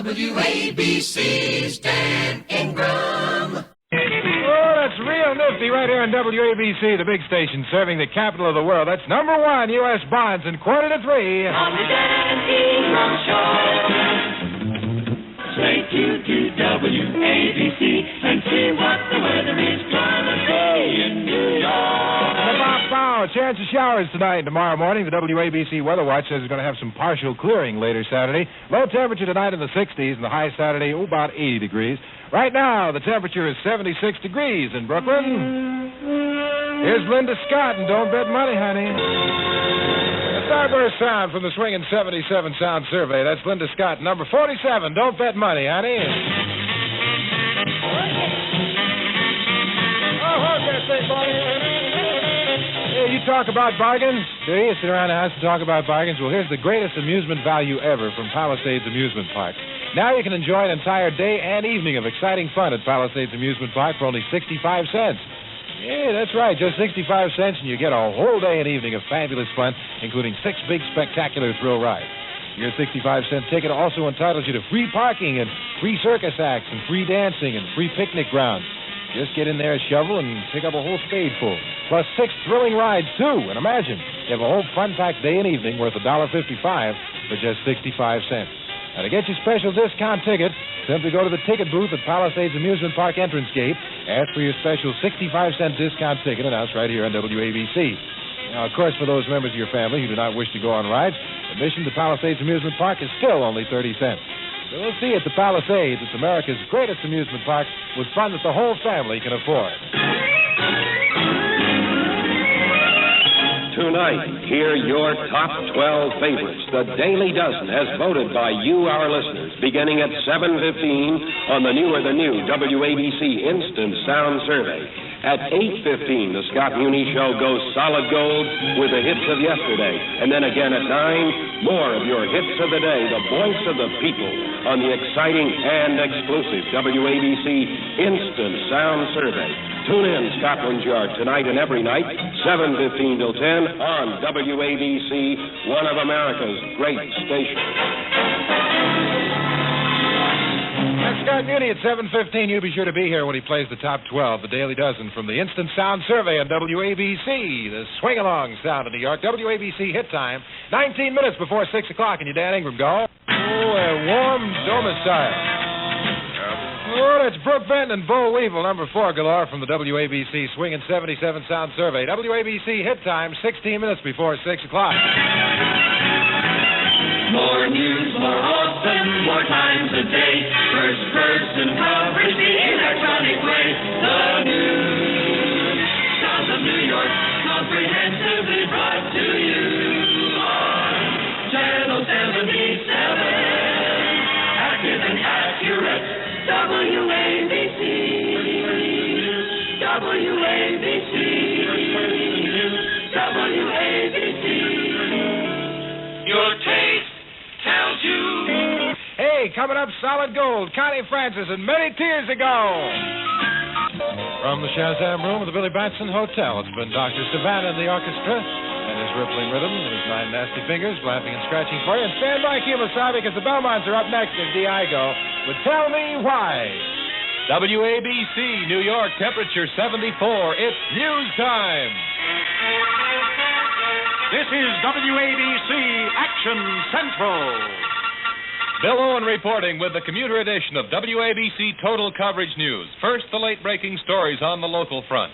WABC's Dan Ingram. Oh, that's real nifty right here on WABC, the big station serving the capital of the world. That's number one, U.S. Bonds, and quarter to three. On the Dan Ingram Show. Stay tuned to WABC and see what the weather is gonna be in New York. Chance of showers tonight and tomorrow morning. The WABC Weather Watch says it's going to have some partial clearing later Saturday. Low temperature tonight in the 60s and the high Saturday, about 80 degrees. Right now, the temperature is 76 degrees in Brooklyn. Here's Linda Scott, and don't bet money, honey. A starburst sound from the swinging 77 sound survey. That's Linda Scott, number 47. Don't bet money, honey. Oh, hold that thing, boy. You talk about bargains? Do you sit around the house and talk about bargains? Well, here's the greatest amusement value ever from Palisades Amusement Park. Now you can enjoy an entire day and evening of exciting fun at Palisades Amusement Park for only 65 cents. Yeah, that's right, just 65 cents, and you get a whole day and evening of fabulous fun, including 6 big spectacular thrill rides. Your 65-cent ticket also entitles you to free parking and free circus acts and free dancing and free picnic grounds. Just get in there, shovel, and pick up a whole spadeful. Plus 6 thrilling rides, too. And imagine, you have a whole fun-packed day and evening worth $1.55 for just 65 cents. Now, to get your special discount ticket, simply go to the ticket booth at Palisades Amusement Park entrance gate, ask for your special 65-cent discount ticket, announced right here on WABC. Now, of course, for those members of your family who do not wish to go on rides, admission to Palisades Amusement Park is still only 30 cents. So we'll see you at the Palisades. It's America's greatest amusement park with fun that the whole family can afford. Tonight, hear your top 12 favorites. The Daily Dozen, as voted by you, our listeners, beginning at 7:15 on the new WABC Instant Sound Survey. At 8:15, the Scott Muni Show goes solid gold with the hits of yesterday. And then again at 9, more of your hits of the day, the voice of the people, on the exciting and exclusive WABC Instant Sound Survey. Tune in Scotland Yard tonight and every night, 7:15 till 10 on WABC, one of America's great stations. That's Scott Muni at 7:15. You be sure to be here when he plays the top 12, the Daily Dozen, from the Instant Sound Survey on WABC, the swing-along sound of New York. WABC hit time, 19 minutes before 6 o'clock, and you Dan Ingram go. Oh, a warm domicile. Oh, that's Brooke Benton and Bo Weevil, number 4 galore from the WABC swinging 77 sound survey. WABC hit time, 16 minutes before 6 o'clock. More news, more awesome, more times a day. First person coverage the electronic way. The news, sounds of New York, comprehensively brought to you on Channel 77. Active and accurate, WABC. WABC. WABC. Your taste tells you. Hey, coming up, Solid Gold, Connie Francis, and many tears ago. From the Shazam room of the Billy Batson Hotel, it's been Dr. Savannah and the orchestra, and his rippling rhythm, and his 9 nasty fingers, laughing and scratching for you. And stand by, Kemosabe, because the Belmonts are up next if D.I. go. But tell me why. WABC, New York, temperature 74. It's news time. This is WABC Action Central. Bill Owen reporting with the commuter edition of WABC Total Coverage News. First, the late-breaking stories on the local front.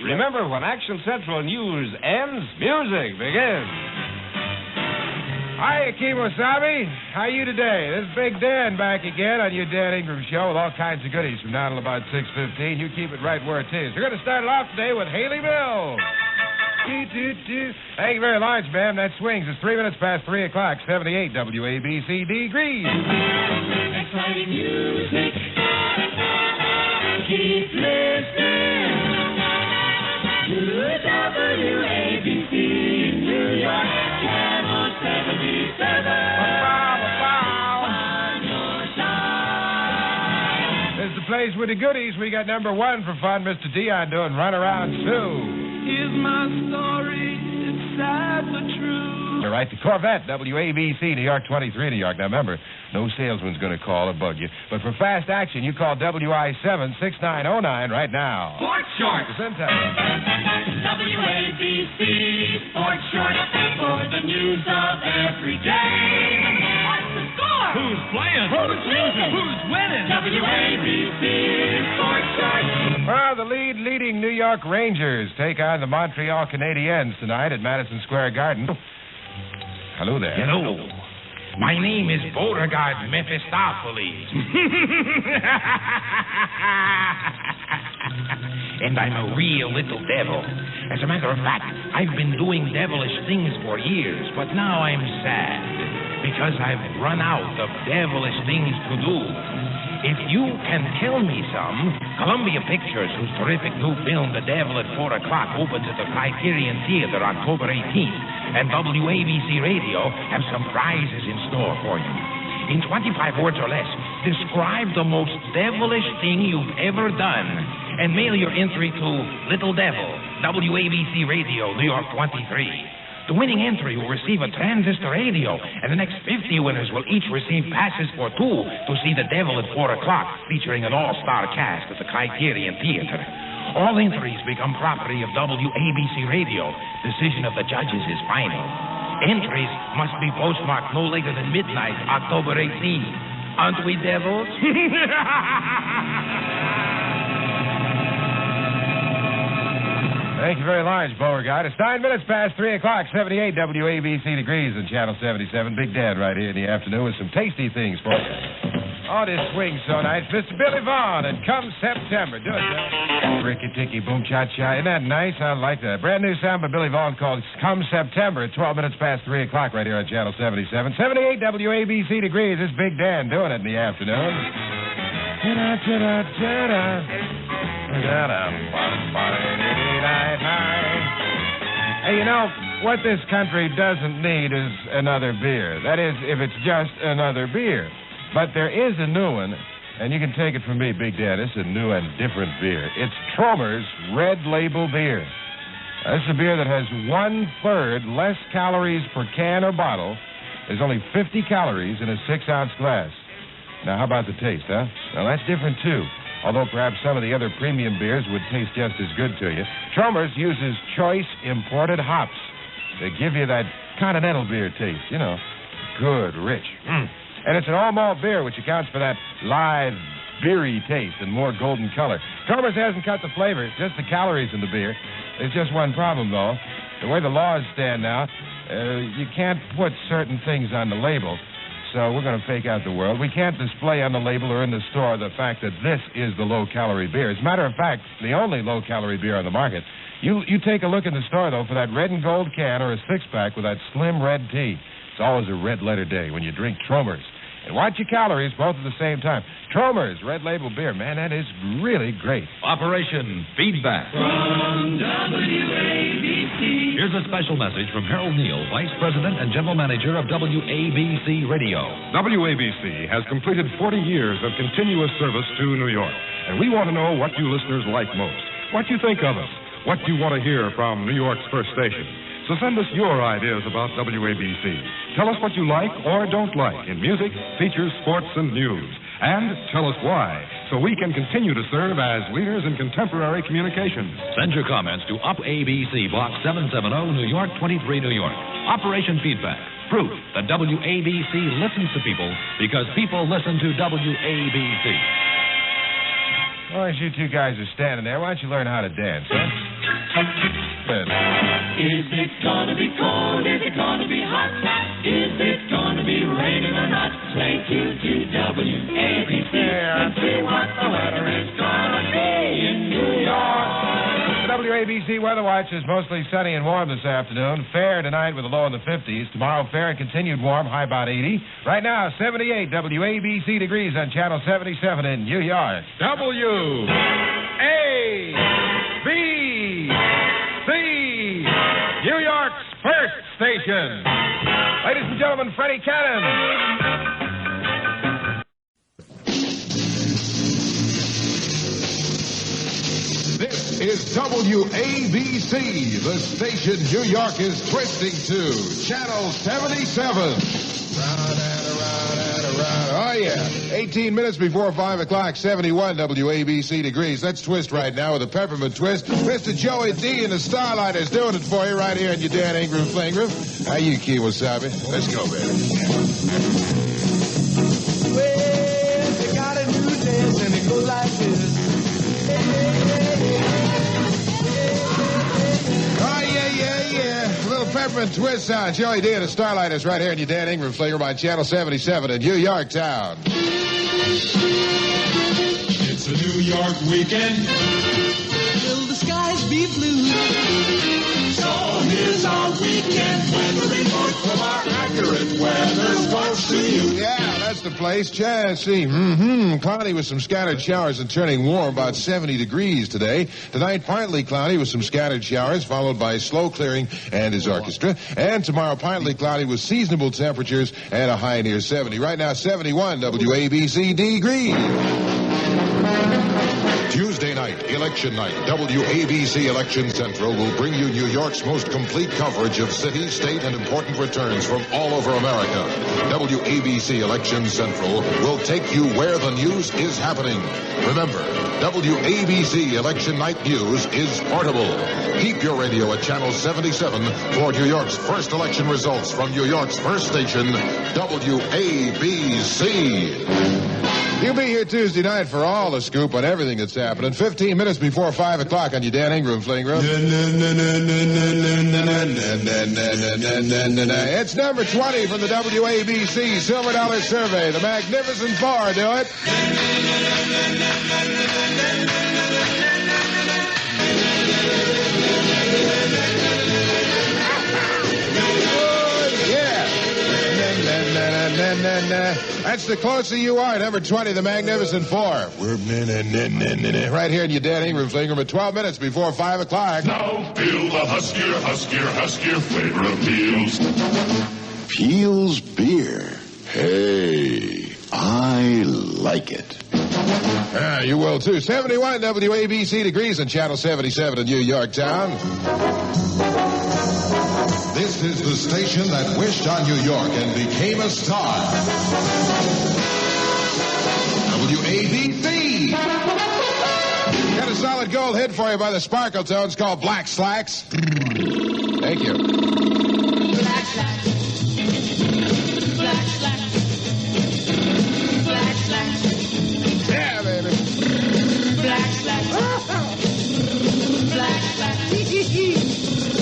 Remember, when Action Central News ends, music begins. Hi, Kemosabe. How are you today? This is Big Dan back again on your Dan Ingram Show with all kinds of goodies from now till about 6:15. You keep it right where it is. We're going to start it off today with Haley Mills. Thank you very much, ma'am. That swings. It's 3 minutes past 3 o'clock, 78 WABC degrees. Exciting music. Keep listening to WABC New York, Channel 77. On your side. This is the place with the goodies. We got number 1 for fun, Mr. Dion doing Run Around Sue. Here's my story, it's that the truth? You're right. The Corvette, WABC, New York 23, New York. Now, remember, no salesman's going to call or bug you. But for fast action, you call WI7-6909 right now. Sports Shorts. WABC Sports Shorts for the news of every day. What's the score? Who's playing? Who's losing? Who's winning? WABC Sports Shorts. Well, the leading New York Rangers take on the Montreal Canadiens tonight at Madison Square Garden. Hello there. Hello. My name is Beauregard Mephistopheles. And I'm a real little devil. As a matter of fact, I've been doing devilish things for years, but now I'm sad because I've run out of devilish things to do. If you can tell me some, Columbia Pictures, whose terrific new film, The Devil at 4 o'clock, opens at the Criterion Theater October 18th, and WABC Radio have some prizes in store for you. In 25 words or less, describe the most devilish thing you've ever done, and mail your entry to Little Devil, WABC Radio, New York 23. The winning entry will receive a transistor radio, and the next 50 winners will each receive passes for two to see The Devil at 4 o'clock, featuring an all-star cast at the Criterion Theater. All entries become property of WABC Radio. Decision of the judges is final. Entries must be postmarked no later than midnight, October 18th. Aren't we devils? Thank you very much, Beauregard. It's 9 minutes past 3 o'clock, 78 WABC degrees on Channel 77. Big Dan right here in the afternoon with some tasty things for you. Oh, this swings so nice. Mr. Billy Vaughn, and come September. Do it, Bill. Ricky-ticky, boom-cha-cha. Isn't that nice? I like that. Brand new sound by Billy Vaughn called Come September at 12 minutes past 3 o'clock right here on Channel 77. 78 WABC degrees. It's Big Dan doing it in the afternoon. Hey, you know, what this country doesn't need is another beer. That is, if it's just another beer. But there is a new one, and you can take it from me, Big Dan. It's a new and different beer. It's Tromer's Red Label Beer. This is a beer that has 1/3 less calories per can or bottle. There's only 50 calories in a 6-ounce glass. Now, how about the taste, huh? Well, that's different, too. Although perhaps some of the other premium beers would taste just as good to you. Tromer's uses choice imported hops. They give you that continental beer taste, you know. Good, rich. And it's an all-malt beer, which accounts for that live, beery taste and more golden color. Tromer's hasn't cut the flavor, just the calories in the beer. There's just one problem, though. The way the laws stand now, you can't put certain things on the label. So we're going to fake out the world. We can't display on the label or in the store the fact that this is the low-calorie beer. As a matter of fact, the only low-calorie beer on the market. You take a look in the store, though, for that red and gold can or a six-pack with that slim red tea. It's always a red-letter day when you drink Tromer's. And watch your calories both at the same time. Tromer's Red Label Beer, man, that is really great. Operation Feedback. From WABC. Here's a special message from Harold Neal, Vice President and General Manager of WABC Radio. WABC has completed 40 years of continuous service to New York, and we want to know what you listeners like most, what you think of us, what you want to hear from New York's first station. So send us your ideas about WABC. Tell us what you like or don't like in music, features, sports, and news. And tell us why, so we can continue to serve as leaders in contemporary communications. Send your comments to UpABC, Block 770, New York, 23, New York. Operation Feedback. Proof that WABC listens to people because people listen to WABC. Well, as you two guys are standing there, why don't you learn how to dance, huh? Good. Is it gonna be cold? Is it gonna be hot? Is it gonna be raining or not? Stay tuned to WABC and see what the weather is gonna be in New York. The WABC Weather Watch is mostly sunny and warm this afternoon. Fair tonight with a low in the 50s. Tomorrow, fair and continued warm, high about 80. Right now, 78 WABC degrees on Channel 77 in New York. WABC, New York's first station. Ladies and gentlemen, Freddie Cannon. This This is WABC, the station New York is twisting to. Channel 77. Round and around and around. Oh, yeah. 18 minutes before 5 o'clock, 71 WABC degrees. Let's twist right now with a peppermint twist. Mr. Joey D and the Starlighters doing it for you right here in your Dan Ingram Flingram. How you, Key Wasabi? Let's go, baby. Well, they got a new dance and it goes like this. Oh, yeah. A little peppermint twist sound. Joey D and the Starlighters right here in your Dan Ingram Flingram on Channel 77 in New York Town. It's a New York weekend. Will the skies be blue? So here's our weekend weather report from our accurate weather sports to you. Yeah, that's the place. See, cloudy with some scattered showers and turning warm, about 70 degrees today. Tonight, partly cloudy with some scattered showers, followed by slow clearing and his orchestra. And tomorrow, partly cloudy with seasonable temperatures and a high near 70. Right now, 71 WABC degrees. Tuesday night, election night, WABC Election Central will bring you New York's most complete coverage of city, state, and important returns from all over America. WABC Election Central will take you where the news is happening. Remember, WABC Election Night News is portable. Keep your radio at Channel 77 for New York's first election results from New York's first station, WABC. You'll be here Tuesday night for all the scoop on everything that's happening. 15 minutes before 5 o'clock on your Dan Ingram Flingram. It's number 20 from the WABC Silver Dollar Survey. The Magnificent Four do it. That's the closer you are. Number 20, the Magnificent Four. We're right here in your Dan Ingram Flingram at 12 minutes before 5 o'clock. Now feel the huskier flavor of Peel's. Peel's beer. Hey, I like it. You will too. 71 WABC degrees on Channel 77 in New York Town. This is the station that wished on New York and became a star. WABC. Got a solid gold hit for you by the Sparkle Tones called Black Slacks. Thank you. Black slacks. Black slacks. Black slacks. Yeah, baby. Black slacks. Black slacks.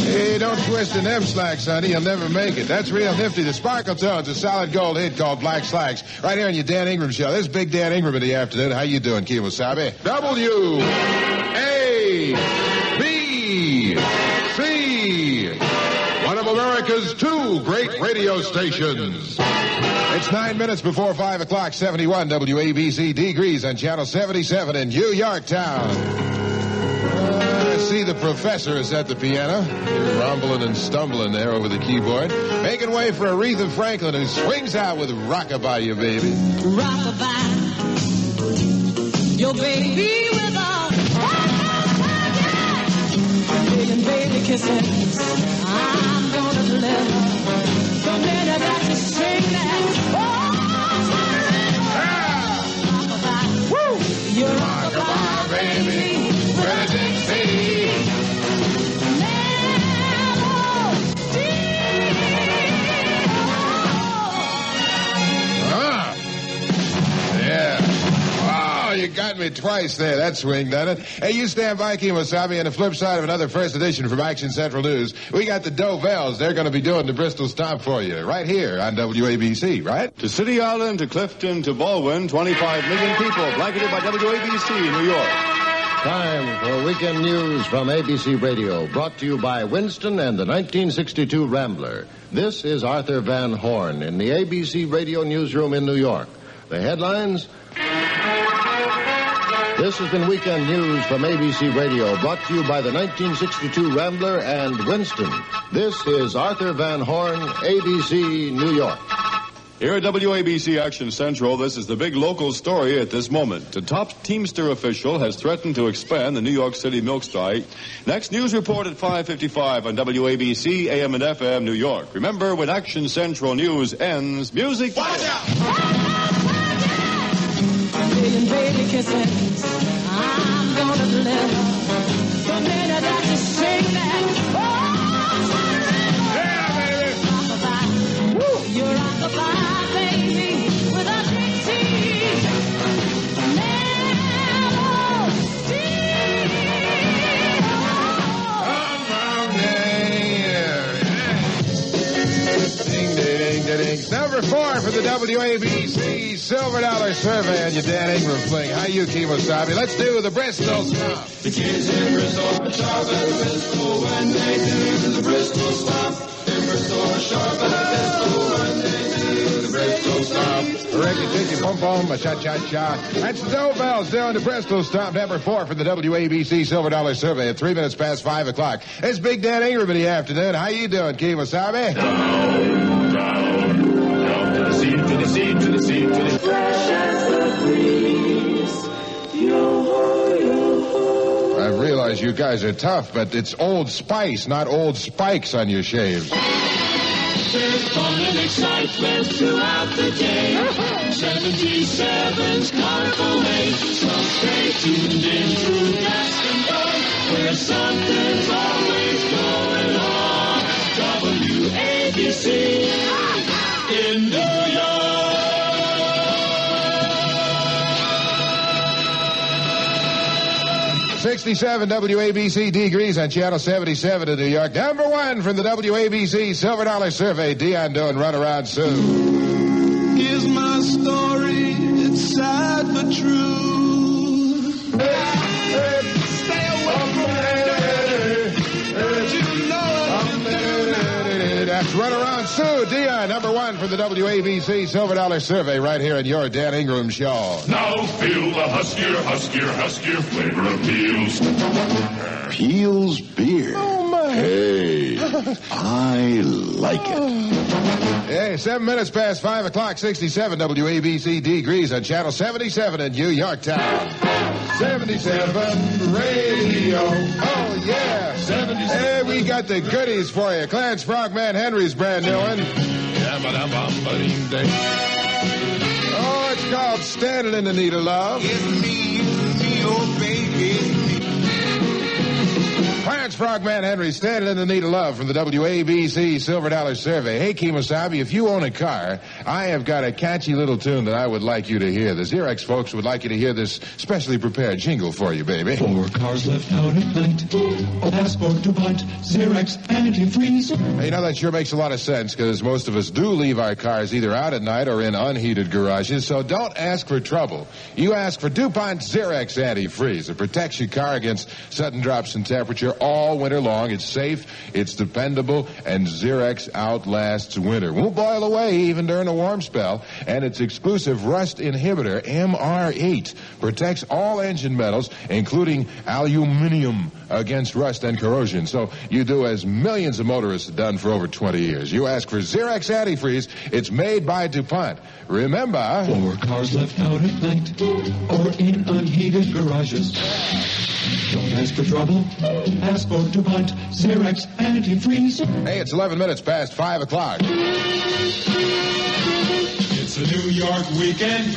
Hey, don't twist in them slacks, honey. You'll never make it. That's real nifty. The Sparkle Tones, a solid gold hit called Black Slacks. Right here on your Dan Ingram Show. This is Big Dan Ingram in the afternoon. How you doing, Key Wasabi? WABC. One of America's two great radio stations. It's 9 minutes before 5 o'clock, 71 WABC degrees on Channel 77 in New York Town. I see the professor is at the piano. You're rumbling and stumbling there over the keyboard. Making way for Aretha Franklin, who swings out with Rockabye, You Baby. Rockabye. Your baby with a million baby kisses. I'm gonna deliver the minute that you sing that. Rockabye. Woo! You're Rockabye, baby. You got me twice there. That swing done it. Hey, you stand by, Key Wasabi, on the flip side of another first edition from Action Central News. We got the Dovelles. They're going to be doing the Bristol Stomp for you right here on WABC, right? To City Island, to Clifton, to Baldwin, 25 million people blanketed by WABC in New York. Time for weekend news from ABC Radio, brought to you by Winston and the 1962 Rambler. This is Arthur Van Horn in the ABC Radio newsroom in New York. The headlines... This has been Weekend News from ABC Radio, brought to you by the 1962 Rambler and Winston. This is Arthur Van Horn, ABC, New York. Here at WABC Action Central, this is the big local story at this moment. A top Teamster official has threatened to expand the New York City milk strike. Next news report at 5:55 on WABC AM and FM New York. Remember, when Action Central News ends, music... Watch out! Baby kisses, I'm gonna deliver the minute that you sing that. You're on the fire, baby, with a sweet tea. Number 4 for the WABC Silver Dollar Survey on your Dan Ingram fling. How you, Kemosabe? Let's do the Bristol Stomp. The kids in Bristol are sharp at the Bristol when they do the Bristol Stomp. In Bristol are sharp at the Bristol when they do the Bristol Stomp. Ricky, ticky, pom pom, a cha cha cha. That's the Dobells doing the Bristol Stomp. Number 4 for the WABC Silver Dollar Survey at 3 minutes past 5 o'clock. It's Big Dan Ingram in the afternoon. How you doing, Kemosabe? To the sea, to the sea, to the fresh as the breeze. Yo-ho. I realize you guys are tough, but it's Old Spice, not Old Spikes on your shaves. There's fun and excitement throughout the day. 77's colorful way. So stay tuned in through dusk and dawn, where something's always going on. WABC in New York. 67 WABC degrees on Channel 77 in New York. Number 1 from the WABC Silver Dollar Survey. Dion doing Runaround Sue. Here's my story. It's sad but true. Stay away from That's Runaround Sue. Dion, number 1 for the WABC Silver Dollar Survey right here in your Dan Ingram show. Now feel the huskier flavor of Peel's. Peel's beer. Oh, my. Hey, I like it. Hey, 7 minutes past 5 o'clock, 67 WABC degrees on Channel 77 in New York Town. 77 Radio. Oh, yeah. 77. Hey, we got the goodies for you. Clarence Frogman Henry's brand new one. Oh, it's called Standing in the Need of Love. It's me, oh baby. Clarence Frogman Henry, Standing in the Need of Love from the WABC Silver Dollar Survey. Hey, Kemosabe, if you own a car, I have got a catchy little tune that I would like you to hear. The Xerox folks would like you to hear this specially prepared jingle for you, baby. 4 cars left out at night. A passport to punt. Xerox antifreeze. Hey, you know, that sure makes a lot of sense because most of us do leave our cars either out at night or in unheated garages, so don't ask for trouble. You ask for DuPont Xerox antifreeze. It protects your car against sudden drops in temperature all winter long. It's safe, it's dependable, and Xerox outlasts winter. Won't boil away even during a warm spell. And its exclusive rust inhibitor, MR8, protects all engine metals, including aluminum, against rust and corrosion. So you do as millions of motorists have done for over 20 years. You ask for Xerox antifreeze. It's made by DuPont. Remember... 4 cars left out at night or in unheated garages. Don't ask for trouble. Ask for DuPont Xerox antifreeze. Hey, it's 11 minutes past 5 o'clock. It's a New York weekend.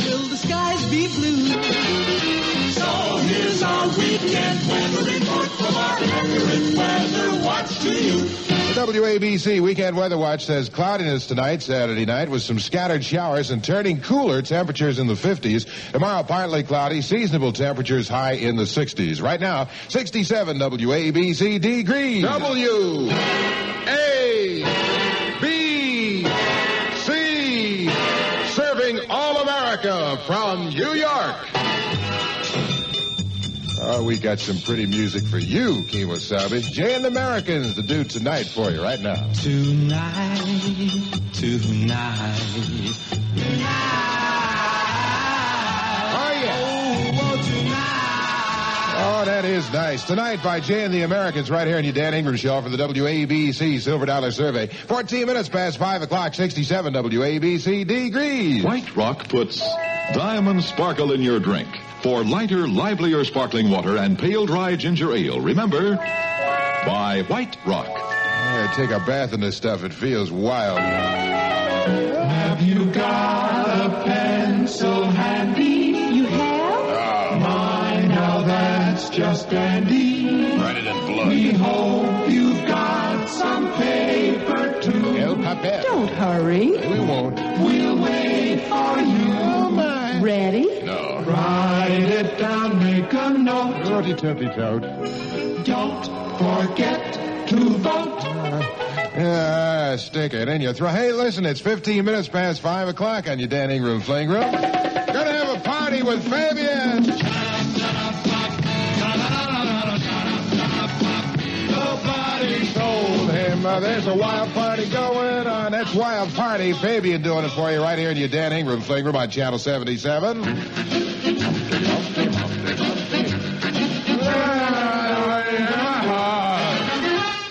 Will the skies be blue? So here's our weekend weather report from our accurate weather watch to you. The WABC Weekend Weather Watch says cloudiness tonight, Saturday night, with some scattered showers and turning cooler, temperatures in the 50s. Tomorrow, partly cloudy, seasonable temperatures high in the 60s. Right now, 67 WABC degrees. WABC, serving all America from New York. Oh, we got some pretty music for you, Kemosabe. Jay and the Americans to do tonight for you right now. Tonight. Oh, yeah. Oh, tonight. Oh, that is nice. Tonight by Jay and the Americans right here on your Dan Ingram Show for the WABC Silver Dollar Survey. 14 minutes past 5 o'clock, 67 WABC degrees. White Rock puts diamond sparkle in your drink. For lighter, livelier sparkling water and pale, dry ginger ale, remember, by White Rock. Yeah, take a bath in this stuff. It feels wild. Have you got a pencil handy? You have? My, now that's just dandy. Write it in blood. We hope you've got some paper too. El papel. Don't hurry. We won't. We'll wait for you. Oh, my. Ready? No. Write it down, make a note. Roti tooty toad. Don't forget to vote. Stick it in your throat. Hey, listen, it's 15 minutes past 5 o'clock on your Dan Ingram Fling Room. Gonna have a party with Fabian. Nobody told him there's a wild party going on. That's Wild Party. Fabian doing it for you right here in your Dan Ingram Fling Room on Channel 77.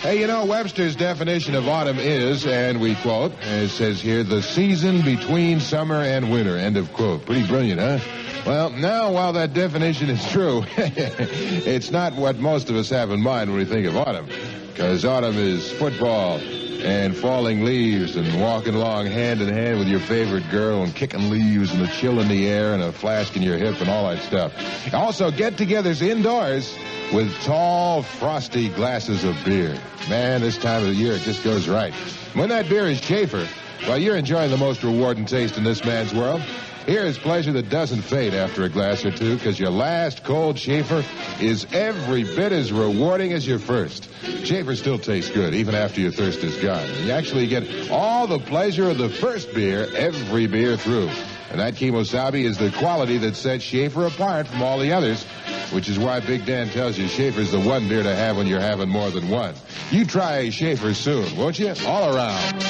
Hey, you know, Webster's definition of autumn is, and we quote, it says here, the season between summer and winter, end of quote. Pretty brilliant, huh? Well, now, while that definition is true, it's not what most of us have in mind when we think of autumn. Because autumn is football and falling leaves and walking along hand in hand with your favorite girl and kicking leaves and the chill in the air and a flask in your hip and all that stuff. Also, get-togethers indoors with tall, frosty glasses of beer. Man, this time of the year, it just goes right. When that beer is Schaefer, well, you're enjoying the most rewarding taste in this man's world. Here is pleasure that doesn't fade after a glass or two, because your last cold Schaefer is every bit as rewarding as your first. Schaefer still tastes good, even after your thirst is gone. You actually get all the pleasure of the first beer, every beer through. And that Kemosabe is the quality that sets Schaefer apart from all the others, which is why Big Dan tells you Schaefer's the one beer to have when you're having more than one. You try Schaefer soon, won't you? All around.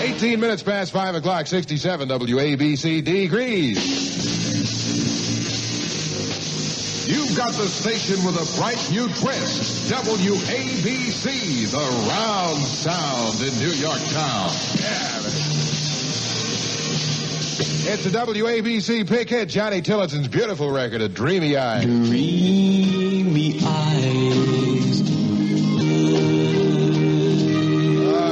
18 minutes past 5 o'clock, 67 WABC degrees. You've got the station with a bright new twist. WABC, the round sound in New York town. Yeah. It's a WABC pick hit, Johnny Tillison's beautiful record, A Dreamy Eye. Dreamy eyes.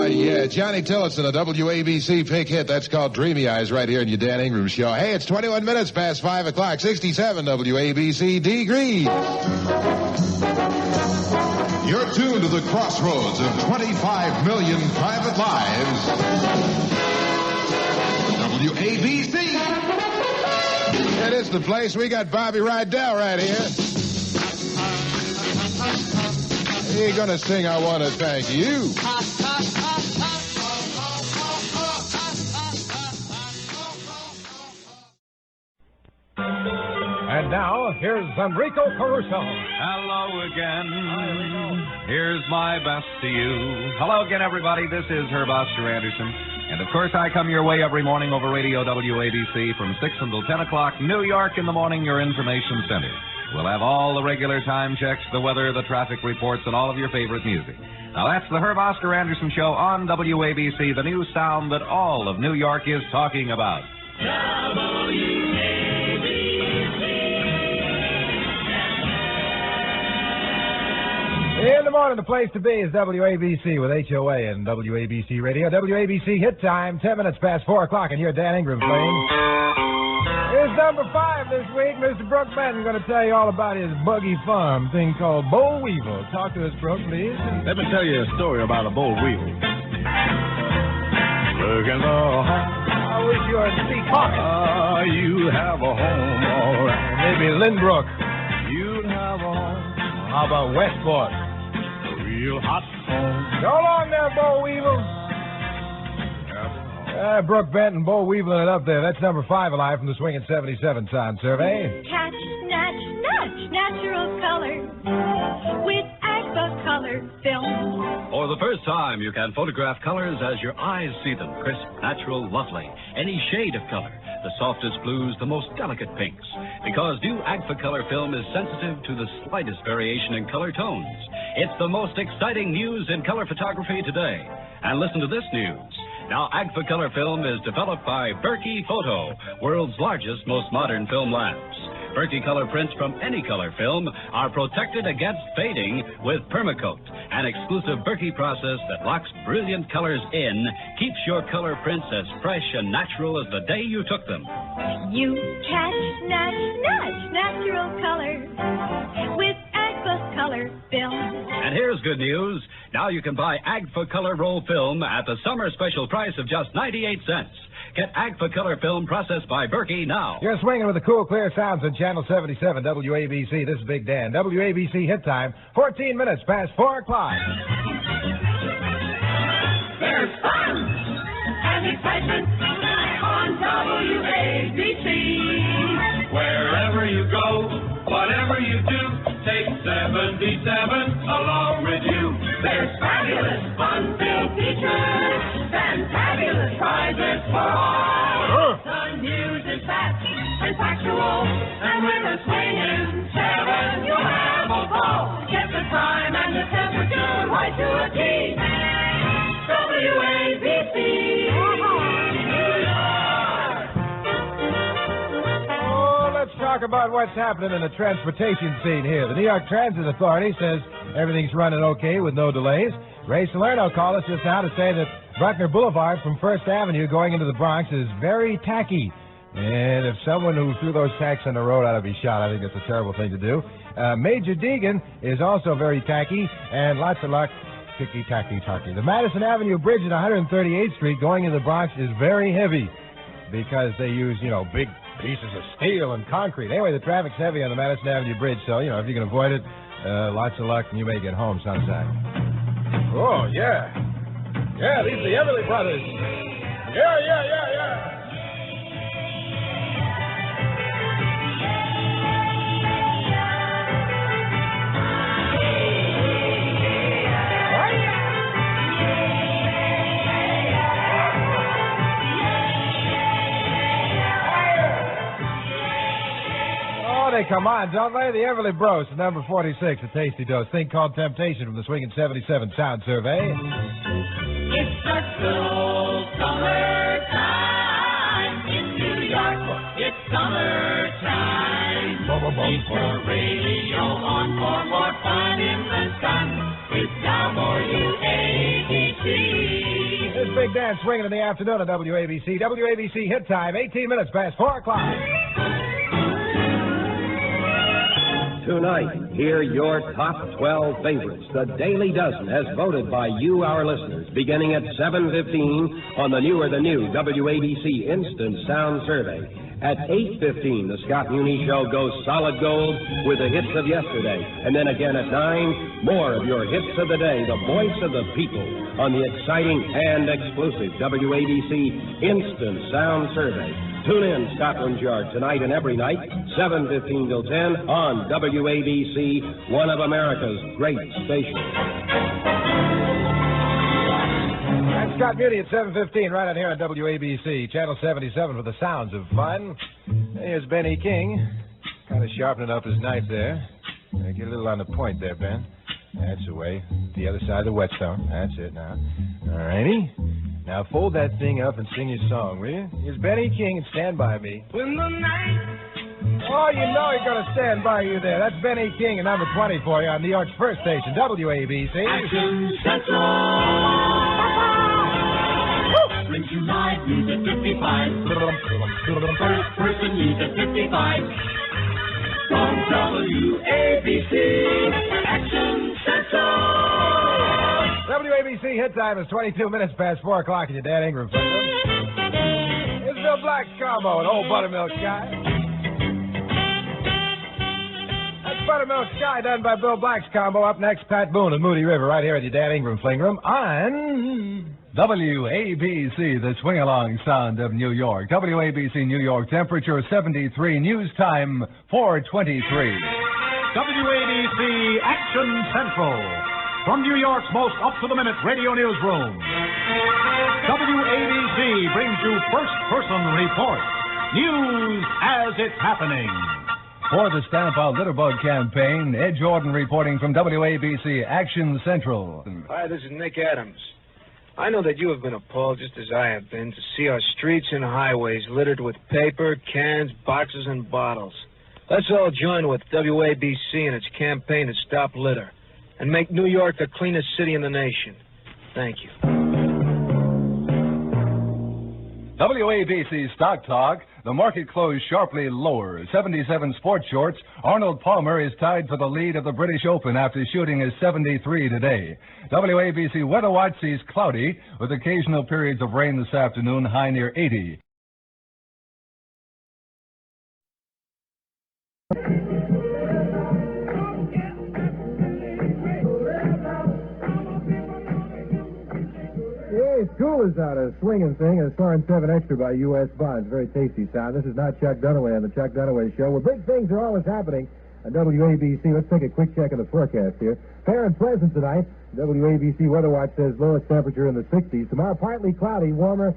Yeah, Johnny Tillotson, a WABC pick hit. That's called Dreamy Eyes right here in your Dan Ingram Show. Hey, it's 21 minutes past 5 o'clock, 67 WABC degrees. You're tuned to the crossroads of 25 million private lives. WABC. It is the place. We got Bobby Rydell right here. He's going to sing I Want to Thank You. And now, here's Enrico Caruso. Hello again. Here's my best to you. Hello again, everybody. This is Herb Oster Anderson. And, of course, I come your way every morning over radio WABC from 6 until 10 o'clock, New York in the morning, your information center. We'll have all the regular time checks, the weather, the traffic reports, and all of your favorite music. Now, that's the Herb Oster Anderson Show on WABC, the new sound that all of New York is talking about. In the morning, the place to be is WABC with HOA and WABC Radio. WABC Hit Time, 10 minutes past 4 o'clock, and you're Dan Ingram playing. Here's number 5 this week. Mr. Brooke Benton going to tell you all about his buggy farm thing called Boll Weevil. Talk to us, Brooke, please. Let me tell you a story about a boll weevil. Look at the home. I wish you were speak Hawkins. You have a home, all right. Maybe Lynbrook. You'd have a home. How about Westport? Real hot home. Go along there, Boll Weevil. Brooke Benton, Boll Weevil it up there. That's number 5 alive from the Swingin' 77 Sound Survey. Catch, snatch, nudge, natural color with Agfa color film. For the first time, you can photograph colors as your eyes see them. Crisp, natural, lovely. Any shade of color. the softest blues, the most delicate pinks. Because new Agfacolor film is sensitive to the slightest variation in color tones. It's the most exciting news in color photography today. And listen to this news. Now, Agfacolor film is developed by Berkey Photo, world's largest, most modern film labs. Berkey color prints from any color film are protected against fading with Permacoat, an exclusive Berkey process that locks brilliant colors in, keeps your color prints as fresh and natural as the day you took them. You catch, snatch, natural color with Agfacolor film. And here's good news. Now you can buy Agfacolor roll film at the summer special price of just 98 cents. Get Agfacolor film processed by Berkey now. You're swinging with the cool, clear sounds on Channel 77, WABC. This is Big Dan. WABC hit time, 14 minutes past 4 o'clock. There's fun and excitement on WABC. Wherever you go, whatever you do, take 77 along with you. There's fabulous fun-filled features, fantabulous prizes for all. The news is fast and factual, and with a swinging 7, you'll have a ball. Get the time and the temperature right to a T. WABC. Let's talk about what's happening in the transportation scene here. The New York Transit Authority says everything's running okay with no delays. Ray Salerno called us just now to say that Bruckner Boulevard from First Avenue going into the Bronx is very tacky. And if someone who threw those tacks on the road ought to be shot, I think that's a terrible thing to do. Major Deegan is also very tacky, and lots of luck. Ticky-tacky. The Madison Avenue Bridge at 138th Street going into the Bronx is very heavy because they use, big pieces of steel and concrete. Anyway, the traffic's heavy on the Madison Avenue Bridge, so, if you can avoid it, lots of luck, and you may get home sometime. Oh, yeah. Yeah, these are the Everly Brothers. Yeah. Come on, don't lay the Everly Bros to number 46, a tasty dose. Thing called Temptation from the Swingin' 77 Sound Survey. It's a cool summertime in New York. It's summertime. Keep your radio on for more fun in the sun with WABC. This Big Dan swinging in the afternoon on WABC. WABC hit time, 18 minutes past 4 o'clock. Tonight, hear your top 12 favorites. The Daily Dozen has voted by you, our listeners, beginning at 7:15 on the new WABC Instant Sound Survey. At 8:15, the Scott Muni Show goes solid gold with the hits of yesterday. And then again at 9, more of your hits of the day, the voice of the people, on the exciting and exclusive WABC Instant Sound Survey. Tune in Scotland Yard tonight and every night, 7:15 till 10 on WABC, one of America's great stations. That's Scott Muni at 7:15 right on here on WABC, Channel 77 for the sounds of fun. Here's Benny King, kind of sharpening up his knife there. Get a little on the point there, Ben. That's the way. The other side of the whetstone. That's it now. All righty. Now fold that thing up and sing your song, will you? Here's Benny King and Stand By Me. When the night... Oh, you know he's going to stand by you there. That's Benny King at number 20 for you on New York's first station, WABC. Action Central. Brings you live news at 55. First person news at 55. From WABC. Action Central. WABC hit time is 22 minutes past 4 o'clock in your Dan Ingram Center. It's Bill Black's combo and Old Buttermilk Sky. That's Buttermilk Sky done by Bill Black's combo. Up next, Pat Boone and Moody River right here at your Dan Ingram Fling Room on WABC, the swing-along sound of New York. WABC New York, temperature 73, news time 4:23. WABC Action Central. From New York's most up-to-the-minute radio newsroom, WABC brings you first-person reports. News as it's happening. For the Stamp Out Litterbug campaign, Ed Jordan reporting from WABC Action Central. Hi, this is Nick Adams. I know that you have been appalled, just as I have been, to see our streets and highways littered with paper, cans, boxes, and bottles. Let's all join with WABC in its campaign to stop litter and make New York the cleanest city in the nation. Thank you. WABC Stock Talk. The market closed sharply lower. 77 sports shorts. Arnold Palmer is tied for the lead of the British Open after shooting his 73 today. WABC Weather Watch sees cloudy with occasional periods of rain this afternoon, high near 80. Hey, school is out, a swinging thing, a Soren 7 Extra by U.S. Bonds. Very tasty sound. This is not Chuck Dunaway on the Chuck Dunaway Show, where big things are always happening on WABC. Let's take a quick check of the forecast here. Fair and pleasant tonight. WABC Weather Watch says lowest temperature in the 60s. Tomorrow, partly cloudy, warmer,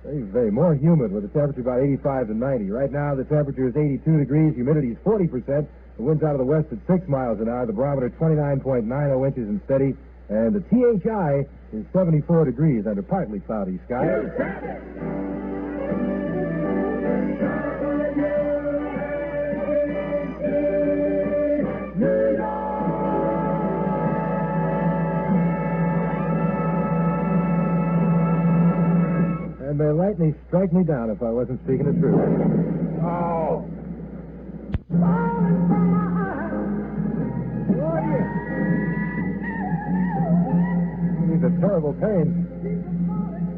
very more humid, with a temperature about 85 to 90. Right now, the temperature is 82 degrees. Humidity is 40%. The wind's out of the west at 6 miles an hour. The barometer 29.90 inches and steady. And the THI is 74 degrees under partly cloudy skies. And may lightning strike me down if I wasn't speaking the truth. Oh! These are terrible pains.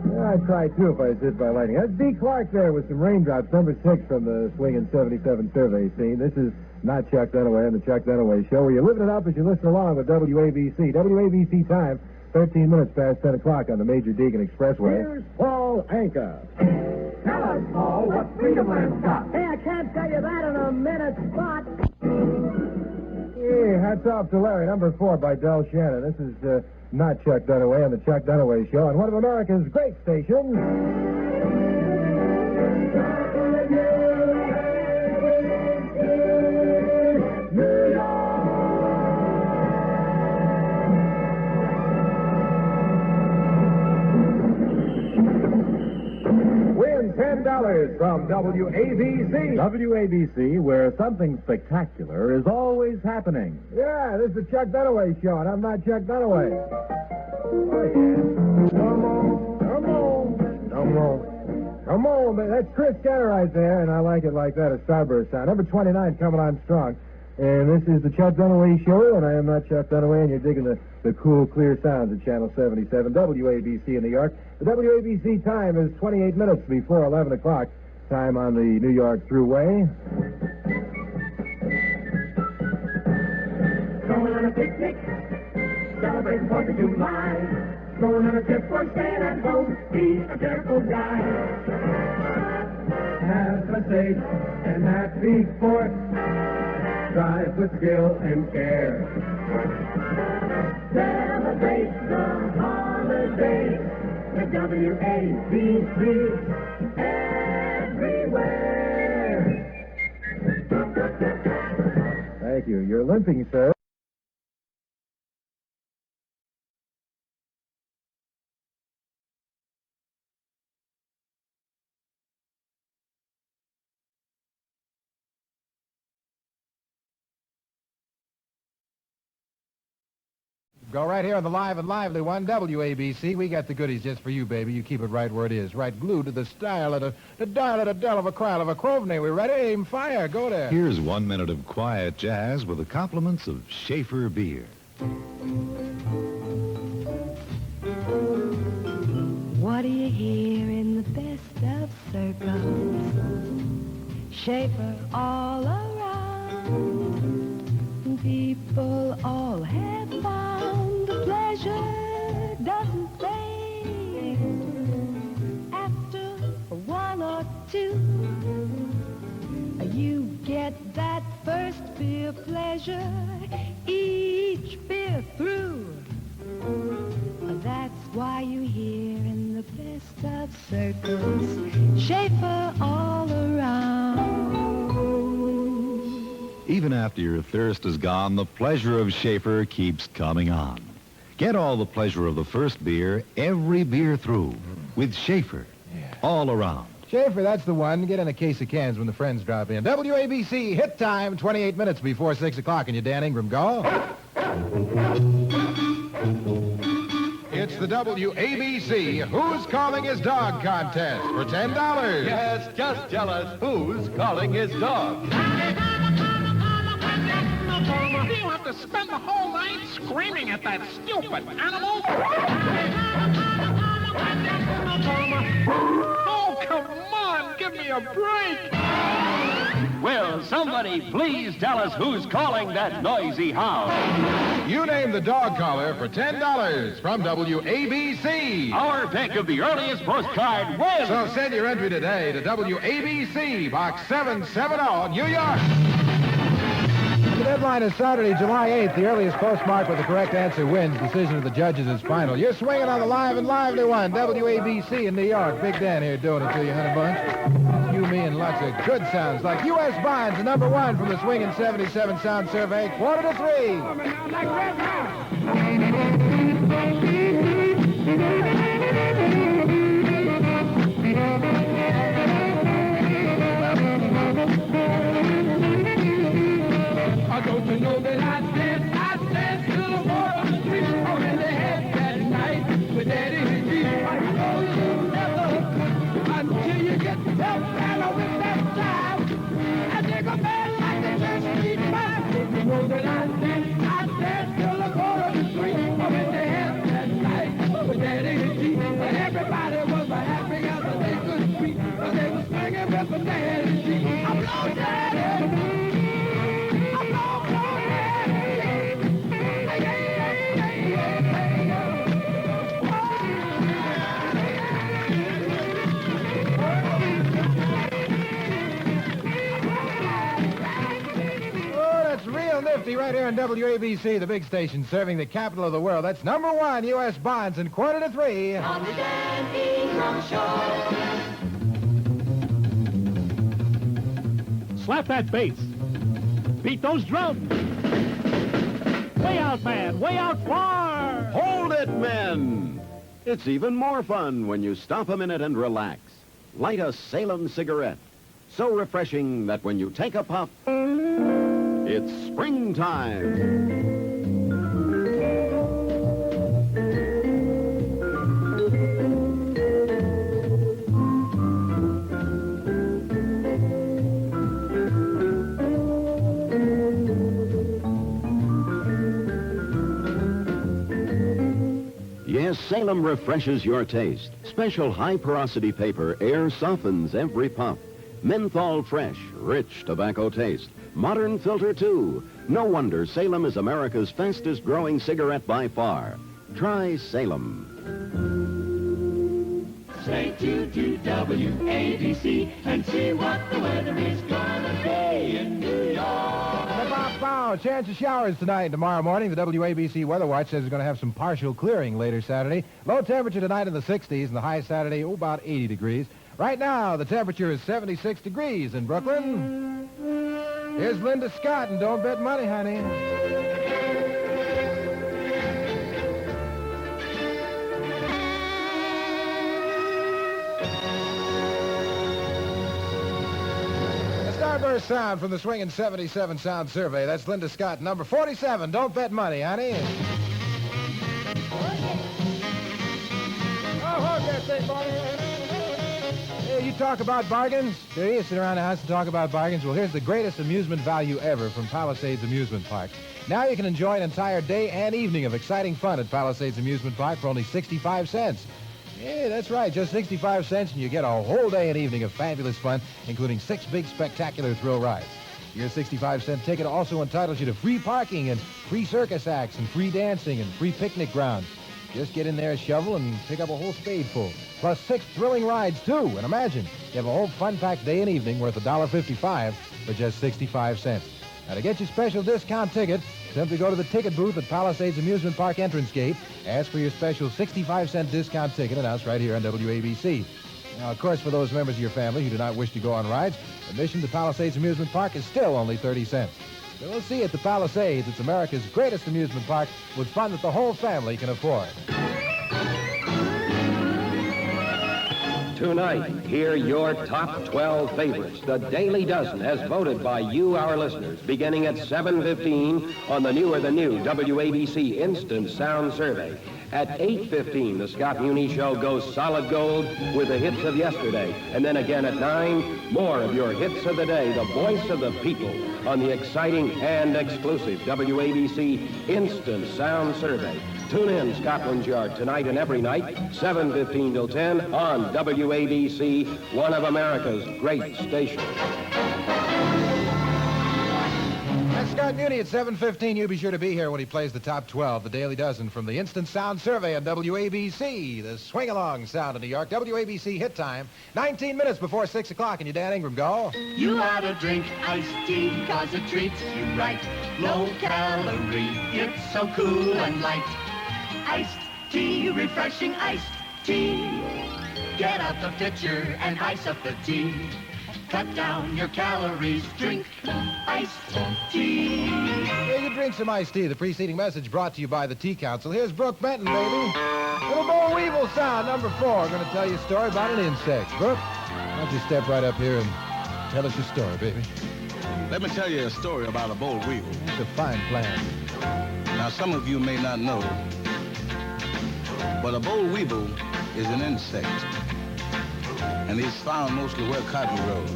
Yeah, I'd try, too, if I was hit by lightning. That's D. Clark there with some raindrops, number 6 from the Swingin' 77 survey scene. This is not Chuck Dunaway on the Chuck Dunaway Show, where you're living it up as you listen along with WABC. WABC time, 13 minutes past 10 o'clock on the Major Deegan Expressway. Here's Paul Anka. Tell us, Paul, what Freedomland's got. Hey, I can't tell you that in a minute, Spot. Hey, hats off to Larry, number 4 by Del Shannon. This is not Chuck Dunaway on the Chuck Dunaway Show on one of America's great stations. Win $10 from WABC. WABC, where something spectacular is always happening. Yeah, this is the Chuck Dunaway Show, and I'm not Chuck Dunaway. Come on. That's Chris Scanner right there, and I like it like that, a starburst sound. Number 29 coming on strong. And this is the Chuck Dunaway Show, and I am not Chuck Dunaway, and you're digging the cool, clear sounds of Channel 77, WABC in New York. The WABC time is 28 minutes before 11 o'clock, time on the New York Thruway. Going on a picnic, celebrating 4th of July. Going on a trip or staying at home, be a careful guy. Have a safe and happy sport. Drive with skill and care. Celebrate the holiday with WABC everywhere. Thank you. You're limping, sir. Go right here on the live and lively one, WABC. We got the goodies just for you, baby. You keep it right where it is. Right glued to the style of the dial of a del of a crowd of a Crovney. We ready? Aim, fire. Go there. Here's 1 minute of quiet jazz with the compliments of Schaefer Beer. What do you hear in the best of circles? Schaefer all around. People all have found the pleasure doesn't fade after 1 or 2. You get that first beer pleasure each beer through. That's why you hear in the best of circles Schaefer all around. after your thirst is gone, the pleasure of Schaefer keeps coming on. Get all the pleasure of the first beer, every beer through, with Schaefer, all around. Schaefer, that's the one. Get in a case of cans when the friends drop in. WABC, hit time, 28 minutes before 6 o'clock. And you, Dan Ingram, go. It's the WABC Who's Calling His Dog contest for $10. Yes, just tell us who's calling his dog. You have to spend the whole night screaming at that stupid animal. Oh, come on, give me a break. Will somebody please tell us who's calling that noisy hound? You name the dog caller for $10 from WABC. Our pick of the earliest postcard wins. So send your entry today to WABC, Box 770, New York. The deadline is Saturday, July 8th. The earliest postmark with the correct answer wins. Decision of the judges is final. You're swinging on the live and lively one. WABC in New York. Big Dan here doing it to you, honey bunch. You, me, and lots of good sounds like U.S. Bonds, the number one from the Swingin' 77 Sound Survey, 2:45. Don't you know that I danced to the war on the street, or in the head that night with Daddy and G. I know you never, until you get tough and with that time, and take a man like the church street five. Don't you know that I danced to the war on the street, or in the head that night with Daddy and G. Everybody was happy as they could be, but they were swinging with the Daddy and G. I'm low, Daddy. Right here on WABC, the big station serving the capital of the world. That's number one, U.S. Bonds, and 2:45. On the Dan Ingram Show. Slap that bass. Beat those drums. Way out, man. Way out far. Hold it, men. It's even more fun when you stop a minute and relax. Light a Salem cigarette. So refreshing that when you take a puff, it's springtime. Yes, Salem refreshes your taste. Special high-porosity paper air softens every puff. Menthol fresh, rich tobacco taste. Modern filter, too. No wonder Salem is America's fastest-growing cigarette by far. Try Salem. Stay tuned to WABC and see what the weather is gonna be in New York. Chance of showers tonight and tomorrow morning. The WABC Weather Watch says it's going to have some partial clearing later Saturday. Low temperature tonight in the 60s and the high Saturday, about 80 degrees. Right now, the temperature is 76 degrees in Brooklyn. Here's Linda Scott, and don't bet money, honey. A starburst sound from the Swingin' 77 Sound Survey. That's Linda Scott, number 47. Don't bet money, honey. Oh, hold that thing, boy. You talk about bargains? Do you sit around the house and talk about bargains? Well, here's the greatest amusement value ever from Palisades Amusement Park. Now you can enjoy an entire day and evening of exciting fun at Palisades Amusement Park for only 65 cents. Yeah, that's right, just 65 cents, and you get a whole day and evening of fabulous fun, including 6 big spectacular thrill rides. Your 65-cent ticket also entitles you to free parking and free circus acts and free dancing and free picnic grounds. Just get in there, shovel, and pick up a whole spadeful. Plus 6 thrilling rides, too. And imagine, you have a whole fun-packed day and evening worth $1.55 for just 65 cents. Now, to get your special discount ticket, simply go to the ticket booth at Palisades Amusement Park entrance gate, ask for your special 65-cent discount ticket, announced right here on WABC. Now, of course, for those members of your family who do not wish to go on rides, admission to Palisades Amusement Park is still only 30 cents. So we'll see you at the Palisades. It's America's greatest amusement park with fun that the whole family can afford. Tonight, hear your top 12 favorites. The Daily Dozen, as voted by you, our listeners, beginning at 7:15 on the new WABC Instant Sound Survey. At 8:15, the Scott Muni Show goes solid gold with the hits of yesterday. And then again at 9, more of your hits of the day, the voice of the people, on the exciting and exclusive WABC Instant Sound Survey. Tune in, Scotland's Yard, tonight and every night, 7:15 till 10 on WABC, one of America's great stations. That's Scott Muni at 7:15. You be sure to be here when he plays the top 12, the Daily Dozen from the Instant Sound Survey on WABC, the swing-along sound of New York. WABC hit time, 19 minutes before 6 o'clock, and you, Dan Ingram, go. You ought to drink iced tea because it treats you right. Low calorie, it's so cool and light. Iced tea, refreshing iced tea. Get out the pitcher and ice up the tea. Cut down your calories, drink iced tea. Yeah, you drink some iced tea. The preceding message brought to you by the Tea Council. Here's Brooke Benton, baby. Little boll weevil sound, number 4. I'm going to tell you a story about an insect. Brooke, why don't you step right up here and tell us your story, baby? Let me tell you a story about a boll weevil. It's a fine plan. Now, some of you may not know, but a boll weevil is an insect, and it's found mostly where cotton grows.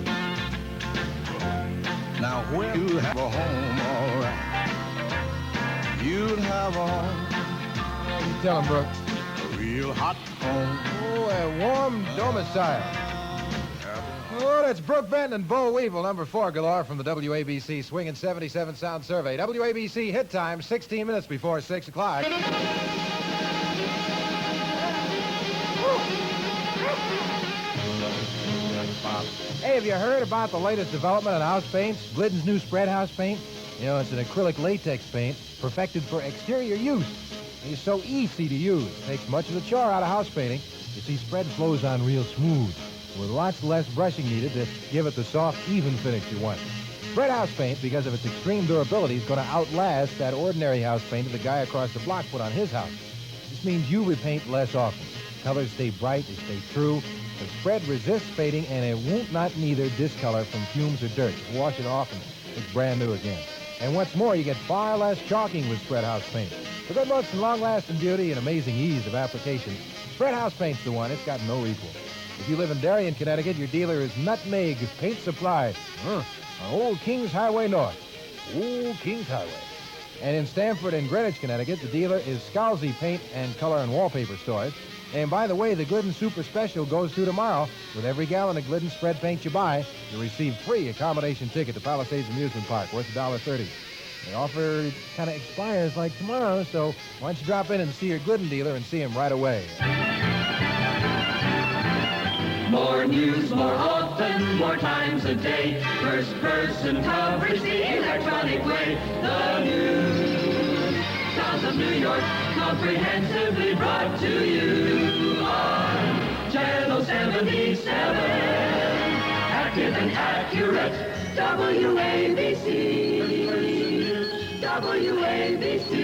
Now, where you have a home, all right, you'd have a home. You tell him, Brooke. A real hot home. Oh, a warm domicile. Oh, that's Brooke Benton and Bo Weevil, number 4 galore from the WABC Swingin' 77 Sound Survey. WABC hit time, 16 minutes before 6 o'clock. Hey, have you heard about the latest development in house paints? Glidden's new spread house paint? You know, it's an acrylic latex paint perfected for exterior use. It's so easy to use. Takes much of the chore out of house painting. You see, spread flows on real smooth, with lots less brushing needed to give it the soft, even finish you want. Spread house paint, because of its extreme durability, is going to outlast that ordinary house paint that the guy across the block put on his house. This means you repaint less often. Colors stay bright, they stay true. The spread resists fading, and it won't not neither discolor from fumes or dirt. Just wash it off, and it's brand new again. And what's more, you get far less chalking with spread house paint. For good looks and long-lasting beauty and amazing ease of application, spread house paint's the one. It's got no equal. If you live in Darien, Connecticut, your dealer is Nutmeg Paint Supply on Old Kings Highway North. Old Kings Highway. And in Stamford and Greenwich, Connecticut, the dealer is Scalzi Paint and Color and Wallpaper Stores. And by the way, the Glidden Super Special goes through tomorrow. With every gallon of Glidden spread paint you buy, you'll receive free accommodation ticket to Palisades Amusement Park, worth $1.30. The offer kind of expires like tomorrow, so why don't you drop in and see your Glidden dealer and see him right away. More news, more often, more times a day. First person coverage the electronic way. The news, sounds of New York, comprehensively brought to you on Channel 77. Active and accurate, WABC. WABC.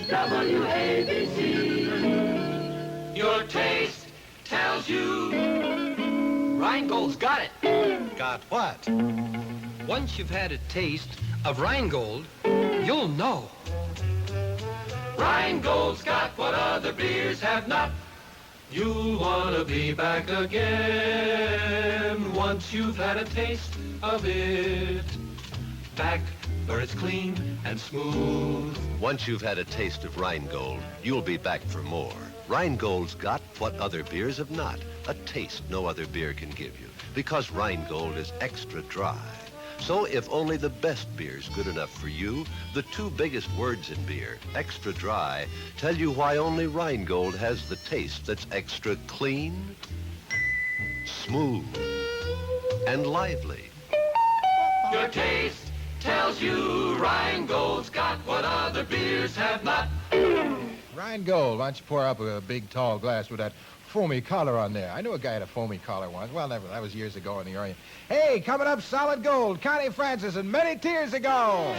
WABC. Your taste tells you. Rheingold's got it. Got what? Once you've had a taste of Rheingold, you'll know. Rheingold's got what other beers have not. You'll want to be back again once you've had a taste of it. Back where it's clean and smooth. Once you've had a taste of Rheingold, you'll be back for more. Rheingold's got what other beers have not. A taste no other beer can give you. Because Rheingold is extra dry. So if only the best beer's good enough for you, the two biggest words in beer, extra dry, tell you why only Rheingold has the taste that's extra clean, smooth, and lively. Your taste tells you Rheingold's got what other beers have not. Rheingold, why don't you pour up a big, tall glass with that foamy collar on there. I knew a guy had a foamy collar once. Well, never. That was years ago in the Orient. Hey, coming up, Solid Gold, Connie Francis, and many tears ago.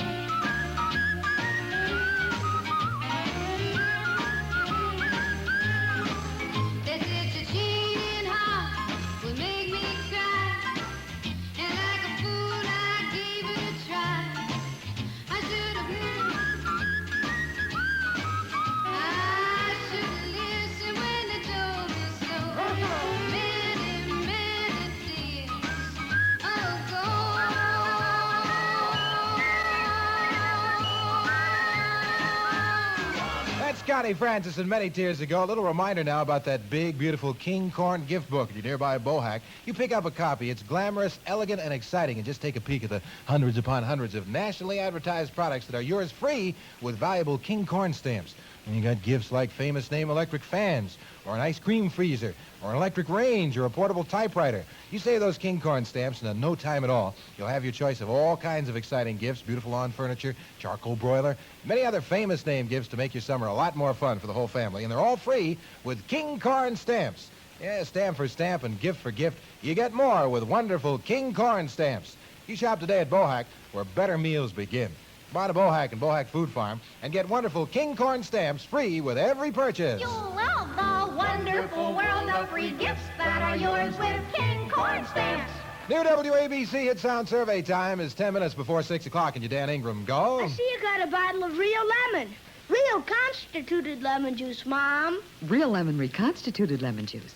Connie Francis and many tears ago. A little reminder now about that big, beautiful King Corn gift book at your nearby Bohack. You pick up a copy. It's glamorous, elegant, and exciting. And just take a peek at the hundreds upon hundreds of nationally advertised products that are yours free with valuable King Corn stamps. And you got gifts like famous name electric fans, or an ice cream freezer, or an electric range, or a portable typewriter. You save those King Corn stamps, and in no time at all, you'll have your choice of all kinds of exciting gifts, beautiful lawn furniture, charcoal broiler, many other famous name gifts to make your summer a lot more fun for the whole family. And they're all free with King Corn stamps. Yeah, stamp for stamp and gift for gift. You get more with wonderful King Corn stamps. You shop today at Bohack, where better meals begin. Buy to Bohack and Bohack Food Farm and get wonderful King Corn stamps free with every purchase. You'll love the wonderful world of free gifts that are yours with King Corn stamps. New WABC Hit Sound Survey time is 10 minutes before 6 o'clock, and you, Dan Ingram, go. I see you got a bottle of real lemon. Real constituted lemon juice, Mom. Real lemon reconstituted lemon juice.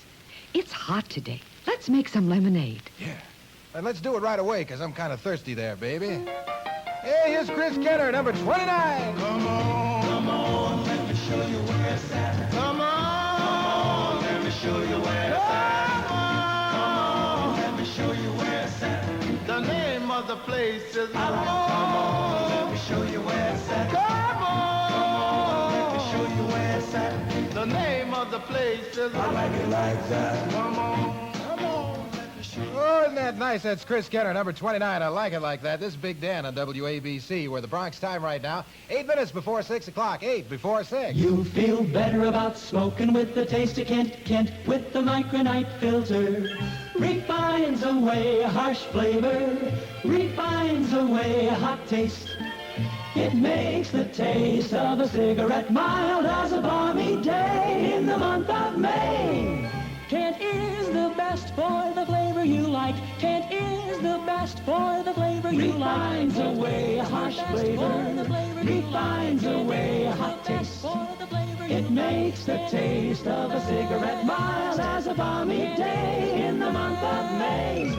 It's hot today. Let's make some lemonade. Yeah. And let's do it right away, because I'm kind of thirsty there, baby. Hey, here's Chris Kenner, number 29. Come on, let me show you where it's at. Come on, let me show you where it's at. Come on, let me show you where it's at. The name of the place is Come on, let me show you where it's at. Come on, let me show you where it's at. The name of the place is I like it like that. Come on. Oh, isn't that nice? That's Chris Kenner, number 29. I like it like that. This is Big Dan on WABC, where the Bronx time right now, 8 minutes before 6 o'clock. 8 before 6. You feel better about smoking with the taste of Kent with the micronite filter. Refines away a harsh flavor, refines away a hot taste. It makes the taste of a cigarette mild as a balmy day in the month of May. Kent is the best for the flavor you like. Kent is the best for the flavor you like. Refines away a harsh flavor. Refines away a hot taste. It makes the taste of a cigarette mild as a balmy day in the month of May.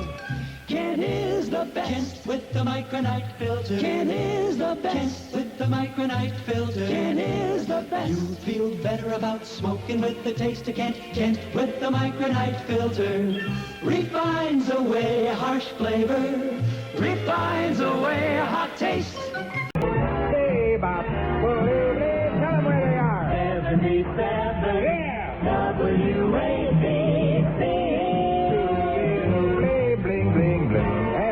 Kent is the best. Kent with the micronite filter. Kent is the best. Kent with the micronite filter. Kent is the best. You feel better about smoking with the taste of Kent. Kent with the micronite filter. Refines away a harsh flavor. Refines away a hot taste. Hey, Bob. Tell them where they are. 77. Yeah. WABC.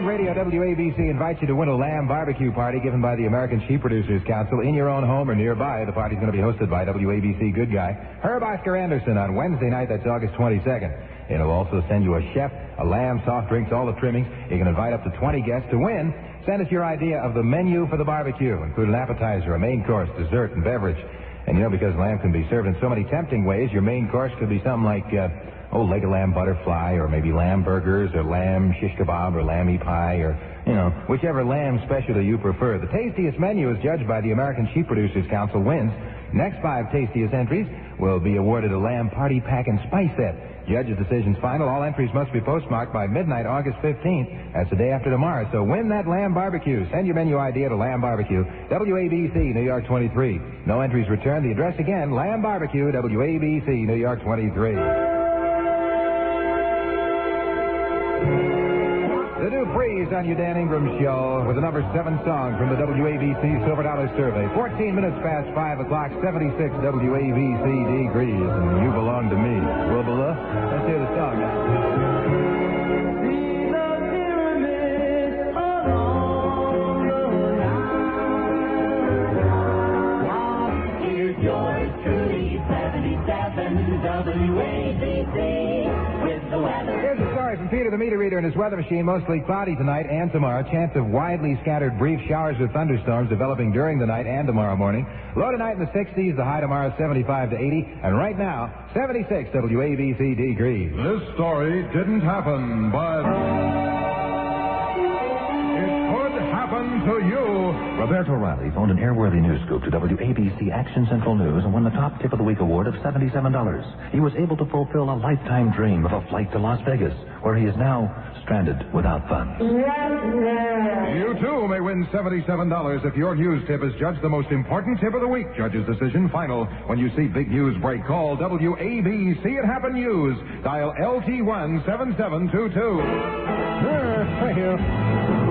Radio WABC invites you to win a lamb barbecue party given by the American Sheep Producers Council in your own home or nearby. The party's going to be hosted by WABC good guy Herb Oscar Anderson on Wednesday night. That's August 22nd. It'll also send you a chef, a lamb, soft drinks, all the trimmings. You can invite up to 20 guests to win. Send us your idea of the menu for the barbecue. Include an appetizer, a main course, dessert, and beverage. And you know, because lamb can be served in so many tempting ways, your main course could be something like leg of lamb butterfly, or maybe lamb burgers, or lamb shish kebab, or lammy pie, or, whichever lamb specialty you prefer. The tastiest menu is judged by the American Sheep Producers Council wins. Next 5 tastiest entries will be awarded a lamb party pack and spice set. Judge's decision's final. All entries must be postmarked by midnight, August 15th. That's the day after tomorrow. So win that lamb barbecue. Send your menu idea to Lamb Barbecue, WABC, New York 23. No entries returned. The address again, Lamb Barbecue, WABC, New York 23. The new Freeze on your Dan Ingram Show with the number 7 song from the WABC Silver Dollar Survey. 14 minutes past 5 o'clock, 76 WABC degrees, and you belong to me. Wilbur, let's hear the song now. Here's yours truly, 77. WABC with the weather. Here's a story from Peter the meter reader and his weather machine. Mostly cloudy tonight and tomorrow. Chance of widely scattered brief showers with thunderstorms developing during the night and tomorrow morning. Low tonight in the 60s, the high tomorrow 75 to 80. And right now, 76 WABC degrees. This story didn't happen, but it could happen to you. Roberto Riley phoned an airworthy news scoop to WABC Action Central News and won the top tip of the week award of $77. He was able to fulfill a lifetime dream of a flight to Las Vegas, where he is now stranded without funds. You, too, may win $77 if your news tip is judged the most important tip of the week. Judge's decision final. When you see big news break, call WABC It Happen News. Dial LT17722. Thank you.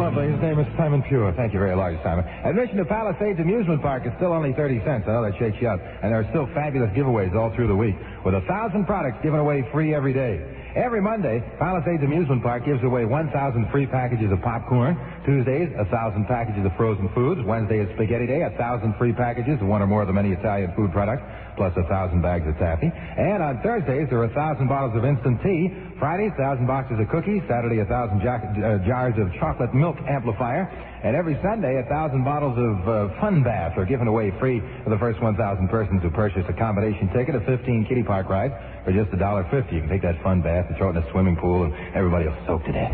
Lovely. His name is Simon Pure. Thank you very large, Simon. Admission to Palisades Amusement Park is still only 30 cents. I know that shakes you up. And there are still fabulous giveaways all through the week, with 1,000 products given away free every day. Every Monday, Palisades Amusement Park gives away 1,000 free packages of popcorn. Tuesdays, 1,000 packages of frozen foods. Wednesday is Spaghetti Day, 1,000 free packages of one or more of the many Italian food products, plus 1,000 bags of taffy. And on Thursdays, there are 1,000 bottles of instant tea. Fridays, 1,000 boxes of cookies. Saturday, 1,000 jars of chocolate milk amplifier. And every Sunday, 1,000 bottles of Fun Bath are given away free for the first 1,000 persons who purchase a combination ticket of 15 kiddie park rides for just $1.50. You can take that Fun Bath and throw it in a swimming pool, and everybody will soak to death.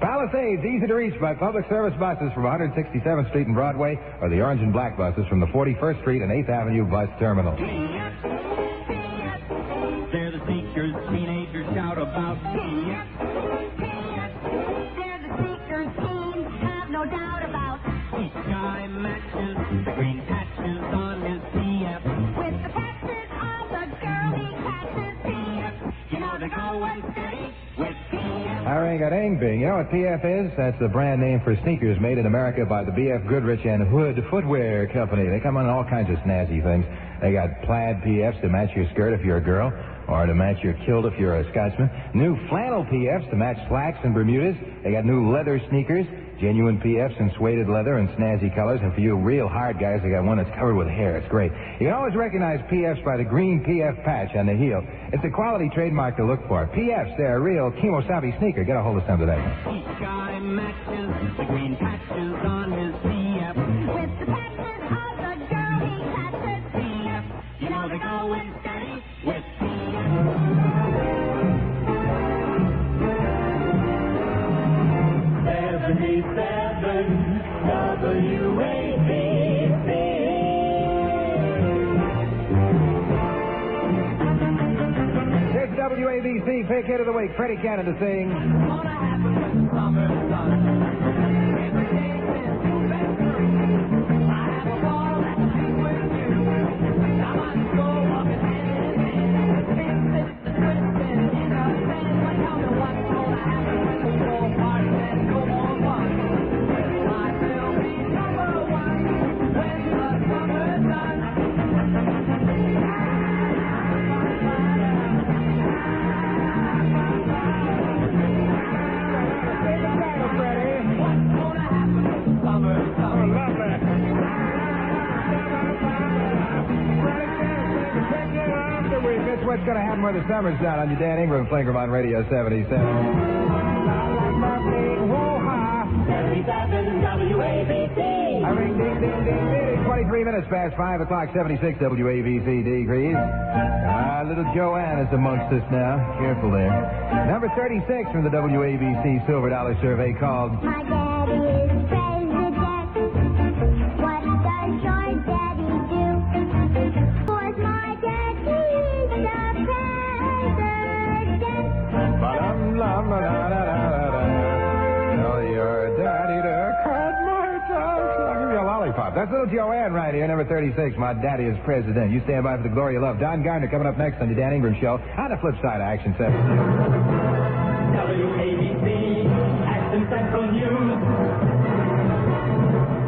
Palisades, easy to reach by public service buses from 167th Street and Broadway, or the orange and black buses from the 41st Street and 8th Avenue bus terminal. They're the seekers, teenagers shout about. They're the seekers, teens have no doubt about. Each guy matches the green patches on his PF. With the patches of the girl he catches, PF. You know they're going steady with PF. Ring-a-ding bing. You know what PF is? That's the brand name for sneakers made in America by the B.F. Goodrich and Hood Footwear Company. They come on all kinds of snazzy things. They got plaid PFs to match your skirt if you're a girl, or to match your kilt if you're a Scotsman. New flannel PFs to match slacks and Bermudas. They got new leather sneakers, genuine PFs in suede leather and snazzy colors. And for you real hard guys, they got one that's covered with hair. It's great. You can always recognize PFs by the green PF patch on the heel. It's a quality trademark to look for. PFs, they're a real Kimosabe sneaker. Get a hold of some today. Each guy matches the green patches on his PF. With the patches of the girl he catches, PF. You know they're going steady with PF. 77 WABC. It's WABC Pick Hit of the Week. Freddie Cannon to sing. What's going to happen where the summer's done on your Dan Ingram, Ingram on Radio 77. 77 WABC. Ring, ding, ding, ding, ding. 23 minutes past 5 o'clock, 76 WABC degrees. Little Joanne is amongst us now. Careful there. Number 36 from the WABC Silver Dollar Survey called... My daddy is president. What does your daddy do? Was my daddy the president? Tell your daddy to cut my toes. I'll give you a lollipop. That's little Joanne right here, number 36. My daddy is president. You stand by for the glory of love. Don Gardner coming up next on the Dan Ingram Show. On the flip side of Action 7. WABC, Action Central News.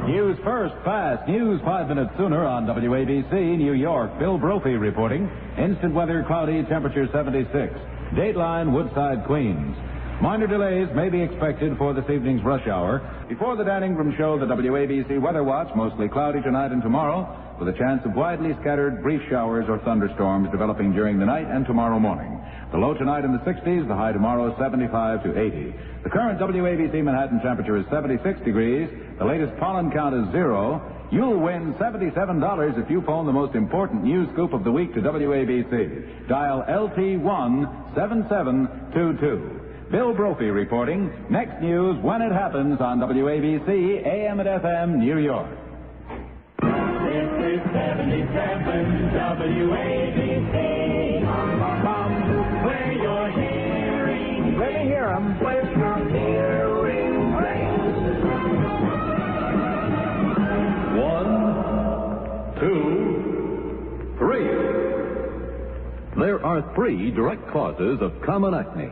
News first, fast. News 5 minutes sooner on WABC, New York. Bill Brophy reporting. Instant weather, cloudy, temperature 76. Dateline, Woodside, Queens. Minor delays may be expected for this evening's rush hour. Before the Dan Ingram Show, the WABC Weather Watch, mostly cloudy tonight and tomorrow, with a chance of widely scattered brief showers or thunderstorms developing during the night and tomorrow morning. The low tonight in the 60s, the high tomorrow is 75 to 80. The current WABC Manhattan temperature is 76 degrees. The latest pollen count is 0. You'll win $77 if you phone the most important news scoop of the week to WABC. Dial LT17722. Bill Brophy reporting. Next news when it happens on WABC, AM and FM, New York. This is 77 WABC. Where you're hearing. Let me hear 'em. Where you're hearing. 1, 2, 3. There are 3 direct causes of common acne.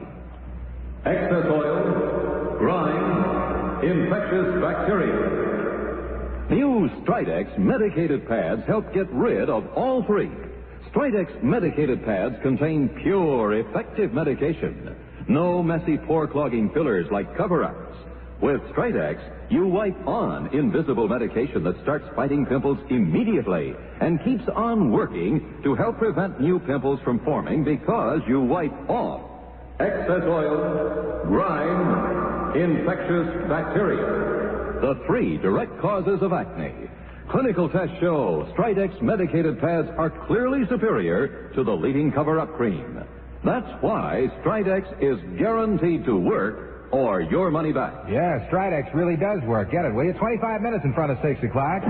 Excess oil, grime, infectious bacteria. New Stridex medicated pads help get rid of all 3. Stridex medicated pads contain pure, effective medication. No messy pore-clogging fillers like cover-ups. With Stridex, you wipe on invisible medication that starts fighting pimples immediately and keeps on working to help prevent new pimples from forming because you wipe off excess oil, grime, infectious bacteria. The 3 direct causes of acne. Clinical tests show Stridex medicated pads are clearly superior to the leading cover-up cream. That's why Stridex is guaranteed to work or your money back. Yeah, Stridex really does work. Get it, will you? 25 minutes in front of 6 o'clock.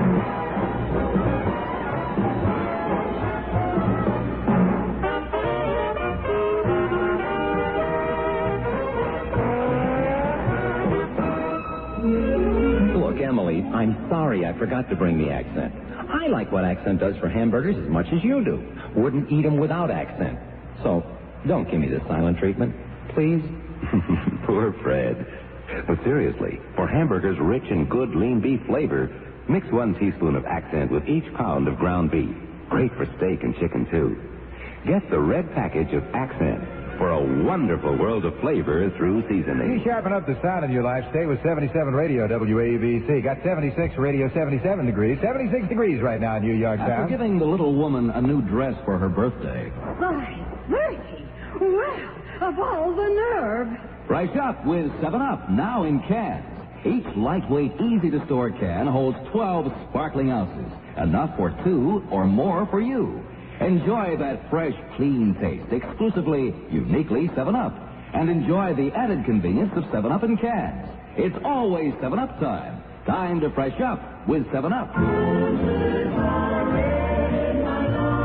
Look, Emily, I'm sorry I forgot to bring the accent. I like what accent does for hamburgers as much as you do. Wouldn't eat them without accent. So, don't give me the silent treatment, please. Poor Fred. But seriously, for hamburgers rich in good lean beef flavor, mix 1 teaspoon of accent with each pound of ground beef. Great for steak and chicken, too. Get the red package of accent for a wonderful world of flavor through seasoning. You sharpen up the sound in your life. Stay with 77 Radio WABC. Got 76 radio, 77 degrees. 76 degrees right now in New York town. After giving the little woman a new dress for her birthday. My mercy. Well, of all the nerve. Fresh Up with 7-Up, now in cans. Each lightweight, easy-to-store can holds 12 sparkling ounces, enough for 2 or more for you. Enjoy that fresh, clean taste, exclusively, uniquely 7-Up. And enjoy the added convenience of 7-Up in cans. It's always 7-Up time. Time to fresh up with 7-Up.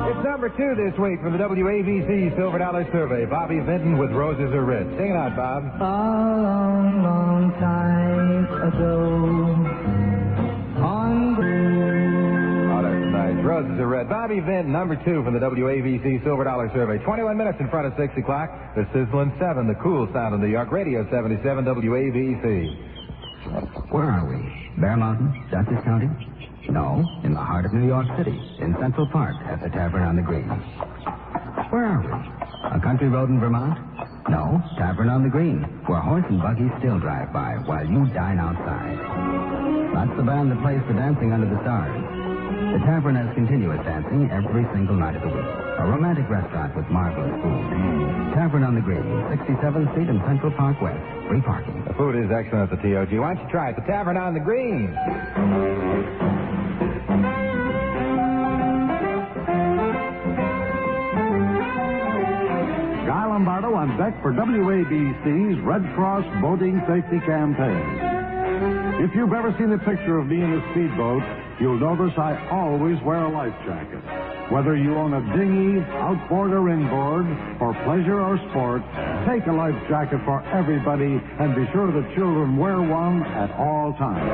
It's number 2 this week from the WABC Silver Dollar Survey. Bobby Vinton with Roses Are Red. Sing it out, Bob. A long, long time ago. Oh, that's nice. Roses Are Red. Bobby Vinton, number 2 from the WABC Silver Dollar Survey. 21 minutes in front of 6 o'clock. The Sizzling 7, the cool sound of New York. Radio 77 WABC. Where are we? Bear Mountain, Dutchess County? No, in the heart of New York City, in Central Park, at the Tavern on the Green. Where are we? A country road in Vermont? No, Tavern on the Green, where horse and buggies still drive by while you dine outside. That's the band that plays for Dancing Under the Stars. The Tavern has continuous dancing every single night of the week. A romantic restaurant with marvelous food. Tavern on the Green, 67th Street in Central Park West. Free parking. The food is excellent at the TOG. Why don't you try it? The Tavern on the Green. Guy Lombardo on deck for WABC's Red Cross Boating Safety Campaign. If you've ever seen a picture of me in a speedboat, you'll notice I always wear a life jacket. Whether you own a dinghy, outboard or inboard, for pleasure or sport, take a life jacket for everybody and be sure the children wear one at all times.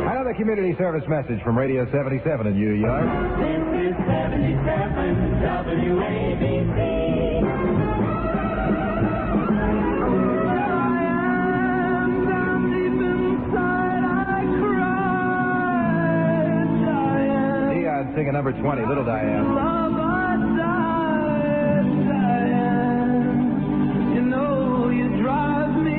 Another community service message from Radio 77 in New York. This is 77 WABC. Singing number 20, Little Diane. You know you drive me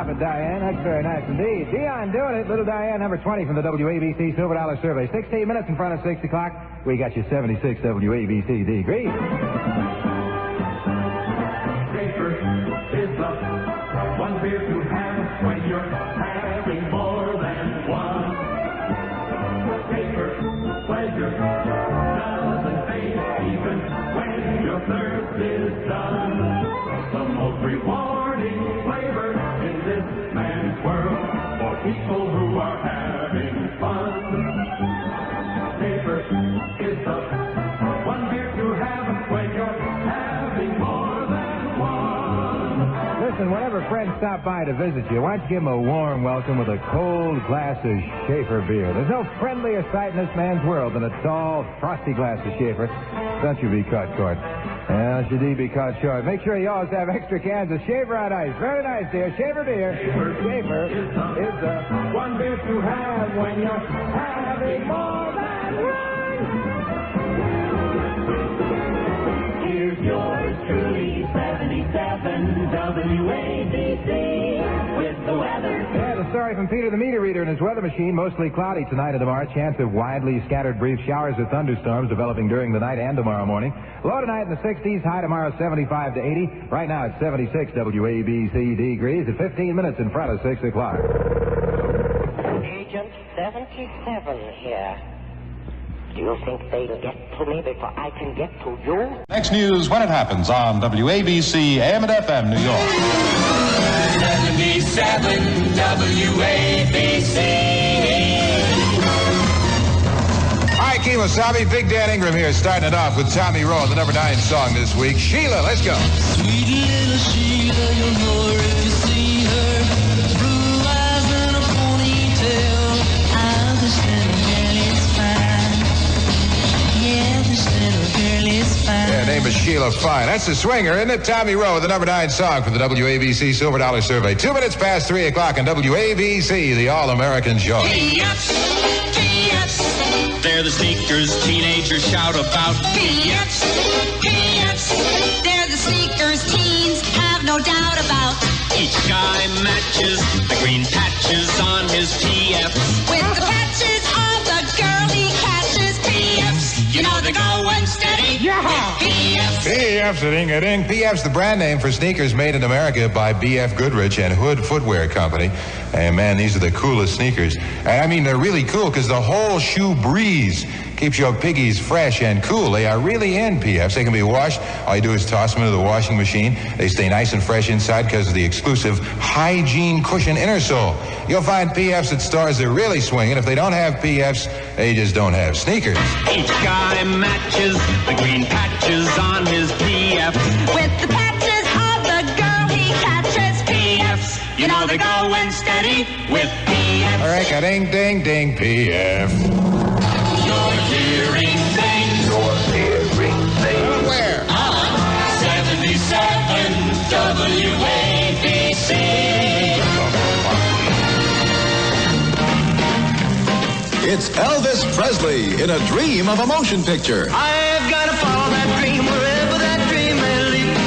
stop it, Diane. That's very nice indeed. Dion doing it. Little Diane, number 20 from the WABC Silver Dollar Survey. 16 minutes in front of 6 o'clock. We got you 76 WABC degrees. Safer is the one beer to have when you're having more than one. Safer pleasure doesn't fade even when your thirst is done. The most rewarding flavor in this man's world for people who are having fun. Safer is the one beer to have when you're having more than one. Listen, whenever friends stop by to visit you, why don't you give them a warm welcome with a cold glass of Schaefer beer? There's no friendlier sight in this man's world than a tall, frosty glass of Schaefer. Don't you be caught short. Well, should he be caught short? Make sure you always have extra cans of Schaefer on ice. Very nice, dear. Schaefer beer. Schaefer is the one beer to have when you're having more than one. Here's yours truly, 77 WABC with the weather. Yeah, the story from Peter the meter reader and his weather machine. Mostly cloudy tonight and tomorrow. Chance of widely scattered brief showers or thunderstorms developing during the night and tomorrow morning. Low tonight in the 60s, high tomorrow 75 to 80. Right now it's 76 WABC degrees at 15 minutes in front of 6 o'clock. Agent 77 here. Do you think they'll get to me before I can get to you? Next news when it happens on WABC AM and FM New York. 77 WABC. Hi, Kemosabe. Big Dan Ingram here, starting it off with Tommy Rowe, the number 9 song this week. Sheila, let's go. Sweet little Sheila, you'll know her if you see her. Blue eyes and a ponytail. I'll just little girl is fine. Yeah, this little girl is fine. Yeah, name is Sheila Fine. That's the swinger, isn't it? Tommy Rowe, the number 9 song from the WABC Silver Dollar Survey. 2 minutes past 3 o'clock on WABC, the All-American Show. P.F.S. P.F.S. They're the sneakers teenagers shout about. P.F.S. P.F.S. They're the sneakers teens have no doubt about. Each guy matches the green patches on his P.F.S. With the patches of the girl he catches. P.F.S. You know they're going steady. Yeah. P.F.S. P.F.'s a ding-a-ding. P.F.'s the brand name for sneakers made in America by B.F. Goodrich and Hood Footwear Company. And, man, these are the coolest sneakers. And, I mean, they're really cool because the whole shoe breeze keeps your piggies fresh and cool. They are really in P.F.'s. They can be washed. All you do is toss them into the washing machine. They stay nice and fresh inside because of the exclusive hygiene cushion inner sole. You'll find P.F.'s at stores that really swing, and if they don't have P.F.'s, they just don't have sneakers. Each guy matches the green patches on his P.F. With the patches of the girl he catches. P.F.'s. You know they're going steady with P.F. All right, ding-ding-ding, P.F. Your hearing thing. Your hearing thing. Where? On 77 WABC. It's Elvis Presley in a dream of a motion picture. I've got to follow that dream wherever that dream may lead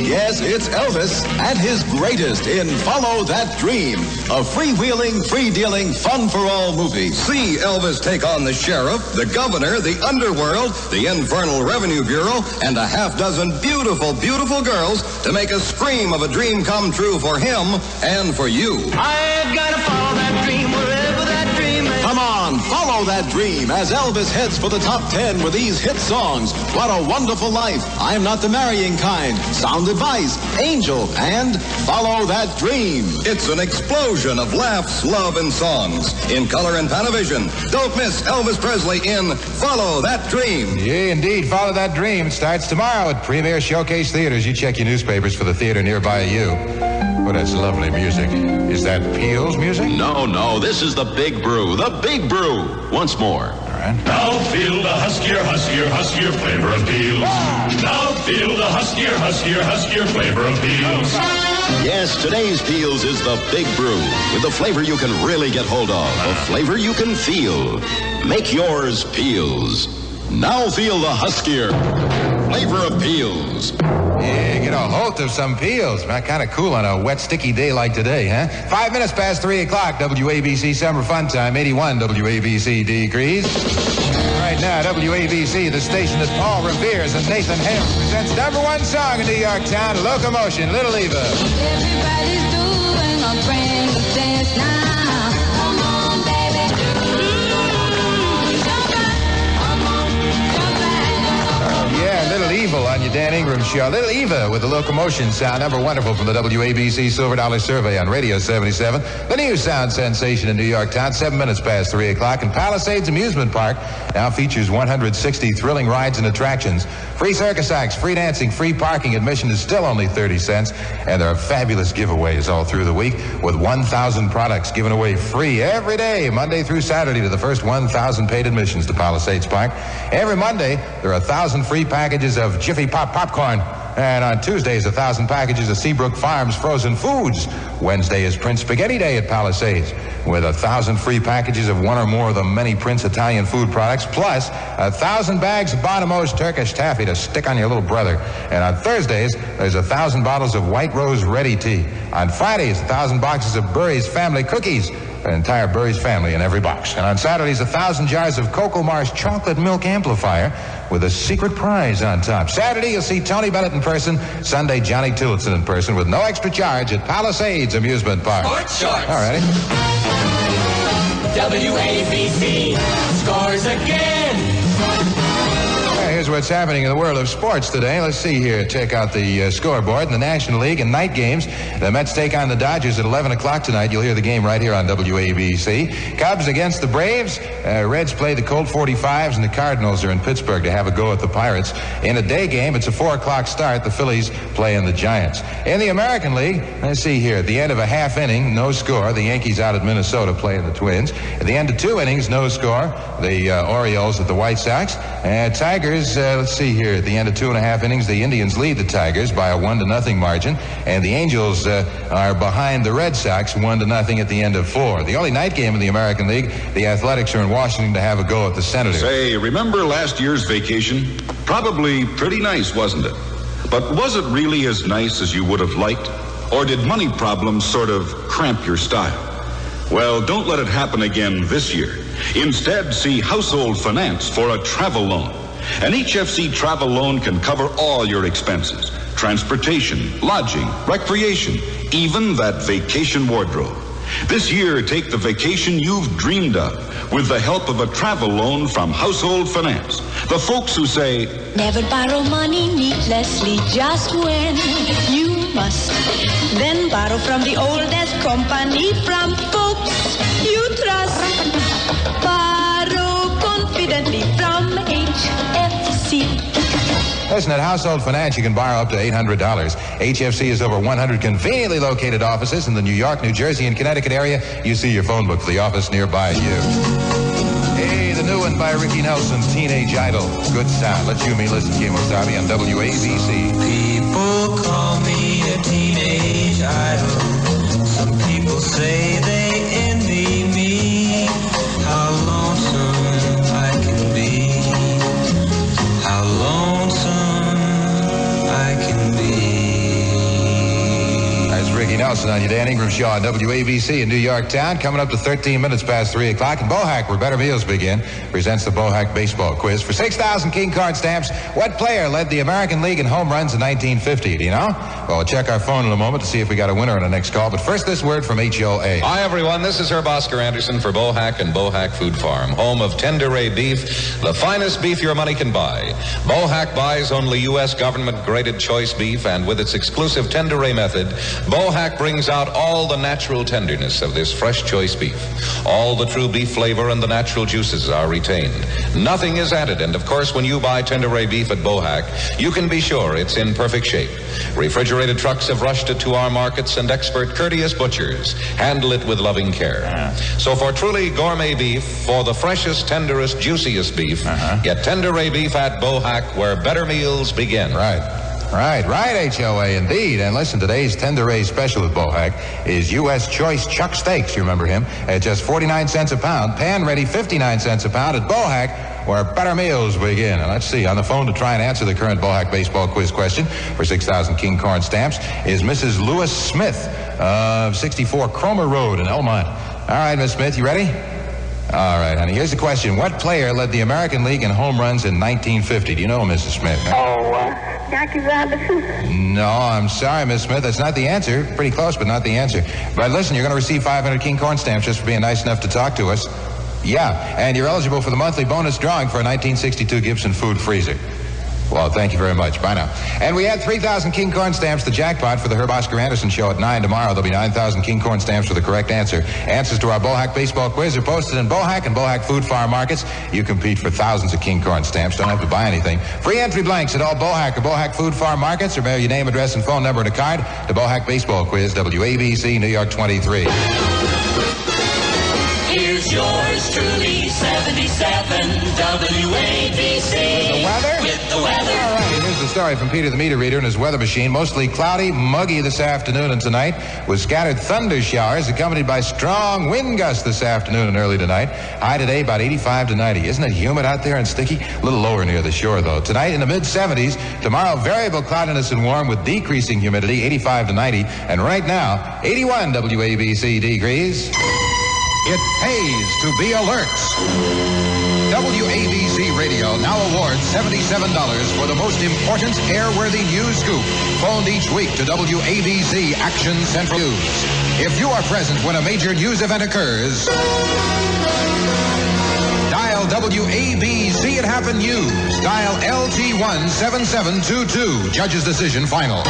me. Yes, it's Elvis at his greatest in Follow That Dream, a freewheeling, free-dealing, fun-for-all movie. See Elvis take on the sheriff, the governor, the underworld, the Infernal Revenue Bureau, and a half-dozen beautiful, beautiful girls to make a scream of a dream come true for him and for you. I've got to follow that dream wherever that dream may. Come on, follow that dream as Elvis heads for the top 10 with these hit songs. What a Wonderful Life, I'm Not the Marrying Kind, Sound Advice, Angel, and Follow That Dream. It's an explosion of laughs, love, and songs in color and Panavision. Don't miss Elvis Presley in Follow That Dream. Yeah, indeed. Follow That Dream. It starts tomorrow at Premier Showcase Theaters. You check your newspapers for the theater nearby you. Oh, that's lovely music. Is that Peel's music? No, this is the Big Brew. The Big Brew. Once more. Now feel the huskier flavor of Peel's. Now feel the huskier flavor of Peel's. Yes, today's Peel's is the Big Brew, with the flavor you can really get hold of, a flavor you can feel. Make yours Peel's. Now feel the huskier flavor of peels. Yeah, get a hold of some peels. Kind of cool on a wet, sticky day like today, huh? 5 minutes past 3 o'clock, WABC Summer Fun Time, 81 WABC degrees. Right now, WABC, the station that Paul reveres and Nathan Hales presents #1 song in New York Town, Locomotion, Little Eva. Everybody's doing a brand new dance now. Come on, baby. Yeah, Little Evil on your Dan Ingram show. Little Eva with the Locomotion sound. Number wonderful from the WABC Silver Dollar Survey on Radio 77. The new sound sensation in New York Town. 7 minutes past 3 o'clock. And Palisades Amusement Park now features 160 thrilling rides and attractions. Free circus acts, free dancing, free parking. Admission is still only 30 cents. And there are fabulous giveaways all through the week with 1,000 products given away free every day, Monday through Saturday, to the first 1,000 paid admissions to Palisades Park. Every Monday, there are 1,000 free packages of Jiffy Pop popcorn. And on Tuesdays, 1,000 packages of Seabrook Farms frozen foods. Wednesday is Prince Spaghetti Day at Palisades, with 1,000 free packages of one or more of the many Prince Italian food products, plus 1,000 bags of Bonomo's Turkish taffy to stick on your little brother. And on Thursdays, there's 1,000 bottles of White Rose Ready Tea. On Fridays, 1,000 boxes of Burry's Family Cookies. An entire Burry's family in every box. And on Saturdays, 1,000 jars of Cocoa Marsh Chocolate Milk Amplifier with a secret prize on top. Saturday, you'll see Tony Bennett in person. Sunday, Johnny Tillotson in person with no extra charge at Palisades Amusement Park. Sports Shorts. All righty. WABC scores again. Here's what's happening in the world of sports today. Let's see here. Check out the scoreboard in the National League and night games. The Mets take on the Dodgers at 11 o'clock tonight. You'll hear the game right here on WABC. Cubs against the Braves. Reds play the Colt 45s, and the Cardinals are in Pittsburgh to have a go at the Pirates. In a day game, it's a 4 o'clock start. The Phillies play in the Giants. In the American League, let's see here. At the end of a half inning, no score. The Yankees out at Minnesota playing the Twins. At the end of 2 innings, no score. The Orioles at the White Sox. Tigers, let's see here. At the end of 2.5 innings, the Indians lead the Tigers by a 1-0 margin. And the Angels are behind the Red Sox 1-0 at the end of 4. The only night game in the American League, the Athletics are in Washington to have a go at the Senators. Say, remember last year's vacation? Probably pretty nice, wasn't it? But was it really as nice as you would have liked? Or did money problems sort of cramp your style? Well, don't let it happen again this year. Instead, see Household Finance for a travel loan. An HFC travel loan can cover all your expenses: transportation, lodging, recreation, even that vacation wardrobe. This year, take the vacation you've dreamed of with the help of a travel loan from Household Finance. The folks who say, never borrow money needlessly, just when you must. Then borrow from the oldest company, from folks you trust. Borrow confidently from HFC. Listen, at Household Finance, you can borrow up to $800. HFC has over 100 conveniently located offices in the New York, New Jersey, and Connecticut area. You see your phone book for the office nearby you. Hey, the new one by Ricky Nelson, Teenage Idol. Good sound. Let you and me listen to Kemosabe on WABC. People call me a teenage idol. Some people say they envy me. How lonesome I can be. How lonesome I can be. That's Ricky Nelson on your Dan Ingram show on WABC in New York Town. Coming up to 13 minutes past 3 o'clock. In Bohack, where better meals begin, presents the Bohack Baseball Quiz. For 6,000 King Card stamps, what player led the American League in home runs in 1950? Do you know? Well, we'll check our phone in a moment to see if we got a winner on the next call. But first, this word from HOA. Hi, everyone. This is Herb Oscar Anderson for Bohack and Bohack Food Farm, home of Tender Ray beef, the finest beef your money can buy. Bohack buys only U.S. government-graded choice beef, and with its exclusive Tender Ray method, Bohack brings out all the natural tenderness of this fresh choice beef. All the true beef flavor and the natural juices are retained. Nothing is added, and of course, when you buy Tender Ray beef at Bohack, you can be sure it's in perfect shape. Refrigerated trucks have rushed it to our markets, and expert, courteous butchers handle it with loving care. So for truly gourmet beef, for the freshest, tenderest, juiciest beef, get Tender Ray beef at Bohack, where better meals begin. Right, HOA, indeed. And listen, today's Tender Ray special at Bohack is U.S. Choice Chuck Steaks. You remember him? At just 49 cents a pound. Pan ready, 59 cents a pound at Bohack, where better meals begin. And let's see, on the phone to try and answer the current Bohack baseball quiz question for 6,000 King Corn stamps is Mrs. Lewis Smith of 64 Cromer Road in Elmont. All right, Miss Smith, you ready? All right, honey. Here's the question. What player led the American League in home runs in 1950? Do you know, Mrs. Smith? Jackie Robinson. No, I'm sorry, Miss Smith. That's not the answer. Pretty close, but not the answer. But listen, you're going to receive 500 King Corn stamps just for being nice enough to talk to us. Yeah, and you're eligible for the monthly bonus drawing for a 1962 Gibson food freezer. Well, thank you very much. Bye now. And we had 3,000 King Corn stamps, the jackpot for the Herb Oscar Anderson show at 9 tomorrow. There'll be 9,000 King Corn stamps for the correct answer. Answers to our Bohack baseball quiz are posted in Bohack and Bohack Food Farm markets. You compete for thousands of King Corn stamps. Don't have to buy anything. Free entry blanks at all Bohack or Bohack Food Farm markets, or mail your name, address, and phone number and a card to Bohack Baseball Quiz, WABC, New York 23. Here's yours truly, 77 WABC. The weather? With the weather. All right, here's the story from Peter the Meter Reader and his weather machine. Mostly cloudy, muggy this afternoon and tonight, with scattered thunder showers accompanied by strong wind gusts this afternoon and early tonight. High today about 85 to 90. Isn't it humid out there and sticky? A little lower near the shore, though. Tonight in the mid-70s. Tomorrow, variable cloudiness and warm with decreasing humidity, 85 to 90. And right now, 81 WABC degrees. It pays to be alert. WABC Radio now awards $77 for the most important airworthy news scoop, phoned each week to WABC Action Central News. If you are present when a major news event occurs, dial WABC It Happened News. Dial LT17722. Judge's decision final.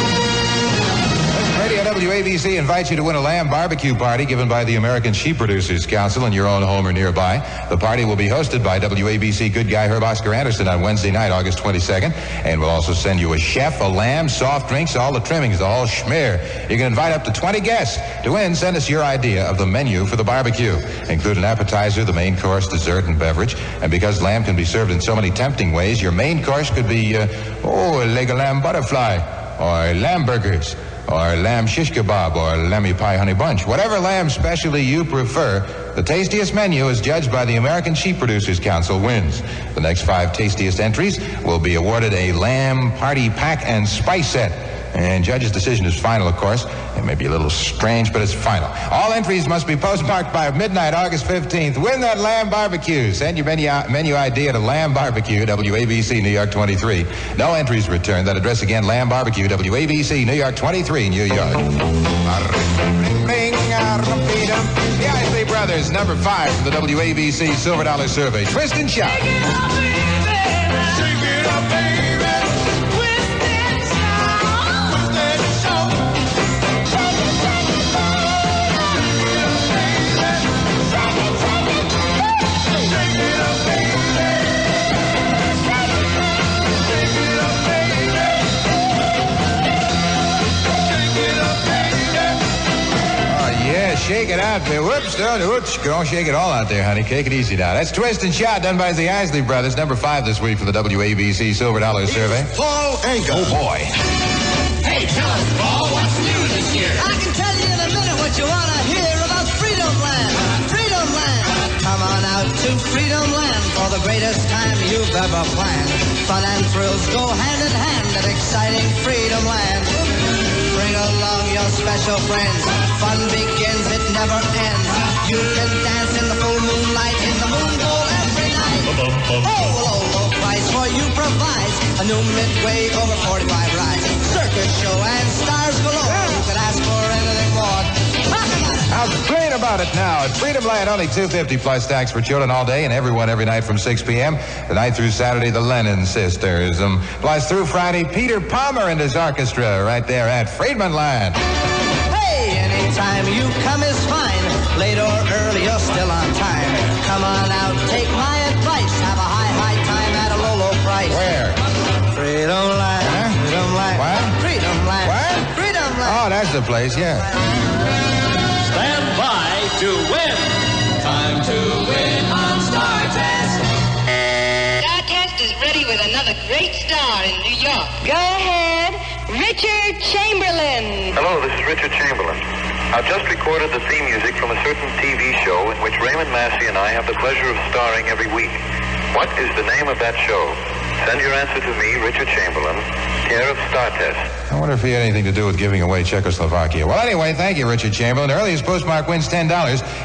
Radio WABC invites you to win a lamb barbecue party given by the American Sheep Producers Council in your own home or nearby. The party will be hosted by WABC good guy Herb Oscar Anderson on Wednesday night, August 22nd. And we'll also send you a chef, a lamb, soft drinks, all the trimmings, the whole schmear. You can invite up to 20 guests. To win, send us your idea of the menu for the barbecue. Include an appetizer, the main course, dessert, and beverage. And because lamb can be served in so many tempting ways, your main course could be, a leg of lamb butterfly, or lamb burgers, or lamb shish kebab, or lammy pie honey bunch. Whatever lamb specialty you prefer, the tastiest menu is judged by the American Sheep Producers Council wins. The next 5 tastiest entries will be awarded a lamb party pack and spice set. And judge's decision is final, of course. It may be a little strange, but it's final. All entries must be postmarked by midnight, August 15th. Win that lamb barbecue. Send your menu idea to Lamb Barbecue, WABC, New York 23. No entries returned. That address again, Lamb Barbecue, WABC, New York 23, New York. The Isley Brothers, number 5 from the WABC Silver Dollar Survey. Twist and shout. Shake it up, baby. Shake it out there. Whoops, don't shake it all out there, honey. Take it easy now. That's Twist and Shout, done by the Isley Brothers, number 5 this week for the WABC Silver Dollar Survey. Paul Anka. Oh, boy. Hey, tell us, Paul, what's new this year? I can tell you in a minute what you want to hear about Freedom Land. Freedom Land. Come on out to Freedom Land for the greatest time you've ever planned. Fun and thrills go hand in hand at exciting Freedom Land. Bring along your special friends. Fun begins, it never ends. You can dance in the full moonlight in the moon bowl every night. Low price for you provides a new midway over 45 rides. Circus show and stars galore. You could ask for anything more. How's the plane about it now? At Freedom Land, only $2.50 plus tax for children all day and everyone every night from 6 p.m. Tonight through Saturday, the Lennon Sisters. Plus through Friday, Peter Palmer and his orchestra right there at Freedom Land. Hey, anytime you come is fine. Late or early, you're still on time. Come on out, take my advice. Have a high time at a low price. Where? Freedom Land. Huh? Freedom Land. What? Freedom Land. What? Freedom Land. Oh, that's the place, yeah. Stand by to win. Time to win on Star Test. Star Test is ready with another great star in New York. Go ahead, Richard Chamberlain. Hello, this is Richard Chamberlain. I've just recorded the theme music from a certain TV show in which Raymond Massey and I have the pleasure of starring every week. What is the name of that show? Send your answer to me, Richard Chamberlain, care of Star Test. I wonder if he had anything to do with giving away Czechoslovakia. Well, anyway, thank you, Richard Chamberlain. Earliest postmark wins $10.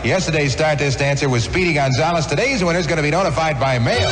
Yesterday's Star Test answer was Speedy Gonzalez. Today's winner is going to be notified by mail.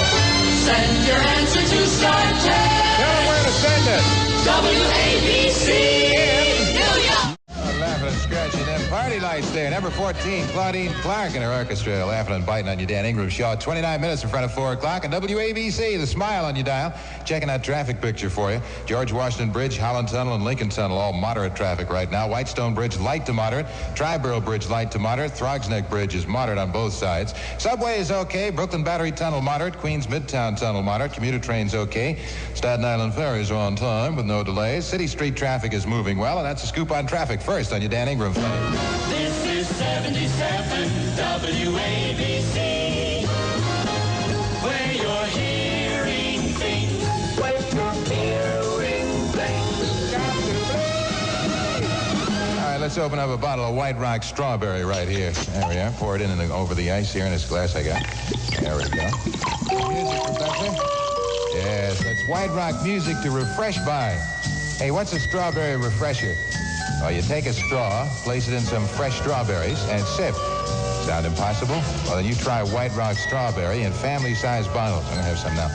Send your answer to Star Test. Tell them where to send it. WABC in New York. Laughing and scratching them party lights there. Number 14, Claudine Clark and her orchestra, laughing and biting on your Dan Ingram show. 29 minutes in front of 4 o'clock. And WABC, the smile on your dial. Checking out traffic picture for you. George Washington Bridge, Holland Tunnel, and Lincoln Tunnel, all moderate traffic right now. Whitestone Bridge, light to moderate. Triborough Bridge, light to moderate. Throgs Neck Bridge is moderate on both sides. Subway is okay. Brooklyn Battery Tunnel, moderate. Queens Midtown Tunnel, moderate. Commuter trains, okay. Staten Island ferries are on time with no delays. City Street traffic is moving well, and that's a scoop on traffic first on your Dan Ingram flight. This is 77 WABC, where you're hearing things. Where you're hearing things. All right, let's open up a bottle of White Rock Strawberry right here. There we are. Pour it in over the ice here in this glass I got. There we go. Music, Professor. Yes, that's White Rock music to refresh by. Hey, what's a strawberry refresher? Well, you take a straw, place it in some fresh strawberries, and sip. Sound impossible? Well, then you try White Rock Strawberry in family-sized bottles. I'm going to have some now.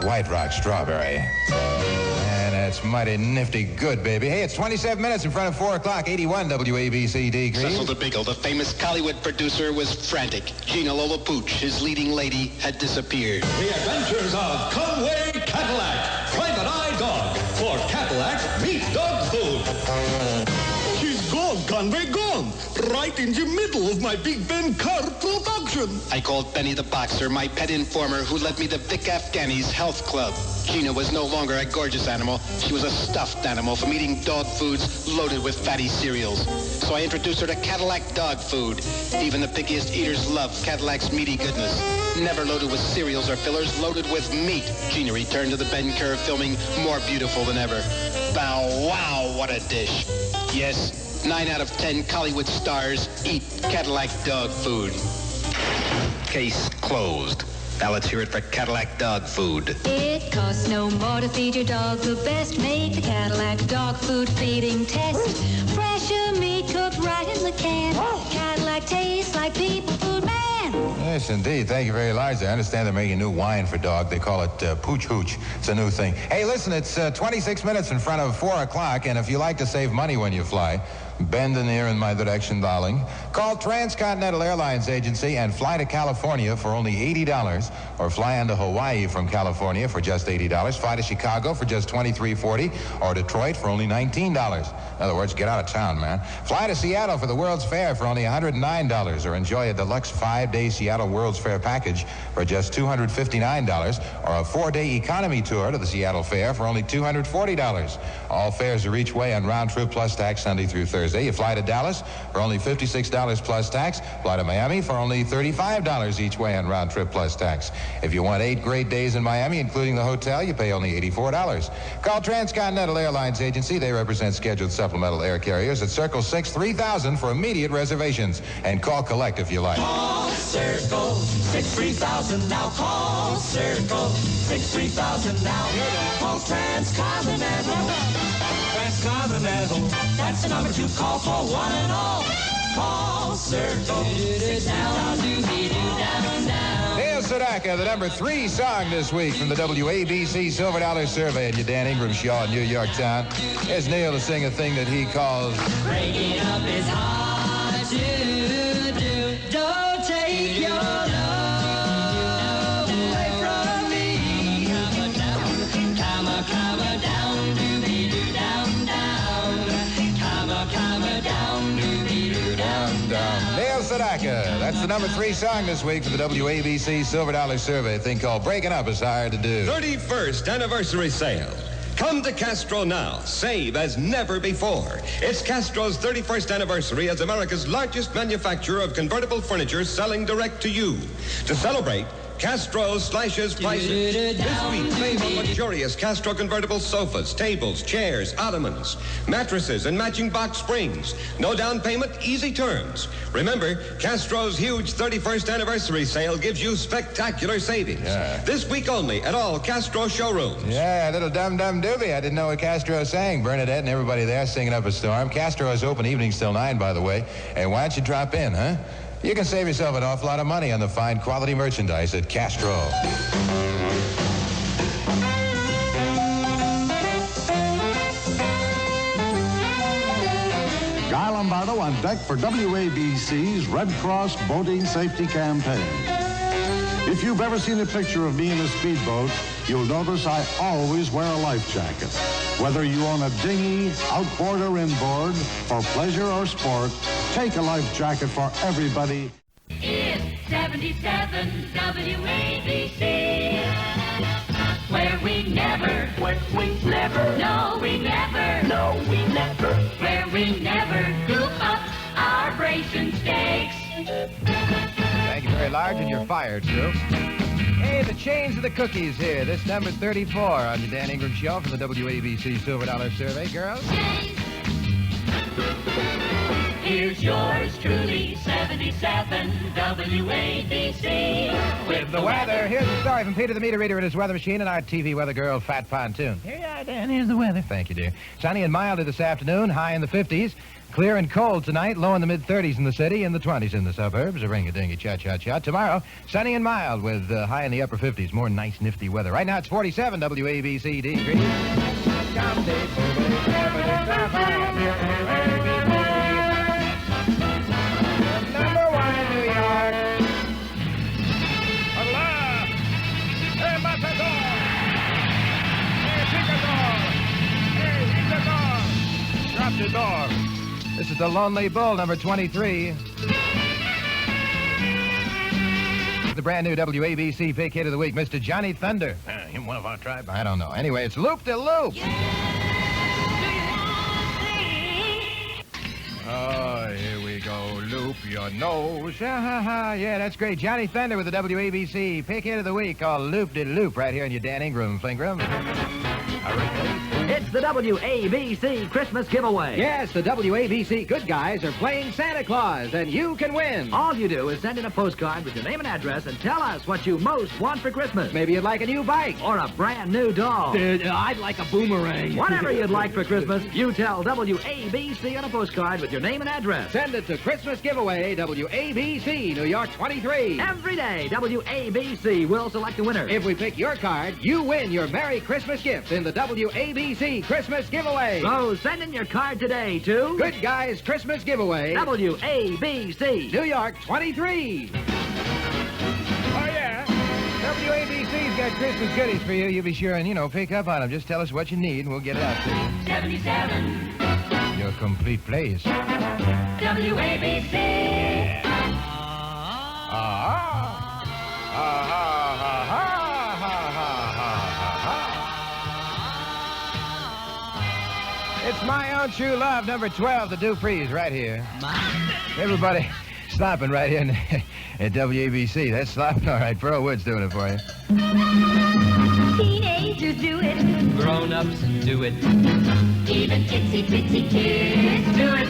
White Rock Strawberry. And that's mighty nifty good, baby. Hey, it's 27 minutes in front of 4 o'clock, 81 WABC degrees. Cecil DeBiggle, the famous Hollywood producer, was frantic. Gina Lolopooch, his leading lady, had disappeared. The Adventures of Conway Cadillac, Private Eye Dog. For Cadillac, meet dog food. She's gone, Conway, gone. Right in the middle of my Big Ben car production. I called Benny the Boxer, my pet informer, who led me to Vic Afghani's health club. Gina was no longer a gorgeous animal. She was a stuffed animal from eating dog foods loaded with fatty cereals. So I introduced her to Cadillac dog food. Even the pickiest eaters love Cadillac's meaty goodness. Never loaded with cereals or fillers, loaded with meat. Gina returned to the Ben curve, filming more beautiful than ever. Bow wow, what a dish. Yes, 9 out of 10 Hollywood stars eat Cadillac dog food. Case closed. Now let's hear it for Cadillac dog food. It costs no more to feed your dog the best. Make the Cadillac dog food feeding test. Fresher meat cooked right in the can. Cadillac tastes like people food, man. Yes, indeed. Thank you very largely. I understand they're making new wine for dog. They call it Pooch Hooch. It's a new thing. Hey, listen, it's 26 minutes in front of 4 o'clock, and if you like to save money when you fly, bend an ear in my direction, darling. Call Transcontinental Airlines Agency and fly to California for only $80, or fly into Hawaii from California for just $80. Fly to Chicago for just $23.40, or Detroit for only $19. In other words, get out of town, man. Fly to Seattle for the World's Fair for only $109, or enjoy a deluxe 5-day Seattle World's Fair package for just $259, or a 4-day economy tour to the Seattle Fair for only $240. All fares are each way on round trip plus tax Sunday through Thursday. You fly to Dallas for only $56 plus tax. Fly to Miami for only $35 each way on round trip plus tax. If you want 8 great days in Miami, including the hotel, you pay only $84. Call Transcontinental Airlines Agency. They represent scheduled supplemental air carriers at Circle 6 3000 for immediate reservations. And call collect if you like. Call Circle 6 3000 now. Call Circle 6 3000 now. Call Transcontinental. Transcontinental. That's the number to call for one and all. Call Circle 6 down, down, down. Neil Sedaka, the number 3 song this week from the WABC Silver Dollar Survey at your Dan Ingram show in New York Town. Here's Neil to sing a thing that he calls Breaking up is hard to do. Don't take your love away from me. Come down, doobie-doo, down, down. Come down, doobie-doo, down, down. Neil Sedaka. That's the number 3 song this week for the WABC Silver Dollar Survey. A thing called Breaking Up is hard to do. 31st anniversary sale. Come to Castro now. Save as never before. It's Castro's 31st anniversary as America's largest manufacturer of convertible furniture selling direct to you. To celebrate, Castro slashes prices. This week, save on luxurious Castro convertible sofas, tables, chairs, ottomans, mattresses, and matching box springs. No down payment, easy terms. Remember, Castro's huge 31st anniversary sale gives you spectacular savings. Yeah. This week only at all Castro showrooms. Yeah, a little dum-dum doobie. I didn't know what Castro sang. Bernadette and everybody there singing up a storm. Castro is open evenings till 9, by the way. Hey, why don't you drop in, huh? You can save yourself an awful lot of money on the fine quality merchandise at Castro. Guy Lombardo on deck for WABC's Red Cross Boating Safety Campaign. If you've ever seen a picture of me in a speedboat, you'll notice I always wear a life jacket. Whether you own a dinghy, outboard or inboard, for pleasure or sport, take a life jacket for everybody. It's 77 WABC, where we never, no, we never, where we never goof up our Bration steaks. Thank you very large, and you're fired, Sue. Hey, the chains of the cookies here. This number 34 on the Dan Ingram Show from the WABC Silver Dollar Survey. Girls? Here's yours truly, 77 WABC. With the weather. Here's the story from Peter the Meter Reader and his weather machine and our TV weather girl, Fat Pontoon. Here you are, Dan. Here's the weather. Thank you, dear. Sunny and milder this afternoon, high in the 50s. Clear and cold tonight, low in the mid-30s in the city and the 20s in the suburbs. A ring-a-dingy, cha-cha-cha. Tomorrow, sunny and mild with high in the upper 50s. More nice, nifty weather. Right now, it's 47 WABC degrees. Number 1 in New York. Allah! Hey, Matador! Hey, Picador! Hey, Picador! Drop the door. This is the Lonely Bull, number 23. The brand new WABC Pick Hit of the Week, Mr. Johnny Thunder. Him one of our tribe? I don't know. Anyway, it's Loop de Loop. Oh, here we go. Loop your nose. Yeah, that's great. Johnny Thunder with the WABC Pick Hit of the Week called Loop de Loop right here on your Dan Ingram Flingram. It's the WABC Christmas giveaway. Yes, the WABC good guys are playing Santa Claus, and you can win. All you do is send in a postcard with your name and address and tell us what you most want for Christmas. Maybe you'd like a new bike. Or a brand new doll. I'd like a boomerang. Whatever you'd like for Christmas, you tell WABC on a postcard with your name and address. Send it to Christmas Giveaway, WABC, New York 23. Every day, WABC will select a winner. If we pick your card, you win your Merry Christmas gift in the WABC Christmas Giveaway. So send in your card today to Good Guys Christmas Giveaway, WABC, New York 23. Oh, yeah. WABC's got Christmas goodies for you. You be sure and, pick up on them. Just tell us what you need, and we'll get it out to you. 77 Your complete place. WABC. Yeah. It's My Own True Love, number 12, the Duprees, right here. Everybody slopping right in at WABC. That's slopping. All right, Pearl Wood's doing it for you. Teenagers do it. Grown-ups do it. Even itsy-bitsy kids do it.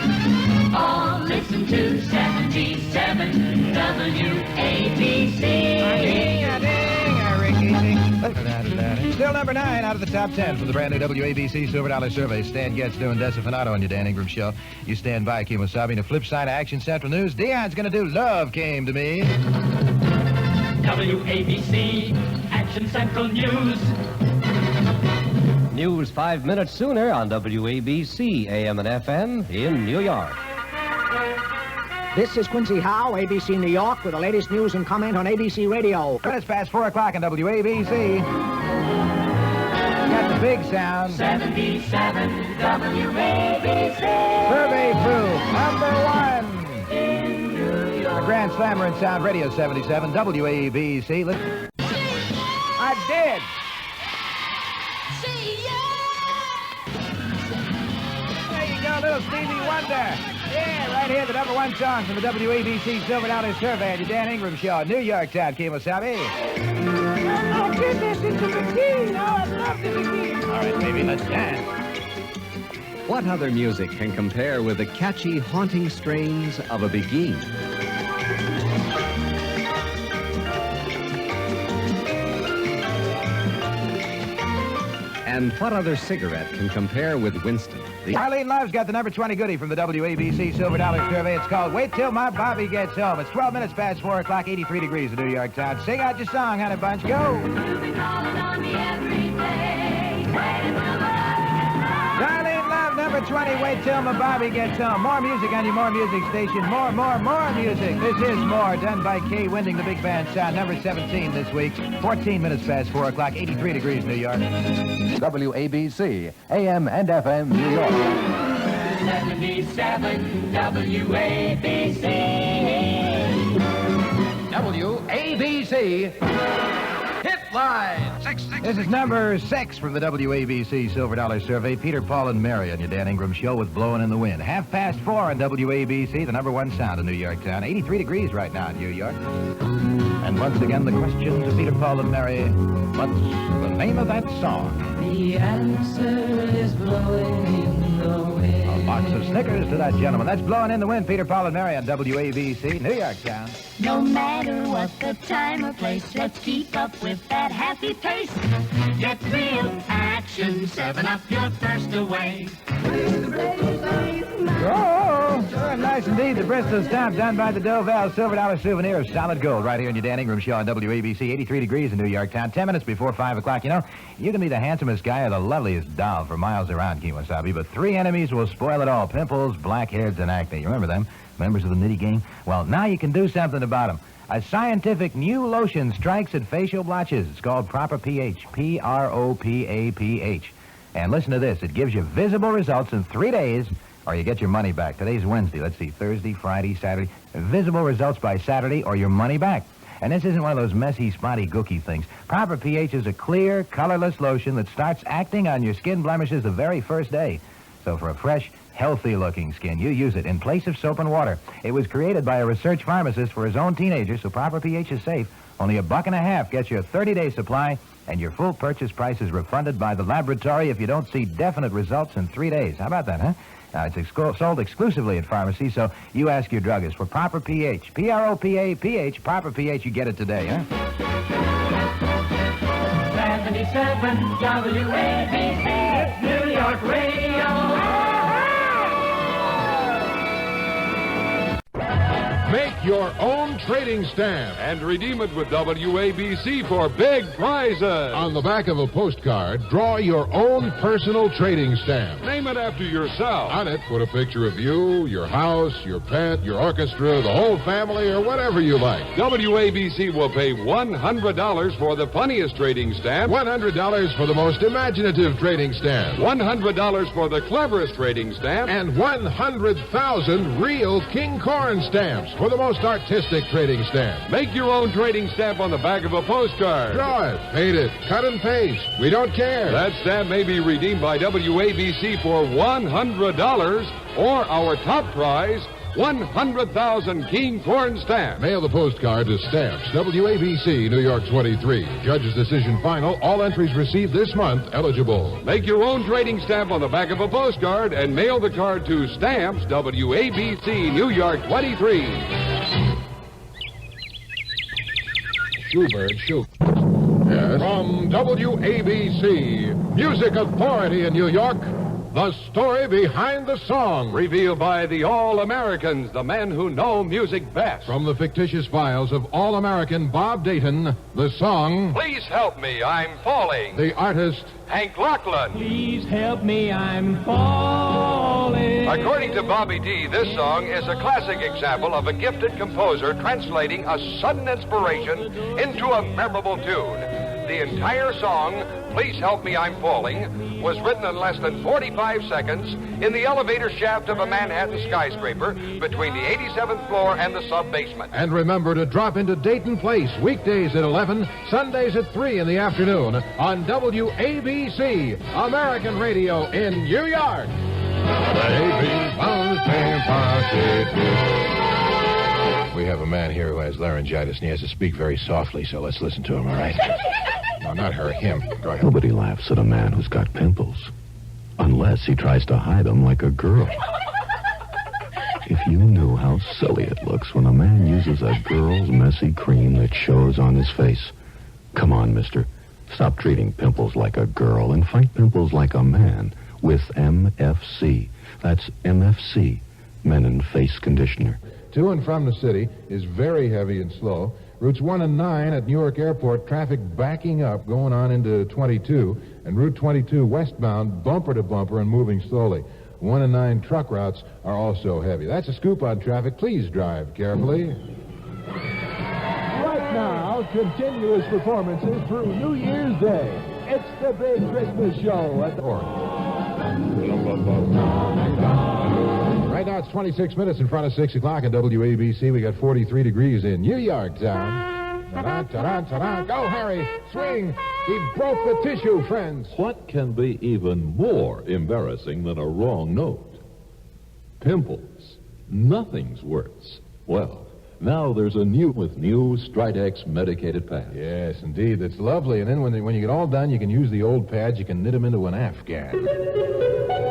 All listen to 77 WABC. Still number 9 out of the top 10 from the brand new WABC Silver Dollar Survey. Stan Getz doing Decifinato on your Dan Ingram Show. You stand by, Kemosabe. And the flip side of Action Central News, Dion's going to do Love Came to Me. WABC Action Central News. News 5 minutes sooner on WABC AM and FM in New York. This is Quincy Howe, ABC New York, with the latest news and comment on ABC Radio. It's past 4 o'clock on WABC. Got the big sound. 77 WABC. Survey proof, number 1. In New York. The Grand Slammer and Sound Radio 77 WABC. Listen. I did. There you go, little Stevie Wonder. Yeah, right here, the number one song from the WABC Silver Dollar Survey, the Dan Ingram Show, New York Town, Kemosabe. Oh, goodness, it's a bikini. Oh, I love the bikini. All right, baby, let's dance. What other music can compare with the catchy, haunting strains of a beguine? And what other cigarette can compare with Winston? Arlene Love's got the number 20 goodie from the WABC Silver Dollar Survey. It's called Wait Till My Bobby Gets Home. It's 12 minutes past 4 o'clock, 83 degrees in New York Town. Sing out your song, honey bunch. Go! Arlene Love, number 20, Wait Till My Bobby Gets Home. More music on your More Music station. More music. This is More, done by Kay Winding, the big band sound. Number 17 this week. 14 minutes past 4 o'clock, 83 degrees New York. WABC, AM and FM, New York. 77 WABC. WABC. Hit line. This is number 6 from the WABC Silver Dollar Survey. Peter, Paul, and Mary on your Dan Ingram Show with Blowing in the Wind. 4:30 on WABC, the number one sound in New York Town. 83 degrees right now in New York. And once again, the question to Peter, Paul, and Mary, what's the name of that song? The answer is blowing in the wind. Lots of Snickers to that gentleman. That's Blowing in the Wind, Peter, Paul, and Mary on WABC, New York Town. No matter what the time or place, let's keep up with that happy pace. Get real action, 7-Up your thirst away. Oh, sure, nice indeed. The Bristol Stamp done by the Dovell Silver Dollar Souvenir of solid gold right here on your Dan Ingram Show on WABC. 83 degrees in New York Town. 10 minutes before 5 o'clock. You know, you can be the handsomest guy or the loveliest doll for miles around, Kemosabe, but 3 enemies will spoil it all. Pimples, blackheads, and acne. You remember them? Members of the Nitty Gang? Well, now you can do something about them. A scientific new lotion strikes at facial blotches. It's called Proper pH. Propaph. And listen to this. It gives you visible results in 3 days, or you get your money back. Today's Wednesday. Let's see, Thursday, Friday, Saturday. Visible results by Saturday, or your money back. And this isn't one of those messy, spotty, gooky things. Proper pH is a clear, colorless lotion that starts acting on your skin blemishes the very first day. So for a fresh, healthy-looking skin, you use it in place of soap and water. It was created by a research pharmacist for his own teenagers, so Proper pH is safe. Only $1.50 gets you a 30-day supply, and your full purchase price is refunded by the laboratory if you don't see definite results in 3 days. How about that, huh? Now, it's sold exclusively at pharmacies, so you ask your druggist for Proper pH. Propaph, Proper pH. You get it today, huh? 77 WABC, it's New York Radio. Make your own trading stamp and redeem it with WABC for big prizes. On the back of a postcard, draw your own personal trading stamp. Name it after yourself. On it, put a picture of you, your house, your pet, your orchestra, the whole family, or whatever you like. WABC will pay $100 for the funniest trading stamp, $100 for the most imaginative trading stamp, $100 for the cleverest trading stamp, and 100,000 real King Corn stamps for the most artistic trading stamp. Make your own trading stamp on the back of a postcard. Draw it, paint it, cut and paste. We don't care. That stamp may be redeemed by WABC for $100 or our top prize, 100,000 King Corn stamps. Mail the postcard to Stamps, WABC, New York 23. Judge's decision final. All entries received this month eligible. Make your own trading stamp on the back of a postcard and mail the card to Stamps, WABC, New York 23. Schubert, Yes. From WABC, Music Authority in New York, the story behind the song. Revealed by the All-Americans, the men who know music best. From the fictitious files of All-American Bob Dayton, the song... Please help me, I'm falling. The artist... Hank Lachlan. Please help me, I'm falling. According to Bobby D., this song is a classic example of a gifted composer translating a sudden inspiration into a memorable tune. The entire song, Please Help Me, I'm Falling, was written in less than 45 seconds in the elevator shaft of a Manhattan skyscraper between the 87th floor and the sub-basement. And remember to drop into Dayton Place weekdays at 11, Sundays at 3 in the afternoon on WABC, American Radio in New York. We have a man here who has laryngitis, and he has to speak very softly, so let's listen to him, all right? No, not her, him. Go ahead. Nobody laughs at a man who's got pimples. Unless he tries to hide them like a girl. If you knew how silly it looks when a man uses a girl's messy cream that shows on his face. Come on, mister. Stop treating pimples like a girl and fight pimples like a man with MFC. That's MFC, Men and Face Conditioner. To and from the city is very heavy and slow. Routes 1 and 9 at Newark Airport, traffic backing up, going on into 22. And Route 22 westbound, bumper to bumper and moving slowly. 1 and 9 truck routes are also heavy. That's a scoop on traffic. Please drive carefully. Right now, continuous performances through New Year's Day. It's the big Christmas show at the Right now it's 26 minutes in front of 6 o'clock at WABC. We got 43 degrees in New York town. Go, Harry. Swing. He broke the tissue, friends. What can be even more embarrassing than a wrong note? Pimples. Nothing's worse. Well, now there's a new Stridex medicated pad. Yes, indeed. It's lovely. And then when you get all done, you can use the old pads. You can knit them into an Afghan.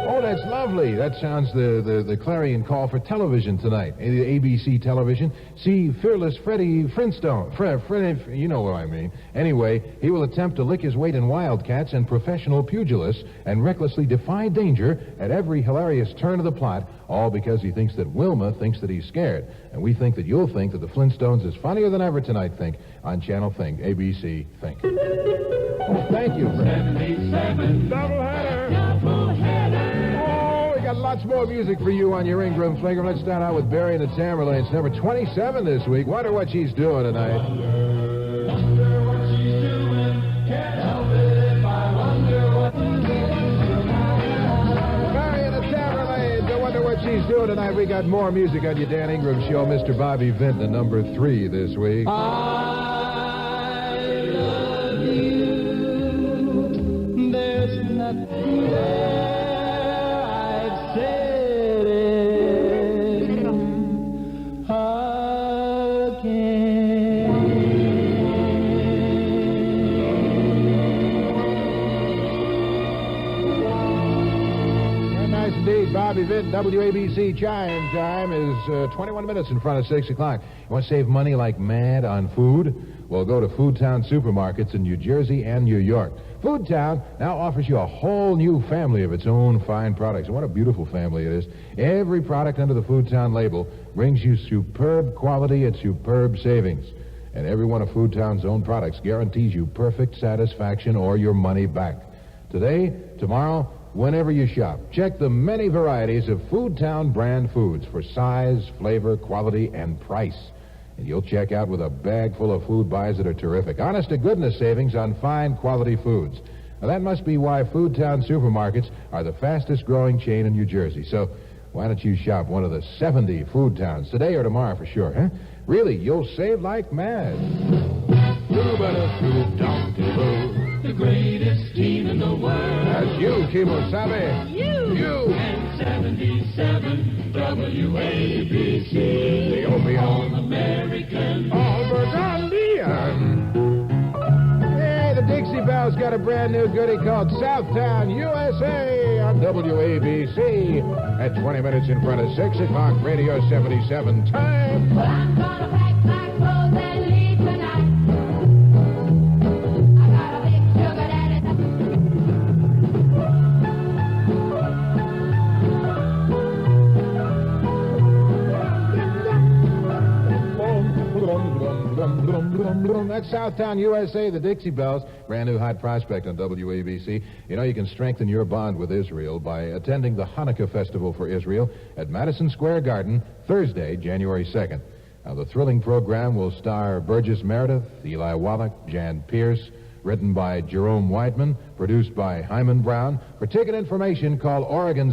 Oh, that's lovely. That sounds the clarion call for television tonight. ABC television. See Fearless Freddie Flintstone. Freddie, you know what I mean. Anyway, he will attempt to lick his weight in wildcats and professional pugilists and recklessly defy danger at every hilarious turn of the plot, all because he thinks that Wilma thinks that he's scared. And we think that you'll think that the Flintstones is funnier than ever tonight, Think, on Channel Think, ABC Think. Oh, thank you, Fred. 77 Doubleheader. Oh, we got lots more music for you on your Ingram Flinger. Let's start out with Barry and the Tamerlanes. Number 27 this week. Wonder what she's doing tonight. Wonder what she's doing. Can't help it if I wonder what she's doing. Barry and the Tamerlanes. I wonder what she's doing tonight. We got more music on your Dan Ingram show. Mr. Bobby Vinton, number 3 this week. I love you. There's nothing there. I've said it Very nice indeed. Bobby Vinton, WABC chime time is 21 minutes in front of 6 o'clock. You want to save money like mad on food? Well, go to Foodtown supermarkets in New Jersey and New York. Foodtown now offers you a whole new family of its own fine products. And what a beautiful family it is. Every product under the Foodtown label brings you superb quality at superb savings. And every one of Foodtown's own products guarantees you perfect satisfaction or your money back. Today, tomorrow, whenever you shop, check the many varieties of Foodtown brand foods for size, flavor, quality, and price. And you'll check out with a bag full of food buys that are terrific. Honest-to-goodness savings on fine quality foods. Now, that must be why Foodtown supermarkets are the fastest-growing chain in New Jersey. So why don't you shop one of the 70 Foodtowns today or tomorrow for sure, huh? Really, you'll save like mad. The greatest team in the world. That's you, Kimosabe. You. And 77 WABC. The Opium. All-American. All-Burgundian. Hey, the Dixie Bells got a brand new goodie called Southtown, USA on WABC at 20 minutes in front of 6 o'clock, Radio 77 time. Well, I'm gonna pack my clothes and leave tonight. That's Southtown, USA, the Dixie Bells, brand new hot prospect on WABC. You know, you can strengthen your bond with Israel by attending the Hanukkah Festival for Israel at Madison Square Garden, Thursday, January 2nd. Now, the thrilling program will star Burgess Meredith, Eli Wallach, Jan Pierce, written by Jerome Whiteman, produced by Hyman Brown. For ticket information, call Oregon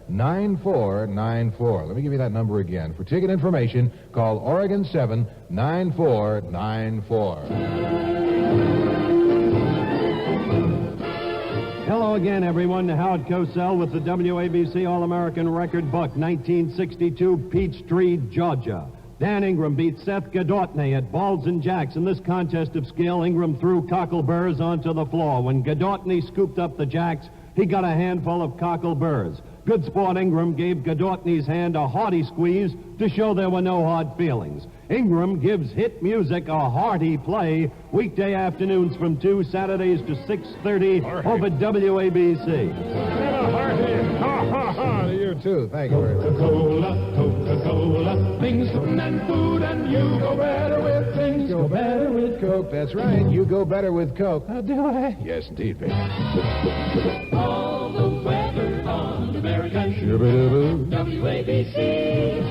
7-9494. Let me give you that number again. For ticket information, call Oregon 7-9494. Hello, Hello again, everyone. Howard Cosell with the WABC All-American Record Book, 1962, Peachtree, Georgia. Dan Ingram beat Seth Godotny at Balls and Jacks. In this contest of skill, Ingram threw cockleburs onto the floor. When Godotny scooped up the jacks, he got a handful of cockleburs. Good sport Ingram gave Godotny's hand a hearty squeeze to show there were no hard feelings. Ingram gives hit music a hearty play weekday afternoons from 2, Saturdays to 6:30 over WABC. To you, too. Thank you very much. Coca-Cola, Coca-Cola, things and food, and you go better with things. Go better with Coke. That's right. You go better with Coke. Do I? Yes, indeed, baby. All the weather on American WABC.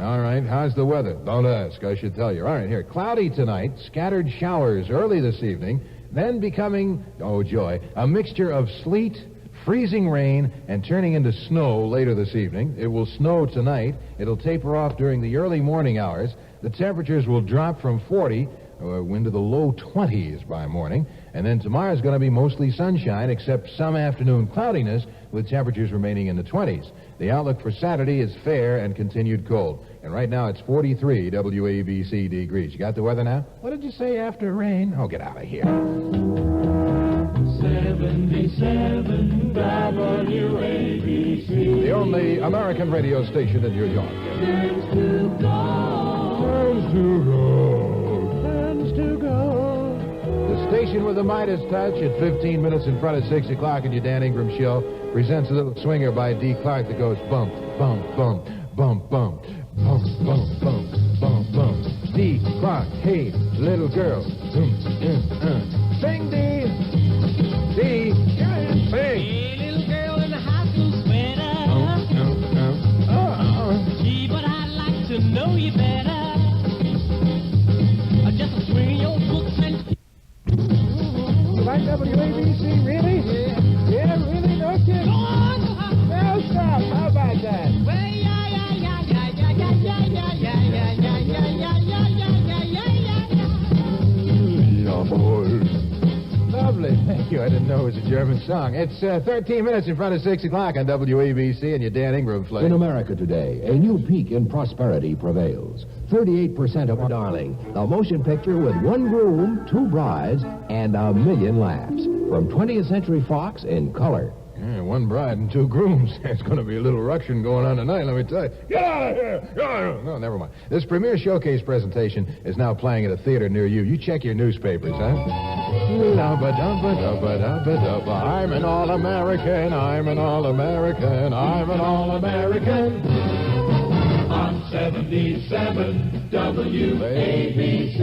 All right, how's the weather? Don't ask, I should tell you. All right, here, cloudy tonight, scattered showers early this evening, then becoming, oh joy, a mixture of sleet, freezing rain, and turning into snow later this evening. It will snow tonight. It'll taper off during the early morning hours. The temperatures will drop from 40 into the low 20s by morning. And then tomorrow's going to be mostly sunshine, except some afternoon cloudiness, with temperatures remaining in the 20s. The outlook for Saturday is fair and continued cold. And right now it's 43 WABC degrees. You got the weather now? What did you say after rain? Oh, get out of here. 77 WABC. The only American radio station in New York. Turns to gold. Turns to gold. Turns to gold. The station with the Midas touch at 15 minutes in front of 6 o'clock in your Dan Ingram show presents a little swinger by D. Clark that goes bump, bump, bump, bump, bump, bump, bump, bump, bump, bump. D. Clark, hey, little girl. Sing, D. D. Sing. Hey, little girl in a high school sweater. Gee, but I'd like to know you better. Just a swing your books and... You like WABC, really? Yeah, really? No kidding. Go on! No stop. How about that? Well, Yeah, boy. Lovely. Thank you. I didn't know it was a German song. It's 13 minutes in front of 6 o'clock on WABC and your Dan Ingram flight. In America today, a new peak in prosperity prevails. 38% of Darling, the motion picture with one groom, 2 brides, and 1 million laughs. From 20th Century Fox in color. Yeah, 1 bride and 2 grooms. There's going to be a little ruction going on tonight, let me tell you. Get out of here! Get out of here! No, never mind. This premiere showcase presentation is now playing at a theater near you. You check your newspapers, huh? I'm an All-American, I'm an All-American, I'm an All-American. On 77 WABC.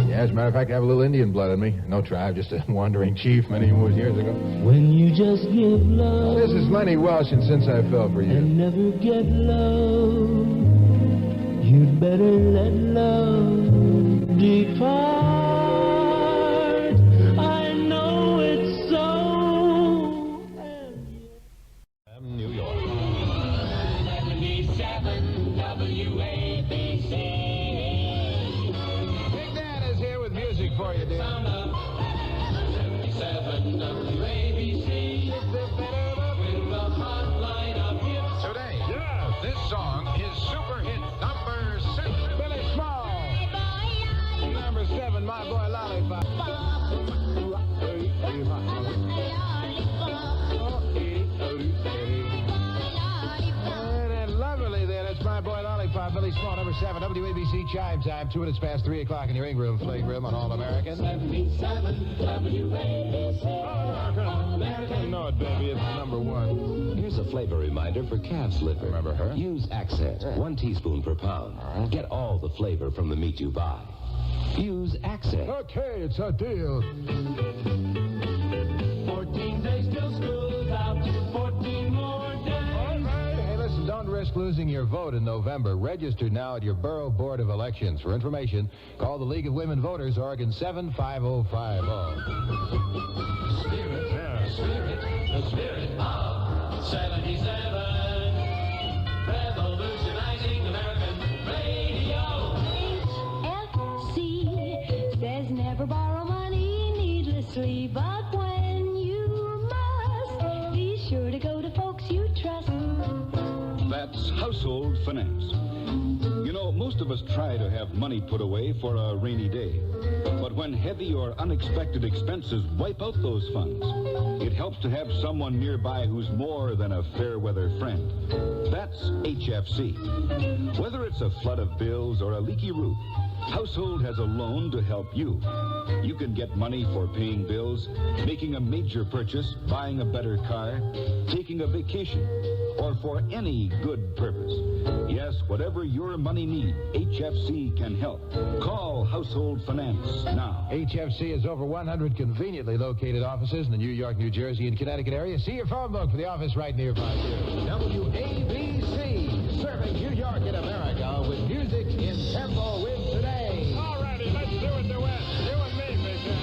Yeah, as a matter of fact, I have a little Indian blood in me. No tribe, just a wandering chief many years ago. When you just give love. This is Lenny Welsh, and Since I Fell for You. And never get low. You'd better let love depart. I know it's so. New York. 77 WABC. Big Dan is here with music for you, dear. 77 WABC. With the hotline of hits. Today, yeah, this song is super hit number 6. Billy Small. Number 7, My Boy Lollipop. And lovely there, that's My Boy Lollipop. Billy Small, number 7. WABC Chime Time, 2 minutes past 3 o'clock in your Ingram Playroom on All American. 77 WABC. All American. No, baby, it's number 1. Here's a flavor reminder for calf's liver. Remember her? Use Accent, 1 teaspoon per pound. Get all the flavor from the meat you buy. Use Accent. Okay, it's a deal. 14 days till school's out. 14 more days. All right. Hey, listen, don't risk losing your vote in November. Register now at your Borough Board of Elections. For information, call the League of Women Voters, Oregon 75050. Spirit, the spirit of 77. Revolutionizing American radio. FC says never borrow money. That's household finance. You know, most of us try to have money put away for a rainy day. But when heavy or unexpected expenses wipe out those funds, it helps to have someone nearby who's more than a fair weather friend. That's HFC. Whether it's a flood of bills or a leaky roof, Household has a loan to help you. You can get money for paying bills, making a major purchase, buying a better car, taking a vacation, or for any good purpose. Yes, whatever your money needs, HFC can help. Call Household Finance now. HFC has over 100 conveniently located offices in the New York, New Jersey, and Connecticut area. See your phone book for the office right nearby you. WABC, serving New York and America with music in tempo with today. All righty, let's do it to win. You and me, big man.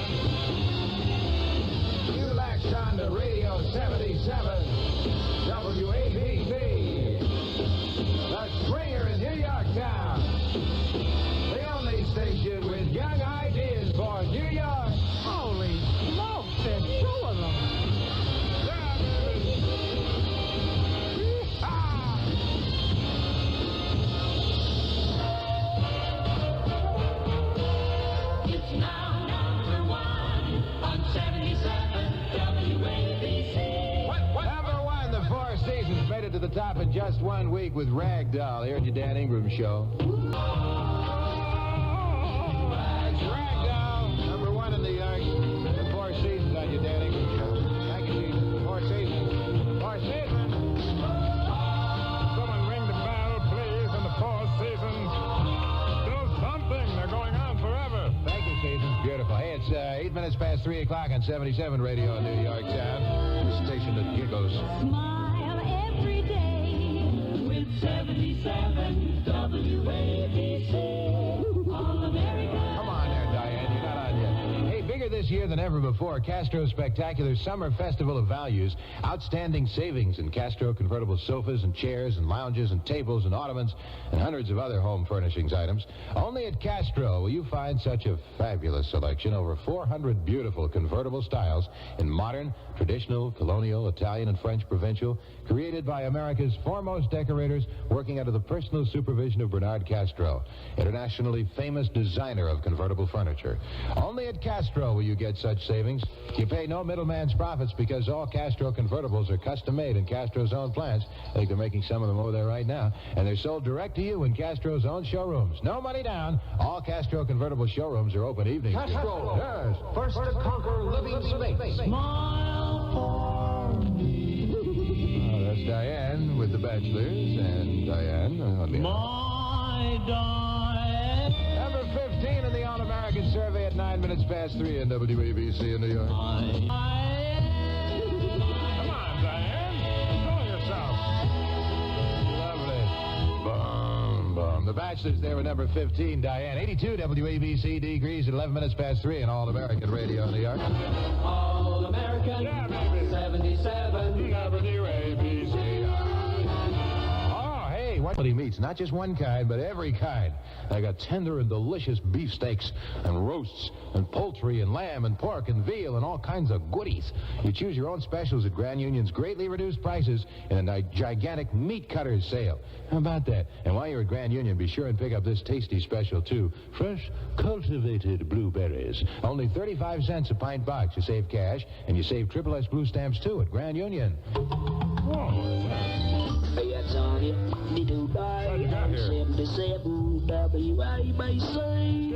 You latched on to Radio 77, WABC. The Springer in New York town. The only station with young ideas for New York. Holy smokes, there's two of them. Yeah, baby. Yeehaw! It's now number one on 77 WABC. Number one, the Four Seasons made it to the top in just 1 week with Ragdoll here at your Dan Ingram show. That's Ragdoll, number one in the Four Seasons on your Dan Ingram show. Thank you, Jesus. Four Seasons. Four Seasons. Someone ring the bell, please, in the Four Seasons. Do something. They're going on forever. Thank you, Seasons. Beautiful. Hey, it's 8 minutes past 3 o'clock on 77 radio in New York town. The station that giggles. Smile every day with 77 WABC. All America. Come on there, Diane. You're not on yet. Hey, bigger this year than ever before, Castro's spectacular Summer Festival of Values. Outstanding savings in Castro convertible sofas and chairs and lounges and tables and ottomans and hundreds of other home furnishings items. Only at Castro will you find such a fabulous selection. Over 400 beautiful convertible styles in modern, traditional, colonial, Italian, and French provincial, created by America's foremost decorators, working under the personal supervision of Bernard Castro, internationally famous designer of convertible furniture. Only at Castro will you get such savings. You pay no middleman's profits because all Castro convertibles are custom made in Castro's own plants. I think they're making some of them over there right now. And they're sold direct to you in Castro's own showrooms. No money down. All Castro convertible showrooms are open evenings. Castro. Yes. First to conquer living space. Smile for me. That's Diane with the Bachelors. And Diane. My darling. Number 15 in the All-American Survey at 9 minutes past 3 in WABC in New York. Come on, Diane. Enjoy yourself. Lovely. Boom, boom. The Bachelors there with number 15, Diane. 82 WABC degrees at 11 minutes past 3 in All-American Radio in New York. All American. Yeah, baby. 77 WABC. Oh, hey, quality meats. Not just one kind, but every kind. I got tender and delicious beefsteaks and roasts and poultry and lamb and pork and veal and all kinds of goodies. You choose your own specials at Grand Union's greatly reduced prices in a gigantic meat cutters sale. How about that? And while you're at Grand Union, be sure and pick up this tasty special, too. Fresh, cultivated blueberries. Only 35 cents a pint box. You save cash, and you save Triple S Blue Stamps, too, at Grand Union. Hey, that's on it. Did you die? What you got here? 77 WABC.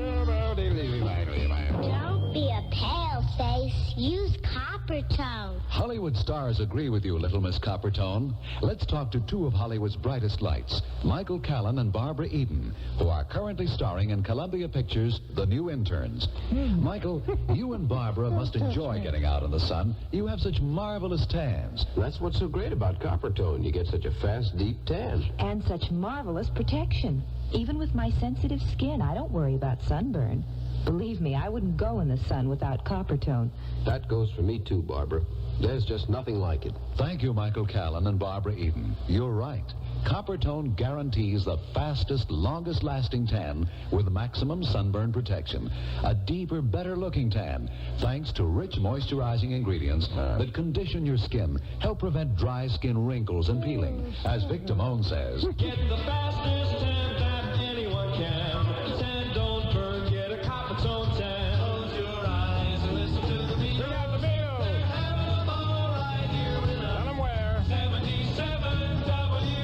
Don't be a pale-face. Use Coppertone. Hollywood stars agree with you, little Miss Coppertone. Let's talk to two of Hollywood's brightest lights, Michael Callan and Barbara Eden, who are currently starring in Columbia Pictures' The New Interns. Michael, you and Barbara must enjoy getting out in the sun. You have such marvelous tans. That's what's so great about Coppertone. You get such a fast, deep tan. And such marvelous protection. Even with my sensitive skin, I don't worry about sunburn. Believe me, I wouldn't go in the sun without Coppertone. That goes for me, too, Barbara. There's just nothing like it. Thank you, Michael Callan and Barbara Eden. You're right. Coppertone guarantees the fastest, longest-lasting tan with maximum sunburn protection. A deeper, better-looking tan, thanks to rich moisturizing ingredients that condition your skin, help prevent dry skin wrinkles and peeling. As Vic Damone says, Get the fastest tan that anyone can. Tan don't burn, get a Coppertone tan. Close your eyes and listen to the Beatles. Bring out the Beatles. They're having them all right here with us. Tell them where. 77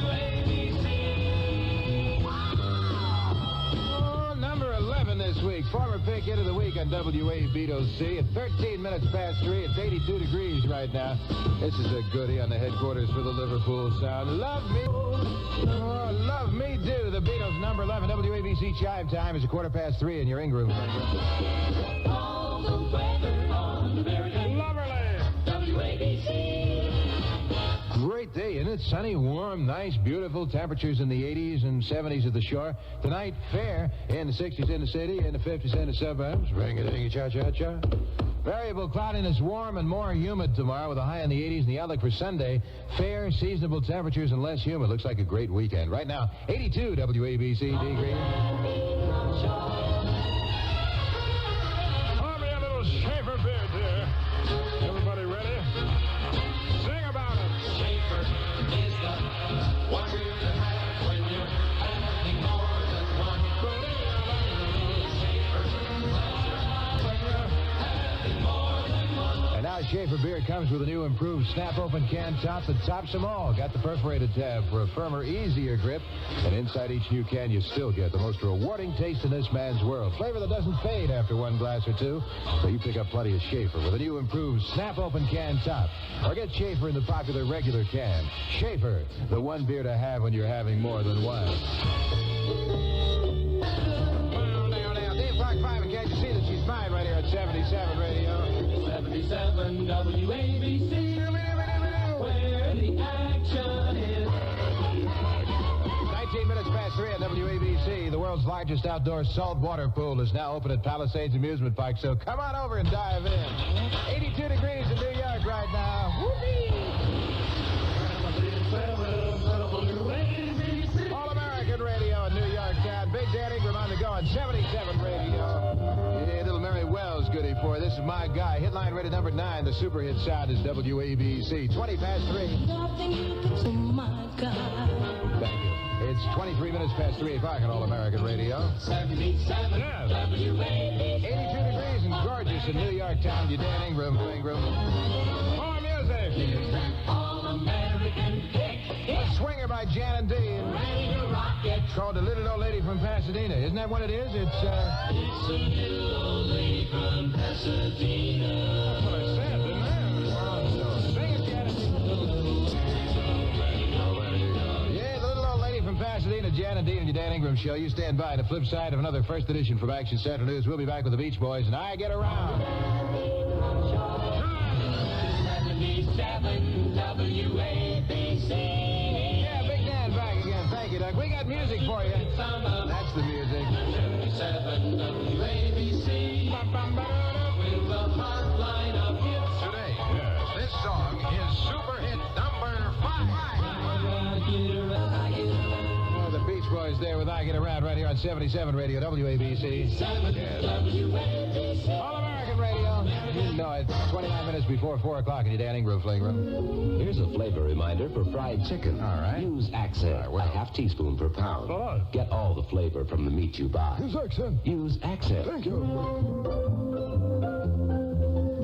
WABC. Oh, number 11 this week. Former pick hit of the week on WABC at 13 minutes past 3. It's 82 degrees right now. This is a goodie on the headquarters for the Liverpool Sound. Love me. Oh, love me do. The Beatles, number 11. WABC chime time is 3:15 in your Ingram. All the weather on American WABC. Great day, isn't it? Sunny, warm, nice, beautiful. Temperatures in the 80s and 70s at the shore. Tonight, fair in the 60s in the city and the 50s in the suburbs. Ring-a-ding-a, cha-cha-cha. Variable cloudiness, warm and more humid tomorrow with a high in the 80s. And the outlook for Sunday, fair, seasonable temperatures and less humid. Looks like a great weekend. Right now, 82 WABC degrees. Pour me a little Schaefer beer, dear. Everybody ready? Sing about it. Schaefer is the one beer to have when you're having more than one. Schaefer pleasure when you're having more than one. And now Schaefer beer comes with a new improved snap-open can top that tops them all. Got the perforated tab for a firmer, easier grip. And inside each new can, you still get the most rewarding taste in this man's world. Flavor that doesn't fade after one glass or two. So you pick up plenty of Schaefer with a new improved snap-open can top. Or get Schaefer in the popular regular can. Schaefer, the one beer to have when you're having more than one. Now, Dave Clark 5, and can't you see that she's mine right here at 77 Radio? 77 WABC, where the action is. 19 minutes past 3 at WABC. The world's largest outdoor saltwater pool is now open at Palisades Amusement Park, so come on over and dive in. 82 degrees in New York right now. Whoopee! All-American Radio in New York town. Big Dan Ingram on the go on 77 Radio. Yeah, little Mary Wells goodie for you. This is my guy. Hitline rated number 9. The super hit sound is WABC. 20 past 3. Oh my God. Thank you. It's 23 minutes past 3 o'clock on All-American Radio. 77 WABC. 82 degrees and gorgeous in New York town. You Dan Ingram. More music. Here's an all-American pick. A swinger by Jan and Dean. Ready to rock it. Called The Little Old Lady from Pasadena. Isn't that what it is? It's It's a little old lady from Pasadena. That's what I said, didn't I? So sing it, Jan and Dean. Yeah, The Little Old Lady from Pasadena, Jan and Dean and your Dan Ingram Show. You stand by. The flip side of another first edition from Action Center News. We'll be back with the Beach Boys, and I get around. 77 WABC. Yeah, Big Dan back again. Thank you, Doug. We got music for you. That's the music. 77 WABC. With the hot line of hits. Today, this song is super hit number 5. Oh, the Beach Boys there with I Get Around right here on 77 Radio, WABC. WABC. All-American Radio. You know it. 29 minutes before 4 o'clock in your Dan Ingram Flagram. Here's a flavor reminder for fried chicken. All right. Use Accent, a half teaspoon per pound. Get all the flavor from the meat you buy. Use Accent. Use Accent. Thank you.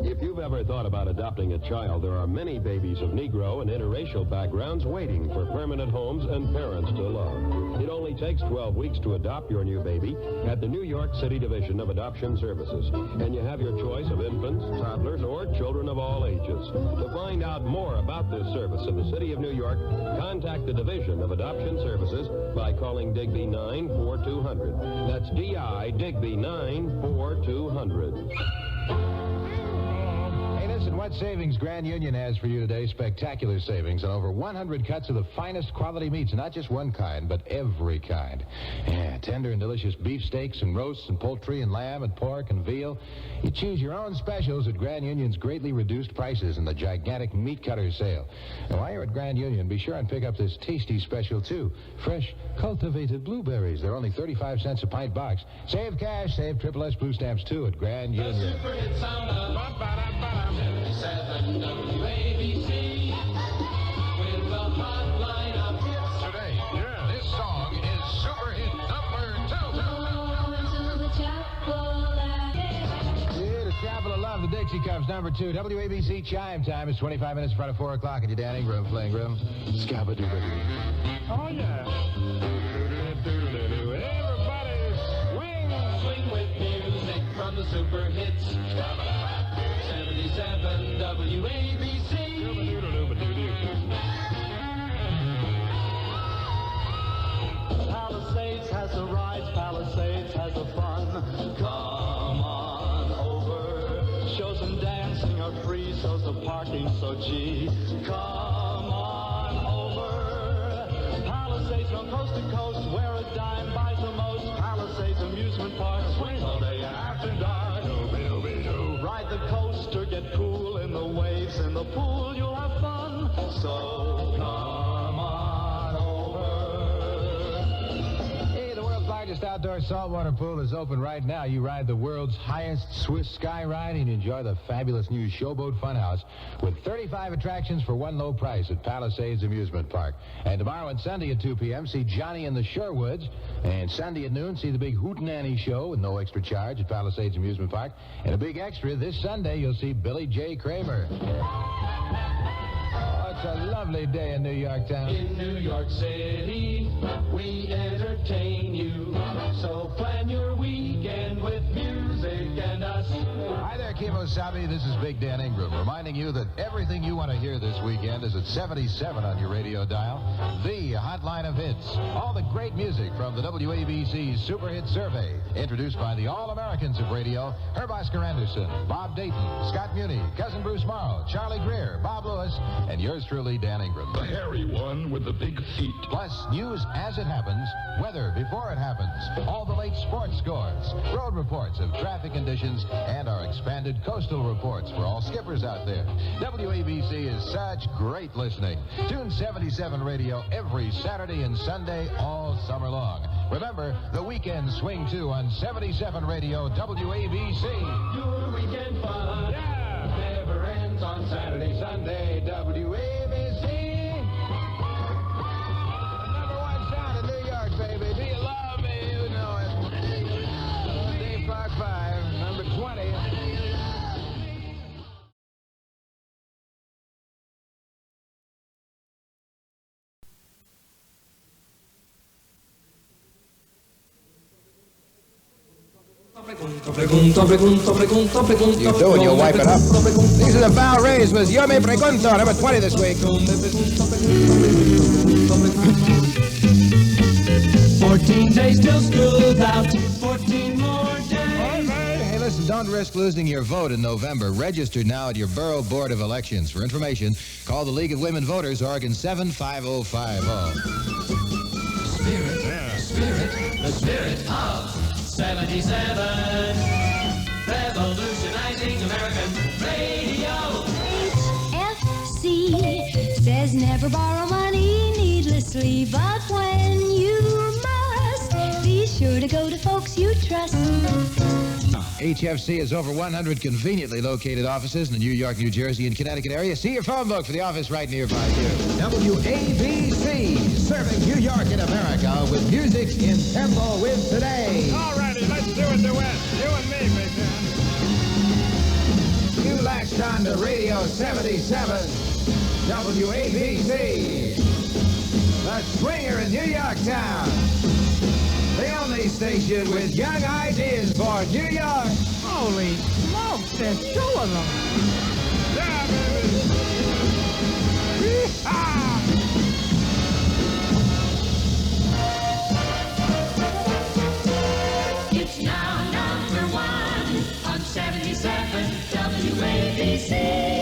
If you've ever thought about adopting a child, there are many babies of Negro and interracial backgrounds waiting for permanent homes and parents to love. It only takes 12 weeks to adopt your new baby at the New York City Division of Adoption Services. And you have your choice of infants, toddlers, or children of all ages. To find out more about this service in the city of New York, contact the Division of Adoption Services by calling Digby 94200. That's D-I Digby 94200. Listen, what savings Grand Union has for you today. Spectacular savings on over 100 cuts of the finest quality meats. Not just one kind, but every kind. Yeah, tender and delicious beef steaks and roasts and poultry and lamb and pork and veal. You choose your own specials at Grand Union's greatly reduced prices in the gigantic meat cutter sale. And while you're at Grand Union, be sure and pick up this tasty special, too. Fresh, cultivated blueberries. They're only 35 cents a pint box. Save cash, save Triple S Blue Stamps, too, at Grand Union. The super hit sound of 77 WABC with the hotline of hits. Today, this song is super hit number 2. Yeah, the Chapel of Love, the Dixie Cups, number 2. WABC chime time is 25 minutes in front of 4 o'clock, and you're Dan Ingram playing room. Scabba-dooba-doo. Oh, yeah. Everybody swing! Swing with music from the super hits. 77 WABC. Palisades has the rides, Palisades has the fun. Come on over. Shows and dancing are free, so's the parking so cheap. Come on over. Palisades from coast to coast, where a dime buys the most. Palisades amusement park, swing all day and after dark. Ride the coaster, get cool in the waves, in the pool, you'll have fun. So come on over. Hey, the world's largest outdoor saltwater pool is open right now. You ride the world's highest Swiss sky ride and enjoy the fabulous new Showboat Funhouse with 35 attractions for one low price at Palisades Amusement Park. And tomorrow and Sunday at 2 p.m., see Johnny and the Sherwoods. And Sunday at noon, see the big Hootenanny Show with no extra charge at Palisades Amusement Park. And a big extra this Sunday, you'll see Billy J. Kramer. Oh, it's a lovely day in New York town. In New York City, we entertain you. So plan your weekend with music and us. Hi there, Kimosabe. This is Big Dan Ingram, reminding you that everything you want to hear this weekend is at 77 on your radio dial. The hotline of hits. All the great music from the WABC Super Hit Survey. Introduced by the All-Americans of radio, Herb Oscar Anderson, Bob Dayton, Scott Muni, Cousin Bruce Morrow, Charlie Greer, Bob Lewis, and yours truly, Dan Ingram. The hairy one with the big feet. Plus, news as it happens, weather before it happens, all the late sports scores, road reports of traffic conditions, and our expanded coastal reports for all skippers out there. WABC is such great listening. Tune 77 radio every Saturday and Sunday all summer long. Remember, the weekend swing too on 77 radio WABC. Your weekend fun never ends on Saturday, Sunday, WABC. Number one sound in New York, baby. Do you love me? You know it. Dave Clark 5, number 20. You do and you'll wipe it up. These are the Val Rays with Yo Me Pregunto, number 20 this week. 14 days till school's out. 14 more days. Hey, listen, don't risk losing your vote in November. Register now at your Borough Board of Elections. For information, call the League of Women Voters, Oregon 75050. Spirit, the spirit of 77. Revolutionizing American radio. FC says never borrow money needlessly, but when you must, be sure to go to folks you trust. HFC has over 100 conveniently located offices in the New York, New Jersey, and Connecticut area. See your phone book for the office right nearby you. WABC, serving New York and America with music in tempo with today. All righty, let's do a duet. You and me, big man. You latched on to Radio 77, WABC, the swinger in New York town. The only station with young ideas for New York. Holy smokes, there's 2 of them. Yeah, baby. Yee-haw! It's now number 1 on 77 WABC.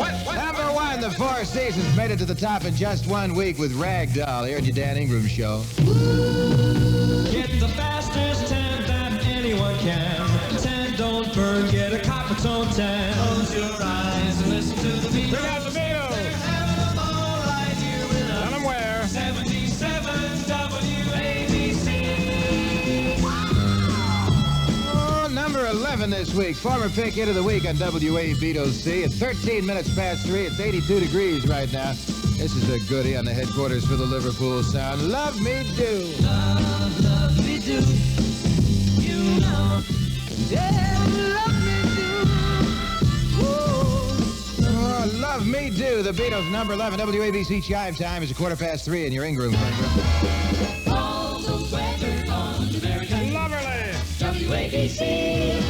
Seasons made it to the top in just 1 week with Ragdoll here at your Dan Ingram Show. Get the fastest tan that anyone can. Tan don't burn, get a copper tone tan. Close your eyes and listen to the Beatles. Bring out the Beatles. They're having a ball right here with us. Tell them where. 77 WABC. Oh, number 11 this week. Former pick hit of the week on WABC. At 13 minutes past 3, it's 82 degrees right now. This is a goodie on the headquarters for the Liverpool Sound. Love Me Do. Love me do. You know. Yeah, love me do. Oh, Love Me Do. The Beatles, number 11. WABC chime time is 3:15 in your Ingram. All the weather on American Loverly. WABC.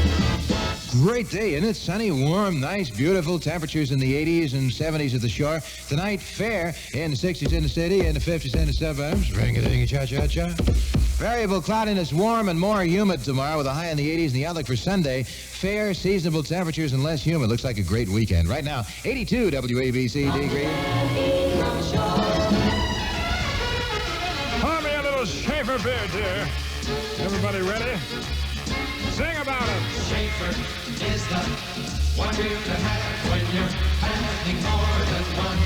Great day, isn't it? Sunny, warm, nice, beautiful. Temperatures in the 80s and 70s at the shore. Tonight, fair in the 60s in the city and the 50s in the suburbs. Ring-a-ding-a-cha-cha-cha. Variable cloudiness, warm and more humid tomorrow with a high in the 80s. And the outlook for Sunday, fair, seasonable temperatures and less humid. Looks like a great weekend. Right now, 82 WABC degrees. Pour me a little Schaefer beer, dear. Everybody ready? Sing about it. Schaefer is the one you to have when you're having more than one.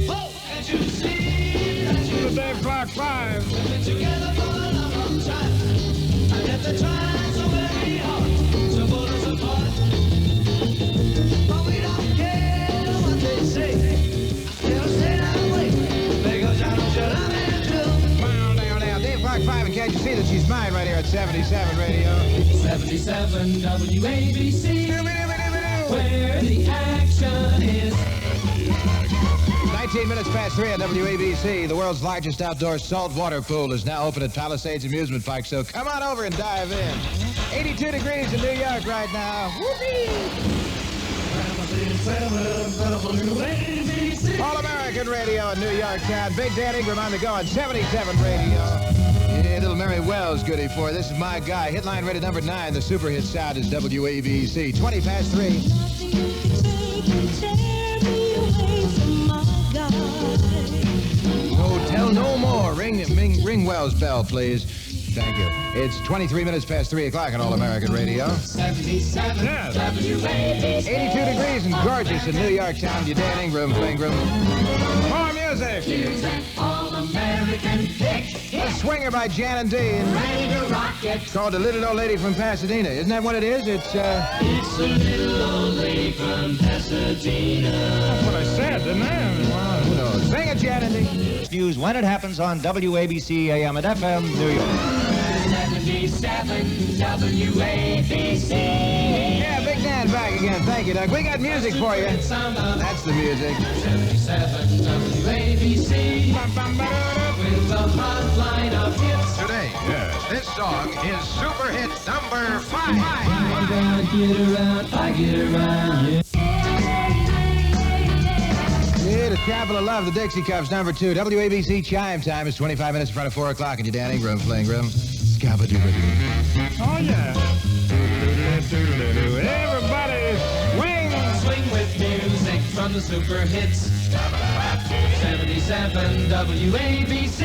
Oh, and you see that you The Dave Clark 5. have been together for a long, long time. And yet they're trying so very hard to pull us apart. But we don't care what they say. They'll stay that way because I don't shut up and do. Now, Dave Clark 5, and can't you see that she's mine right here at 77 Radio? 77 WABC, where the action is. 19 minutes past 3 on WABC. The world's largest outdoor saltwater pool is now open at Palisades Amusement Park, so come on over and dive in. 82 degrees in New York right now. Whoopee! All American Radio in New York town. Big Dan Ingram on the go on 77 Radio. Yeah, little Mary Wells goodie for you. This is my guy. Hitline rated number 9. The super hit sound is WABC. 20 past 3. Oh, tell no more. Ring Wells' bell, please. Thank you. It's 23 minutes past 3 o'clock on All American Radio. 77 WABC. 82 degrees and gorgeous in New York town. You Dan Ingram. More music. Here's an all-American pick. A swinger by Jan and Dean. Ready to rock it. It's called The Little Old Lady from Pasadena. Isn't that what it is? It's It's a little old lady from Pasadena. That's what I said, didn't I? Wow, who knows? Sing it, Jan and Dean. News when it happens on WABC AM and FM, New York. 77 WABC. Yeah, Big Dan back again. Thank you, Doug. We got music for you. That's the music. 77 WABC. With a hotline of hits. Today, yes, this song is super hit number 5. I'm gonna get around, I get around, yeah. Yeah, the Chapel of Love, the Dixie Cups, number 2. WABC chime time is 25 minutes in front of 4 o'clock in your Dan Ingram playing room. Scabba-dooba-doo. Oh, yeah. Everybody swing. Swing with music from the super hits. 77 WABC.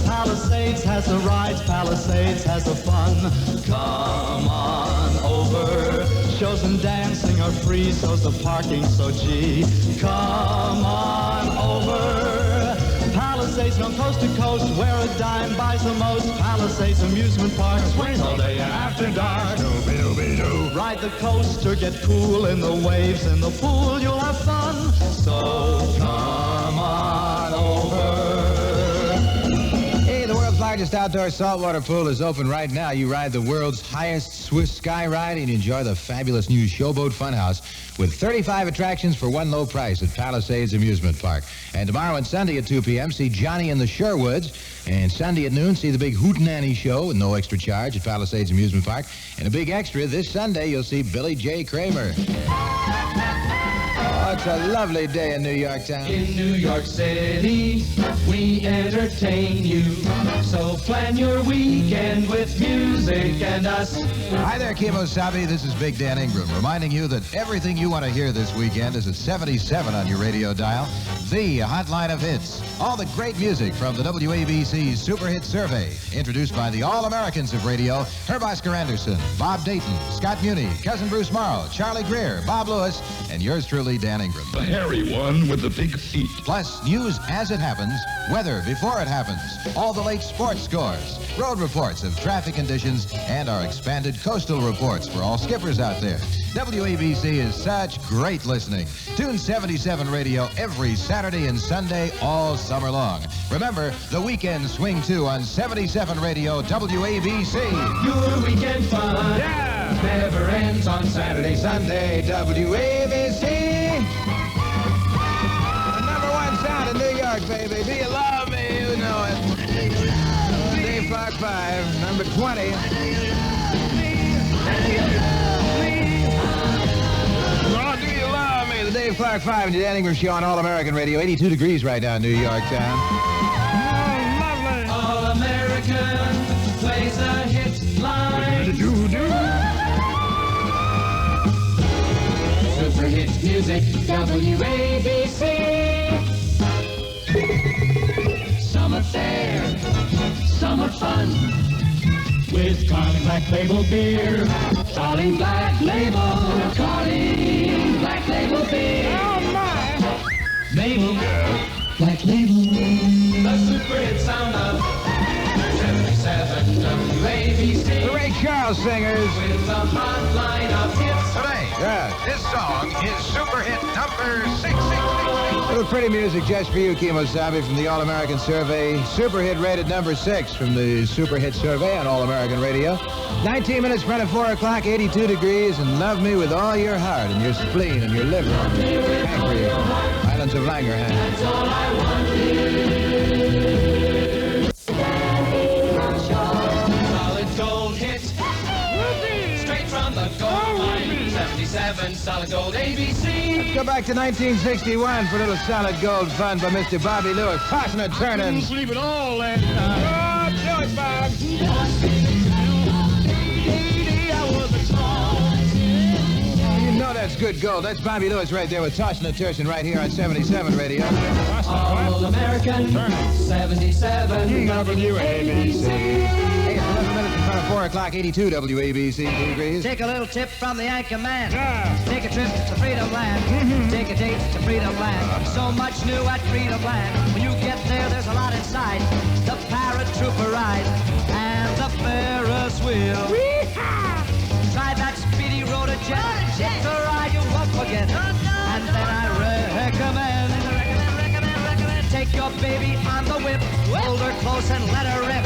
Palisades has the rides, Palisades has the fun. Come on over. Shows and dancing are free, so's the parking, so gee. Come on over. Palisades from coast to coast, where a dime buys the most. Palisades Amusement Park, swing all day and after dark. Ride the coaster, get cool in the waves, in the pool, you'll have fun. So come on over. Hey, the world's largest outdoor saltwater pool is open right now. You ride the world's highest Swiss sky ride and enjoy the fabulous new Showboat Funhouse with 35 attractions for one low price at Palisades Amusement Park. And tomorrow and Sunday at 2 p.m., see Johnny in the Sherwoods. And Sunday at noon, see the big Hootenanny Show with no extra charge at Palisades Amusement Park. And a big extra, this Sunday, you'll see Billy J. Kramer. It's a lovely day in New York town. In New York City, we entertain you. So plan your weekend with music and us. Hi there, Kimosabe. This is Big Dan Ingram, reminding you that everything you want to hear this weekend is at 77 on your radio dial. The hotline of hits. All the great music from the WABC Super Hit Survey. Introduced by the All-Americans of radio, Herb Oscar Anderson, Bob Dayton, Scott Muni, Cousin Bruce Morrow, Charlie Greer, Bob Lewis, and yours truly, Dan Ingram. The hairy one with the big feet. Plus, news as it happens, weather before it happens, all the late sports scores, road reports of traffic conditions, and our expanded coastal reports for all skippers out there. WABC is such great listening. Tune 77 radio every Saturday and Sunday all summer long. Remember, the weekend swing too on 77 radio WABC. Your weekend fun never ends on Saturday, Sunday. WABC. The number one sound in New York, baby. Do you love me? You know it. Dave Clark 5, number 20. Oh, do you love me? The Dave Clark 5 and the Dan Ingram Show on All-American Radio. 82 degrees right now in New York town. Oh, lovely. All-American plays a hit line. Super hit music, WABC. Summer fair, summer fun. With Carling Black Label beer. Carling Black Label. Carling Black Label beer. Oh, my. Label. Black Label. The super hit sound of 77 WABC. The Ray Charles Singers. With the hotline of hits. Today, this song is super hit number 666. Little pretty music just for you, Kimosabe, from the All-American Survey. Super hit rated number 6 from the Super Hit Survey on All-American Radio. 19 minutes front of 4 o'clock, 82 degrees, and love me with all your heart and your spleen and your liver and your pancreas. Islands of Langerhans. That's all I want. Solid gold hit. Straight from the gold mine. 77 solid gold ABC. Let's go back to 1961 for a little solid gold fun by Mr. Bobby Lewis. Tossing and turning. Sleeping all that time. Oh, do it, Bob. You know that's good gold. That's Bobby Lewis right there with Tossing and Turning right here on 77 Radio. All American 77 WABC. Hey, it's 11 minutes in front of 4 o'clock, 82 WABC degrees. Take a little tip from the anchor man. Take a trip to Freedom Land. Take a date to Freedom Land. So much new at Freedom Land. When you get there, there's a lot inside. The paratrooper ride and the Ferris wheel. Try that speedy rotor jet. It's a ride you won't forget. And then I recommend. Take your baby on the whip. Hold her close and let her rip.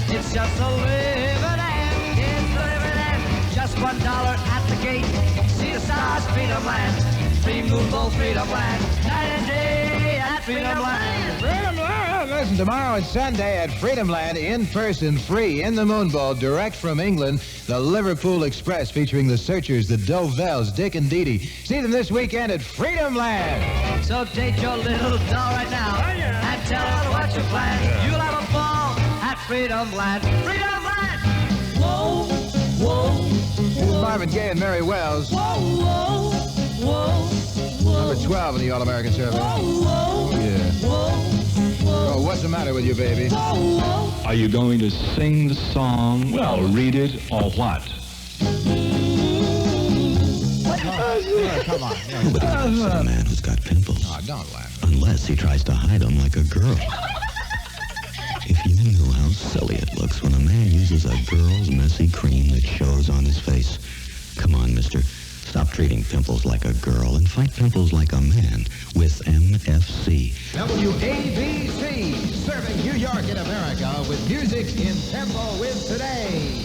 It's just a living end. It's a living end. Just $1 at the gate. See the stars, Freedom Land. Free moonbow, Freedom Land. Night and day at Freedom Land. Freedom Land. Listen, tomorrow and Sunday at Freedom Land, in person, free, in the Moonbow, direct from England, the Liverpool Express featuring the Searchers, the Dovells, Dick and Dee Dee. See them this weekend at Freedom Land. So take your little doll right now and tell her what you plan. You'll have a ball at Freedom Land. Freedom Land! Whoa, whoa, This is Marvin Gaye and Mary Wells. whoa, whoa, whoa. Number 12 in the All-American Survey. Whoa, Yeah. Oh, what's the matter with you, baby? Are you going to sing the song, well, read it, or what? Come on. Nobody laughs at a man who's got pimples. Oh, don't laugh. Unless he tries to hide them like a girl. If you knew how silly it looks when a man uses a girl's messy cream that shows on his face. Come on, mister. Stop treating pimples like a girl and fight pimples like a man with MFC. WABC, serving New York and America with music in tempo with today.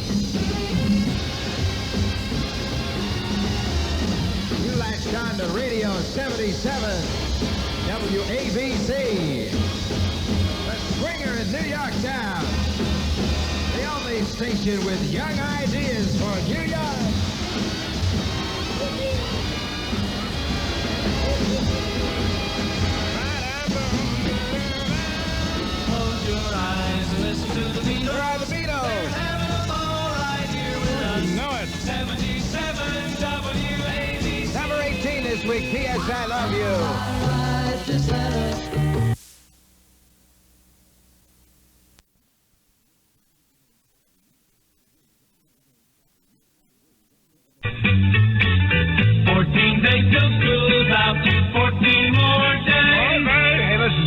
You latched on to Radio 77, WABC, the swinger in New York town, the only station with young ideas for New York. next week. P.S. I love you.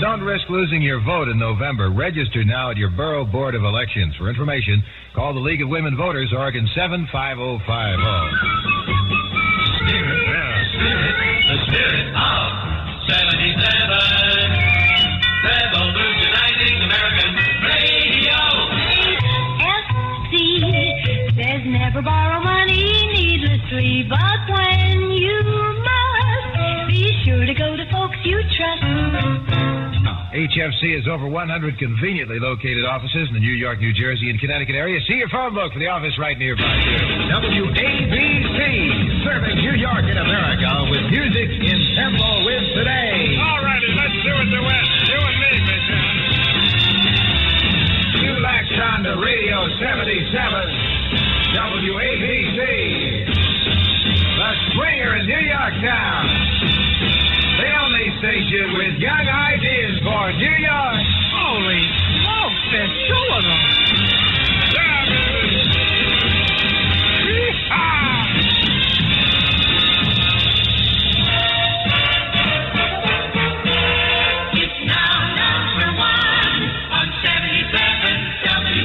Don't risk losing your vote in November. Register now at your Borough Board of Elections. For information, call the League of Women Voters, Oregon 75050. The spirit of 77. Revolutionizing American radio. FC says never borrow money needlessly, but when you must, be sure to go to folks you trust. HFC has over 100 conveniently located offices in the New York, New Jersey, and Connecticut area. See your phone book for the office right nearby. WABC, serving New York and America with music in tempo with today. All righty, let's do it the West. You and me, Bishop. You latched on to Radio 77, WABC. The Springer in New York town. The only station with young ideas for New York. Holy smokes, there's two of them. It's now number one on 77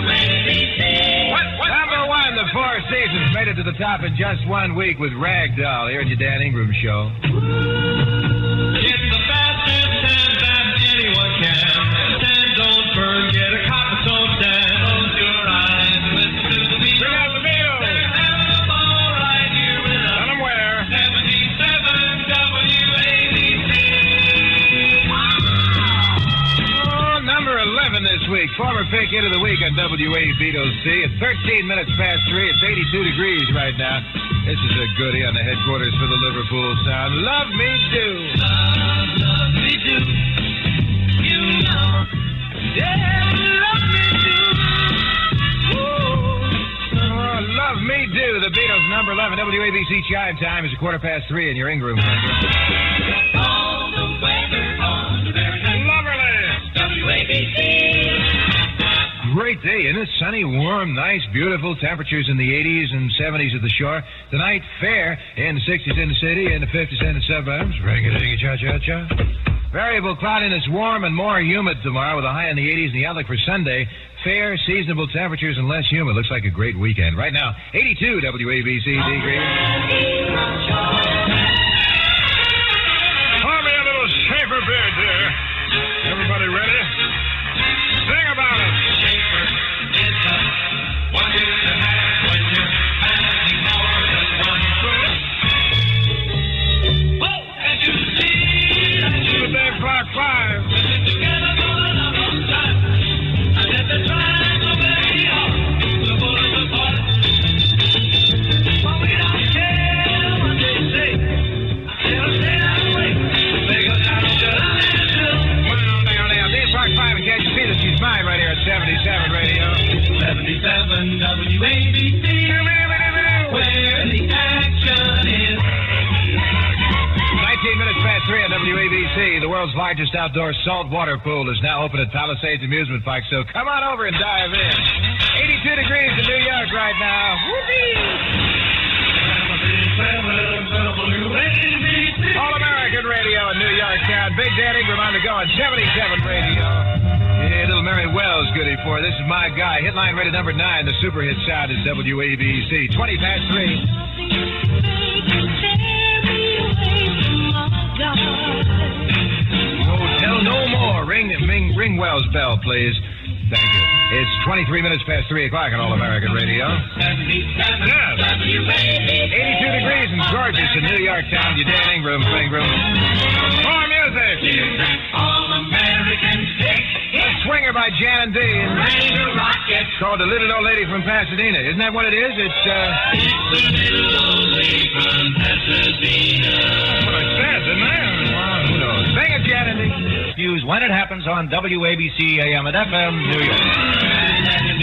WABC. Number one, the Four Seasons made it to the top in just 1 week with Ragdoll here in your Dan Ingram show. It's the fastest stand that anyone can. Stand, don't burn, get a coppertone stand. Close your eyes and listen to the beat. Bring out the Beatles. All right, you with us. Tell them where. 77 WABC. Oh, number 11 this week. Former pick into the week on WABC. It's 13 minutes past 3. It's 82 degrees right now. This is a goodie on the headquarters for the Liverpool Sound. Love Me Do. Love me do. You know. Yeah, love me do. Oh, Love Me Do. The Beatles, number 11. WABC chime time is 3:15 in your Ingram. All the weather on American WABC. Great day, isn't it? Sunny, warm, nice, beautiful. Temperatures in the 80s and 70s at the shore. Tonight, fair in the 60s in the city and the 50s in the suburbs. Ring-a-ding-a, cha-cha-cha. Variable cloudiness, warm and more humid tomorrow with a high in the 80s and the outlook for Sunday. Fair, seasonable temperatures and less humid. Looks like a great weekend. Right now, 82 WABC degrees. Pour me a little Schaefer beer, dear. Everybody ready? Sing about it. Schaefer is the one you can have when you're having more than one foot. Oh, and you see that you Dave Clark 5. listen together for the love of time. And let the triangle obey on the bullets apart. But we don't care what they say. They'll stay that way. They go down to the landfill. Now, Dave Clark 5, and can't you see that she's mine right here at 77 Radio? 77 WABC, where the action is. 19 minutes past 3 on WABC. The world's largest outdoor saltwater pool is now open at Palisades Amusement Park, so come on over and dive in. 82 degrees in New York right now. All-American Radio in New York town. Big Dan Ingram on the go on 77 Radio. Yeah, little Mary Wells goodie for you. This is my guy. Hitline rated number 9. The super hit sound is WABC. 20 past 3. Tell no more. Ring Wells' bell, please. Thank you. It's 23 minutes past 3 o'clock on All-American Radio. 77 WABC. 82 degrees and gorgeous in New York town. Your Dan Ingram. More music. Here's that all-American hit. A Swinger by Jan and Dean. Rain or rocket. Called The Little Old Lady from Pasadena. Isn't that what it is? It's It's the little old lady from Pasadena. That's what I said, didn't I? Well, who knows? Sing it, Jan and Dean. News when it happens on WABC AM and FM New York.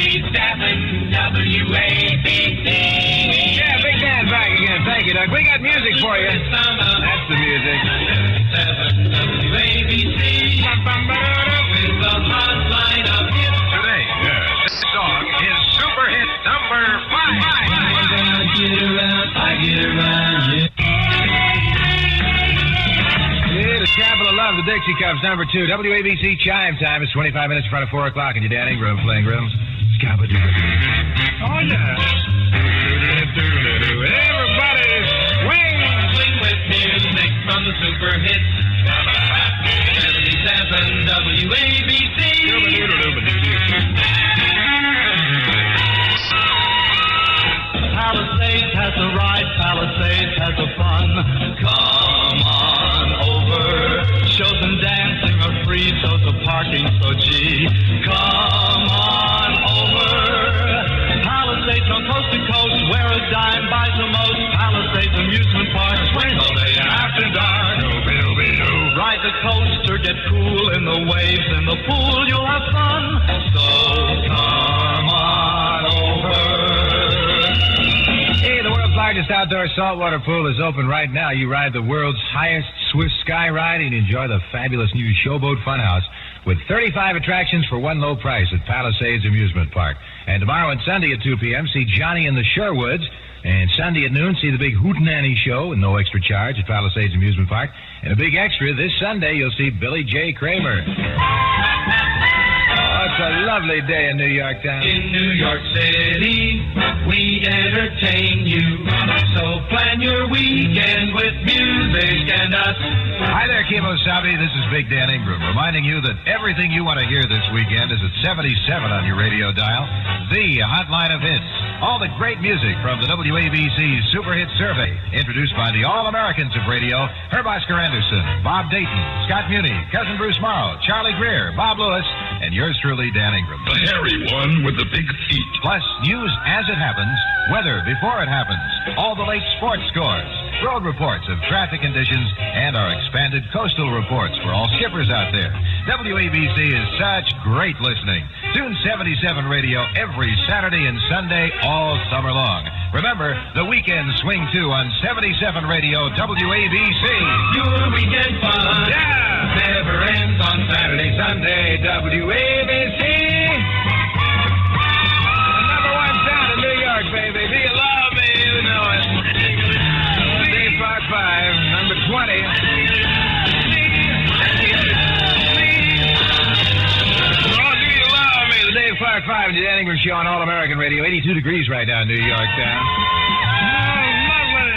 Andy Stafford, WABC. Yeah, Big Dan back again. Thank you, Doug. We got music for you. That's the music. WABC. With the hot line of hits. Today, this song is super hit number 5. I get around, yeah. Yeah, the Chapel of Love, the Dixie Cups, number 2. WABC chime time is 25 minutes in front of 4 o'clock in your Dan Ingram playing room. Scabba-doo. Oh, yeah. Everybody swing! Swing with music from the super hits. 77 WABC. Palisades has a ride, Palisades has a fun. Come on over. Shows and dancing are free, so's the parking, so gee. Come on over. Palisades from coast to coast, where a dime buys the most. Palisades Amusement Park, swing all day after dark. Ride the coaster, get cool in the waves, in the pool, you'll have fun. So come on over. Hey, the world's largest outdoor saltwater pool is open right now. You ride the world's highest Swiss Sky Ride and enjoy the fabulous new Showboat Funhouse with 35 attractions for one low price at Palisades Amusement Park. And tomorrow and Sunday at 2 p.m., see Johnny in the Sherwoods. And Sunday at noon, see the big Hootenanny Show with no extra charge at Palisades Amusement Park. And a big extra, this Sunday, you'll see Billy J. Kramer. Oh, it's a lovely day in New York town. In New York City, we entertain you. So plan your weekend with music and us. Hi there, Kimosabe. This is Big Dan Ingram, reminding you that everything you want to hear this weekend is at 77 on your radio dial. The hotline of hits. All the great music from the WABC Super Hit Survey, introduced by the All-Americans of radio, Herb Oscar Anderson, Bob Dayton, Scott Muni, Cousin Bruce Morrow, Charlie Greer, Bob Lewis, and yours truly, Dan Ingram. The hairy one with the big feet. Plus, news as it happens, weather before it happens, all the late sports scores, road reports of traffic conditions, and our expanded coastal reports for all skippers out there. WABC is such great listening. Tune 77 radio every Saturday and Sunday all summer long. Remember, the weekend swing too on 77 radio WABC. Your weekend fun. Yeah! Never ends on Saturday, Sunday, WABC. Number 1 sound in New York, baby. Do you love me? You know it. Dave Park 5, number 20. Dave Clark 5 and the Dan Ingram Show on All-American Radio. 82 degrees right now in New York town.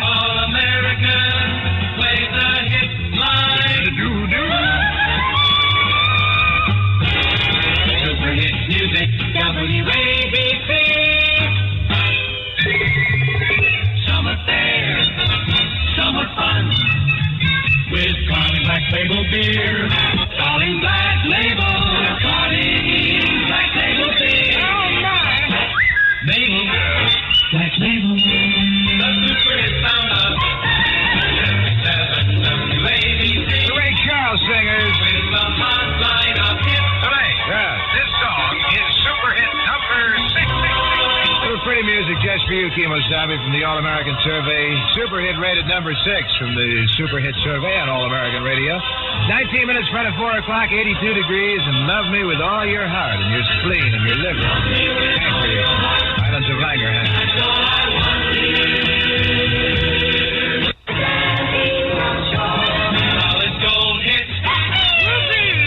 All-American, play the hit line. Super hit music, WABC. Summer fair, summer fun. With Carling Black Label beer. Carling Black Label. Carling Black Label beer. Oh, my. Label. Black Label. The super hit sound of 77 WABC. The Ray Charles Singers. With the hot line of hits. Today, this song is super hit number 6. Little pretty music just for you, Kimosabe, from the All-American Survey. Super hit rated number 6 from the Super Hit Survey on All-American Radio. 19 minutes front of 4 o'clock, 82 degrees, and love me with all your heart and your spleen and your liver. Pancreas. Islands of Langerhans. That's all I want to hear. Solid gold hits.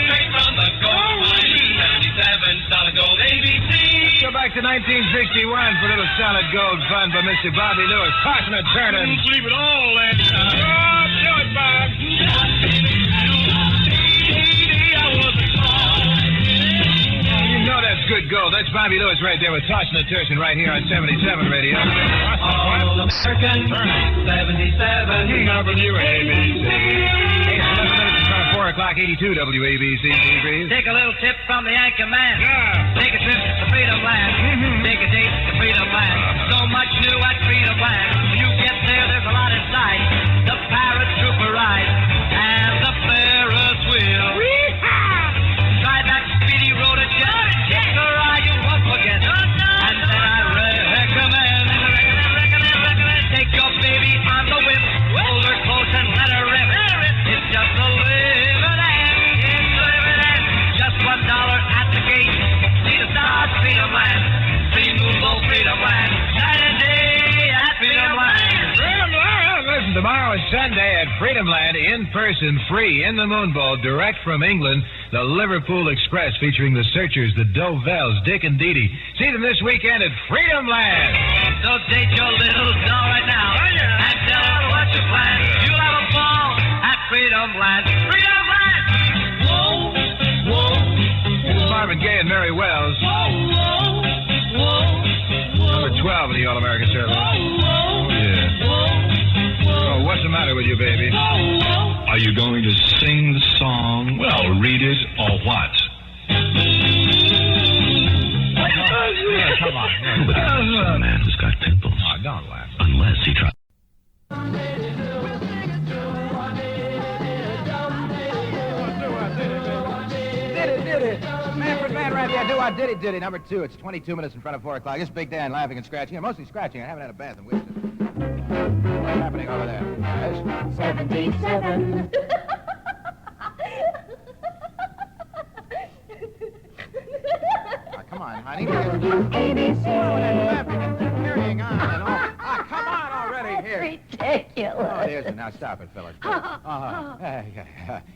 Straight from the gold mine. 77 solid gold ABC. Let's go back to 1961 for a little solid gold fun by Mr. Bobby Lewis. Tossing and turning. Leave it all that time. Oh, do it, Bob. You know that's good gold. That's Bobby Lewis right there with Tossing and Turning right here on 77 Radio. All-American, 77 WABC. 11 minutes in front of 4 o'clock, 82 WABC degrees. Take a little tip from the anchor man. Yeah. Take a trip to Freedom Land. Take a date to Freedom Land. So much new at Freedom Land. When you get there, there's a lot inside. The paratrooper ride and the Ferris wheel. Try that speedy road jet. It's a ride you won't forget. in person, free, in the Moonbowl, direct from England, the Liverpool Express featuring the Searchers, the Dovells, Dick and Dee Dee. See them this weekend at Freedomland. So date your little doll right now and tell her what you plan. You'll have a ball at Freedomland. Freedomland! Whoa, whoa, This is Marvin Gaye and Mary Wells. Number 12 in the All-American Service. Yeah. Oh, what's the matter with you, baby? Are you going to sing the song, well, read it, or what? Yeah, come on. Nobody likes a man who's got pimples. Oh, don't laugh. Unless he tries. Did it. Manfred Van Rapp, yeah, do I did it. Number 2, it's 22 minutes in front of 4 o'clock. This Big Dan laughing and scratching. Yeah, mostly scratching. I haven't had a bath in weeks. What's happening over there? Yes? 77. Come on, honey. ABC. Laughing and carrying on and all. Come on already here. Ridiculous. Oh, it isn't. Now stop it, fellas.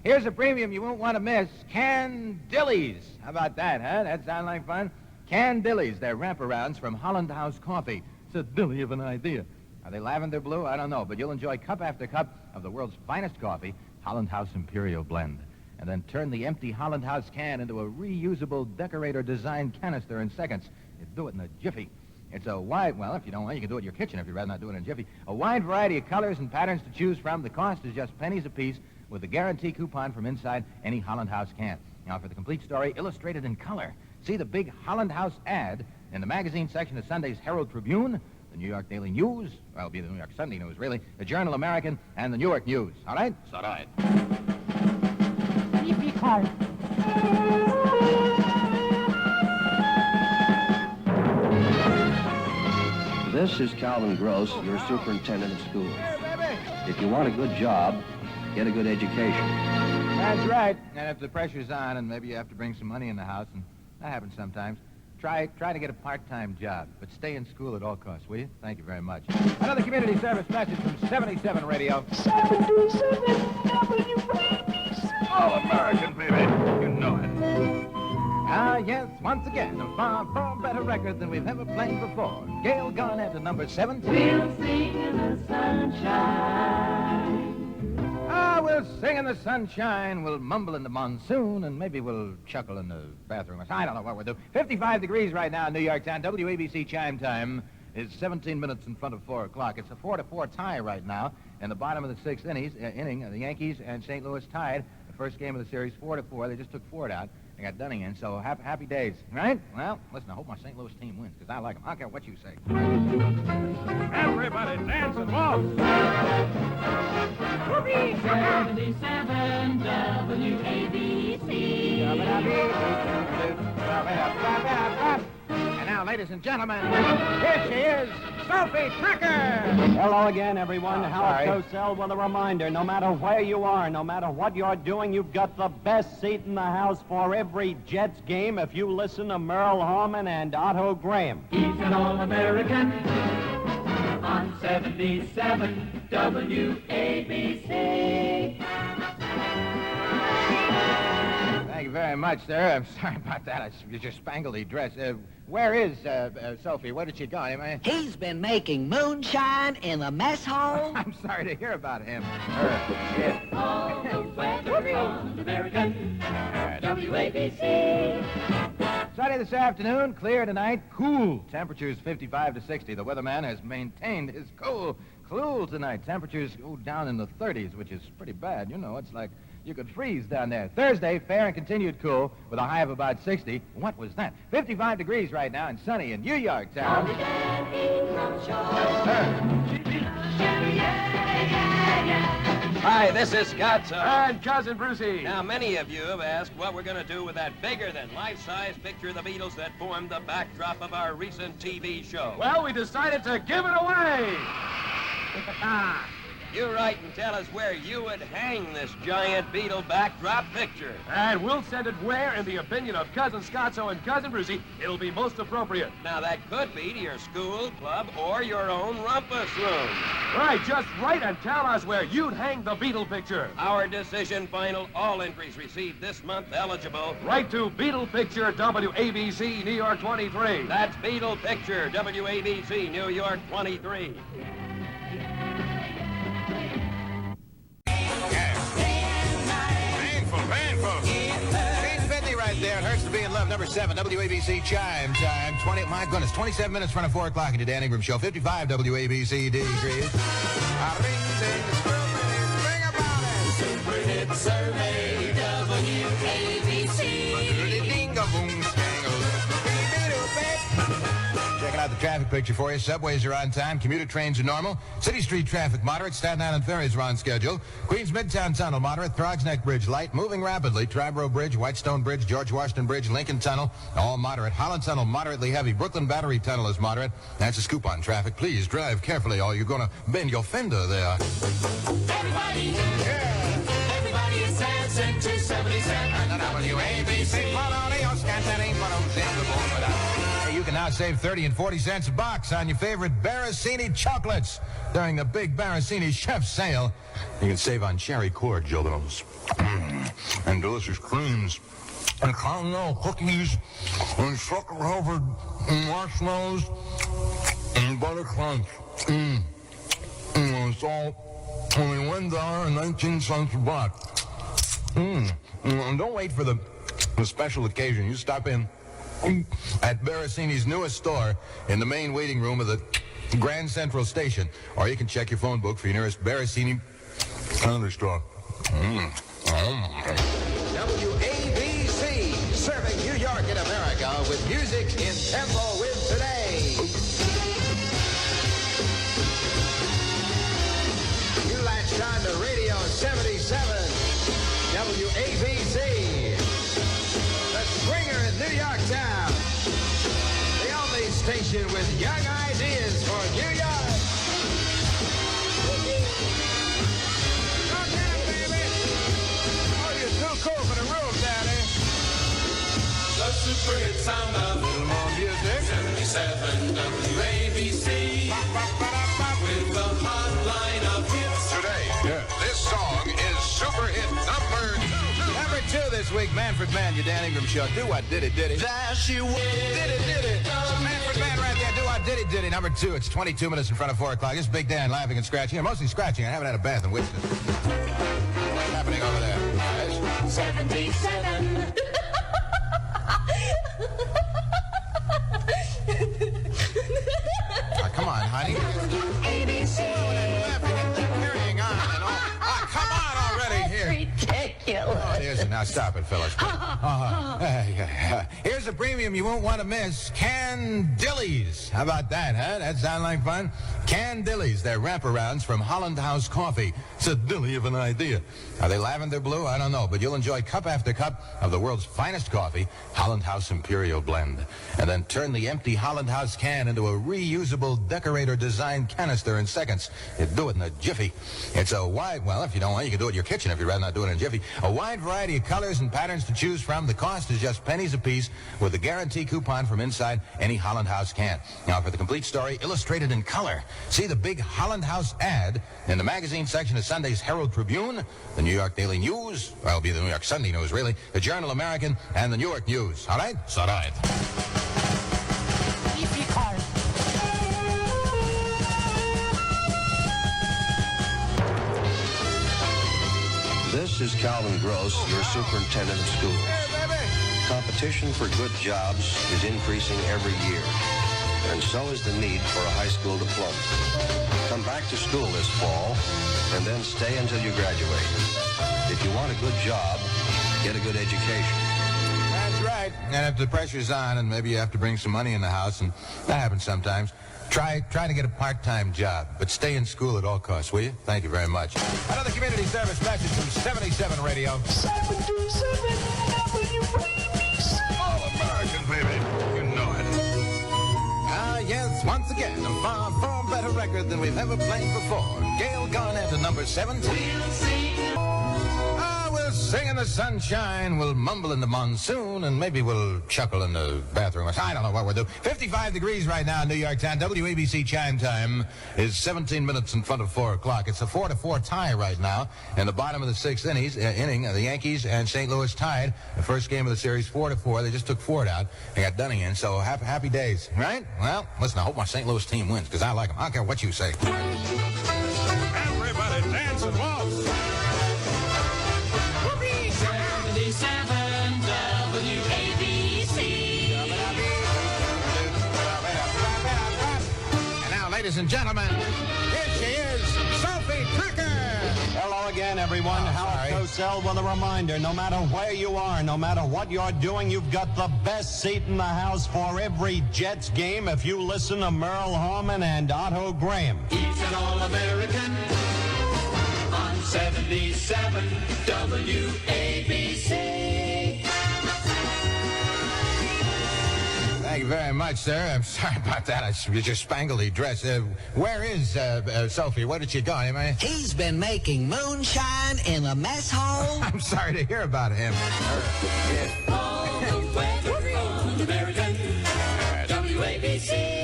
Here's a premium you won't want to miss. Candillies. How about that, huh? That sound like fun? Candillies. They're wraparounds from Holland House Coffee. It's a dilly of an idea. Are they lavender blue? I don't know, but you'll enjoy cup after cup of the world's finest coffee, Holland House Imperial Blend. And then turn the empty Holland House can into a reusable decorator-designed canister in seconds. You do it in a jiffy. It's a wide, well, if you don't want, you can do it in your kitchen if you'd rather not do it in a jiffy. A wide variety of colors and patterns to choose from. The cost is just pennies apiece with a guarantee coupon from inside any Holland House can. Now, for the complete story, illustrated in color, see the big Holland House ad in the magazine section of Sunday's Herald Tribune, the New York Daily News, well, it'll be the New York Sunday News, really, the Journal American, and the Newark News. All right? So, all right. This is Calvin Gross, your superintendent of schools. If you want a good job, get a good education. That's right. And if the pressure's on and maybe you have to bring some money in the house, and that happens sometimes, try to get a part-time job, but stay in school at all costs, will you? Thank you very much. Another community service message from 77 Radio. 77 WABC. All American, baby. You know it. Ah, yes, once again, a far, far better record than we've ever played before. Gail Garnett at number 17. We'll sing in the sunshine. Ah, we'll sing in the sunshine, we'll mumble in the monsoon, and maybe we'll chuckle in the bathroom. I don't know what we'll do. 55 degrees right now in New York Town. WABC chime time is 17 minutes in front of 4 o'clock. It's a 4-4 tie right now. In the bottom of the sixth inning, the Yankees and St. Louis tied the first game of the series 4-4. They just took Ford out. They got Dunning in, so happy days, right? Well, listen, I hope my St. Louis team wins, because I like them. I don't care what you say. Everybody dance and waltz. 77 WABC. And now, ladies and gentlemen, here she is, Sophie Tucker. Hello again, everyone. Howard Cosell with a reminder. No matter where you are, no matter what you're doing, you've got the best seat in the house for every Jets game if you listen to Merle Harmon and Otto Graham. He's an All-American on 77 WABC. Thank you very much, sir. I'm sorry about that. It's your spangly dress. Where is Sophie? Where did she go? He's been making moonshine in the mess hall. I'm sorry to hear about him. All-American WABC. Sunny this afternoon, clear tonight, cool. Temperatures 55 to 60. The weatherman has maintained his cool tonight. Temperatures go down in the 30s, which is pretty bad. You know, it's like you could freeze down there. Thursday, fair and continued cool with a high of about 60. What was that? 55 degrees right now and sunny in New York Town. Hi, this is Scott. And Cousin Brucey. Now, many of you have asked what we're going to do with that bigger-than-life-size picture of the Beatles that formed the backdrop of our recent TV show. Well, we decided to give it away. You write and tell us where you would hang this giant beetle backdrop picture. And we'll send it where, in the opinion of Cousin Scotzo and Cousin Brucey, it'll be most appropriate. Now, that could be to your school, club, or your own rumpus room. Right, just write and tell us where you'd hang the beetle picture. Our decision final. All entries received this month eligible. Write to Beetle Picture, WABC, New York 23. That's Beetle Picture, WABC, New York 23. Painful. 8:50 right there. It hurts to be in love. Number 7, WABC chime time. 27 minutes front of 4 o'clock in the Dan Ingram Show. 55 WABC degrees. Ring about it. Super Hit Survey, WABC. Checking out the traffic picture for you. Subways are on time. Commuter trains are normal. City Street traffic moderate. Staten Island ferries are on schedule. Queens Midtown Tunnel moderate. Throgs Neck Bridge light. Moving rapidly. Triborough Bridge, Whitestone Bridge, George Washington Bridge, Lincoln Tunnel, all moderate. Holland Tunnel moderately heavy. Brooklyn Battery Tunnel is moderate. That's a scoop on traffic. Please drive carefully or you're going to bend your fender there. Everybody, everybody is dancing to 77. And the WABC. You can now save 30 and 40 cents a box on your favorite Barasini chocolates during the big Barasini chef sale. You can save on cherry cordials and delicious creams and caramel cookies and chocolate-covered marshmallows and butter crunch. It's all only $1.19 a box. And don't wait for the special occasion. You stop in at Barasini's newest store in the main waiting room of the Grand Central Station, or you can check your phone book for your nearest Barasini corner store. WABC, serving New York and America with music in tempo with today. You latched on to Radio 77, WABC. Springer in New York town. The only station with young ideas for New York. Come down, baby. Oh, you're too cool for the room, Daddy. The Super Hit sound of a little more music. 77 WABC. With the hotline of hits. Today, this song is Super Hit number 2. Number 2 this week, Manfred Mann, your Dan Ingram Show. Do what, did it. There she was. Did it. Manfred Mann right there. Do what, did it. Number 2, it's 22 minutes in front of 4 o'clock. This is Big Dan laughing and scratching. Yeah, mostly scratching. I haven't had a bath in weeks. What's happening over there, guys? 77. Come on, honey. ABC. Carrying on and all. Come on already here. Ridiculous. Oh, there's it. Now stop it, fellas. Here's a premium you won't want to miss. Candillies. How about that, huh? That sound like fun? Candillies. They're wraparounds from Holland House Coffee. It's a dilly of an idea. Are they lavender blue? I don't know, but you'll enjoy cup after cup of the world's finest coffee, Holland House Imperial Blend. And then turn the empty Holland House can into a reusable decorator-designed canister in seconds. You do it in a jiffy. It's a wide, well, if you don't want, you can do it in your kitchen if you'd rather not do it in a jiffy. A wide variety of colors and patterns to choose from. The cost is just pennies a piece with a guarantee coupon from inside any Holland House can. Now, for the complete story, illustrated in color, see the big Holland House ad in the magazine section of Sunday's Herald Tribune, the New York Daily News, well, it'll be the New York Sunday News, really, the Journal American, and the New York News. All right? So, all right. This is Calvin Gross, your superintendent of schools. Competition for good jobs is increasing every year, and so is the need for a high school diploma. Come back to school this fall, and then stay until you graduate. If you want a good job, get a good education. That's right. And if the pressure's on and maybe you have to bring some money in the house, and that happens sometimes, try to get a part-time job, but stay in school at all costs, will you? Thank you very much. Another community service message from 77 Radio. 727 WABC. All American, baby. You know it. Yes, once again, a far, far better record than we've ever played before. Gail Garnett at number 17. We'll sing. We'll sing in the sunshine, we'll mumble in the monsoon, and maybe we'll chuckle in the bathroom. I don't know what we'll do. 55 degrees right now in New York Town. WABC chime time is 17 minutes in front of 4 o'clock. It's a 4-4 tie right now. In the bottom of the sixth inning, the Yankees and St. Louis tied. The first game of the series, 4-4. They just took Ford out. They got Dunning in, so happy days, right? Well, listen, I hope my St. Louis team wins, because I like them. I don't care what you say. Everybody dance and waltz. 77 WABC. And now, ladies and gentlemen, here she is, Sophie Tucker. Hello again, everyone. Howard Cosell with a reminder. No matter where you are, no matter what you're doing, you've got the best seat in the house for every Jets game if you listen to Merle Harmon and Otto Graham. He's an All-American on 77 WABC. Thank you very much, sir. I'm sorry about that. It's your spangly dress. Where is Sophie? Where did she go? Anybody? He's been making moonshine in the mess hall. I'm sorry to hear about him. All the weather on American WABC.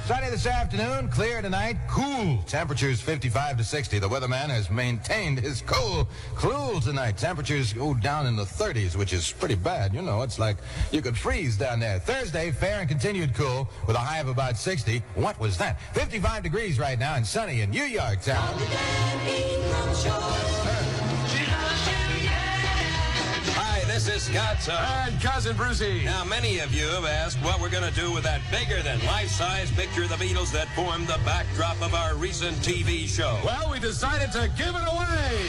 Sunny this afternoon, clear tonight, cool. Temperatures 55 to 60. The weatherman has maintained his cool tonight. Temperatures go down in the 30s, which is pretty bad. You know, it's like you could freeze down there. Thursday, fair and continued cool with a high of about 60. What was that? 55 degrees right now and sunny in New York Town. Hi, this is Scott and Cousin Brucey. Now, many of you have asked what we're going to do with that bigger-than-life-size picture of the Beatles that formed the backdrop of our recent TV show. Well, we decided to give it away.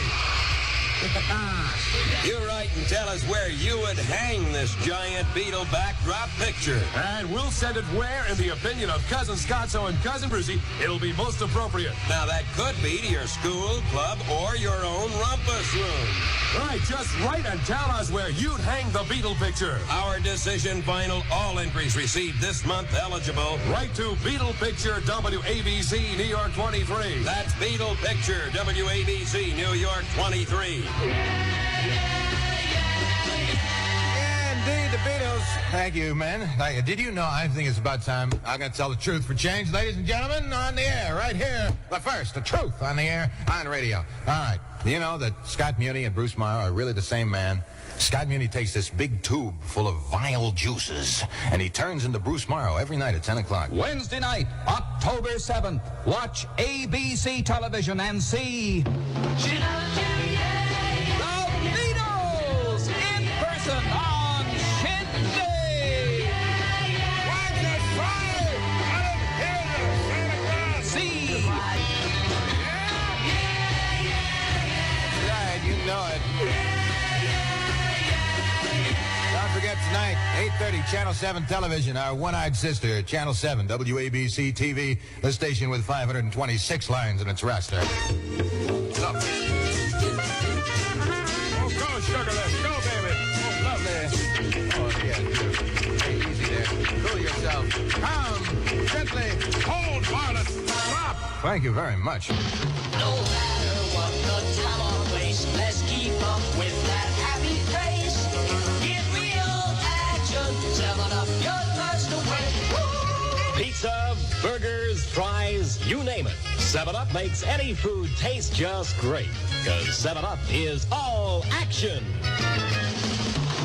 You write and tell us where you would hang this giant Beatle backdrop picture. And we'll send it where, in the opinion of Cousin Scotzo and Cousin Brucey, it'll be most appropriate. Now, that could be to your school, club, or your own rumpus room. Right, just write and tell us where you'd hang the Beatle picture. Our decision final, all entries received this month eligible. Write to Beatle Picture, WABC, New York 23. That's Beatle Picture, WABC, New York 23. Indeed, the Beatles. Thank you, man. Did you know? I think it's about time. I'm going to tell the truth for change, ladies and gentlemen, on the air, right here. But first, the truth on the air, on radio. All right. You know that Scott Muni and Bruce Morrow are really the same man? Scott Muni takes this big tube full of vile juices, and he turns into Bruce Morrow every night at 10 o'clock. Wednesday night, October 7th. Watch ABC television and see The Beatles in person on Shindig. See. Right, you know it. Don't forget tonight, 8:30, Channel 7 television, our one-eyed sister, Channel 7, WABC TV, the station with 526 lines in its roster. Lovely. Oh, go, sugar lips. Go, baby. Oh, lovely. Oh, yeah. Hey, easy there. Cool yourself. Calm. Gently. Hold, Violet. Stop. Thank you very much. No matter what the time or place, let's keep up with that happy face. Get real action, 7-Up, your thirst away. Pizza, burgers, fries, you name it. 7-Up makes any food taste just great. Because 7-Up is all action.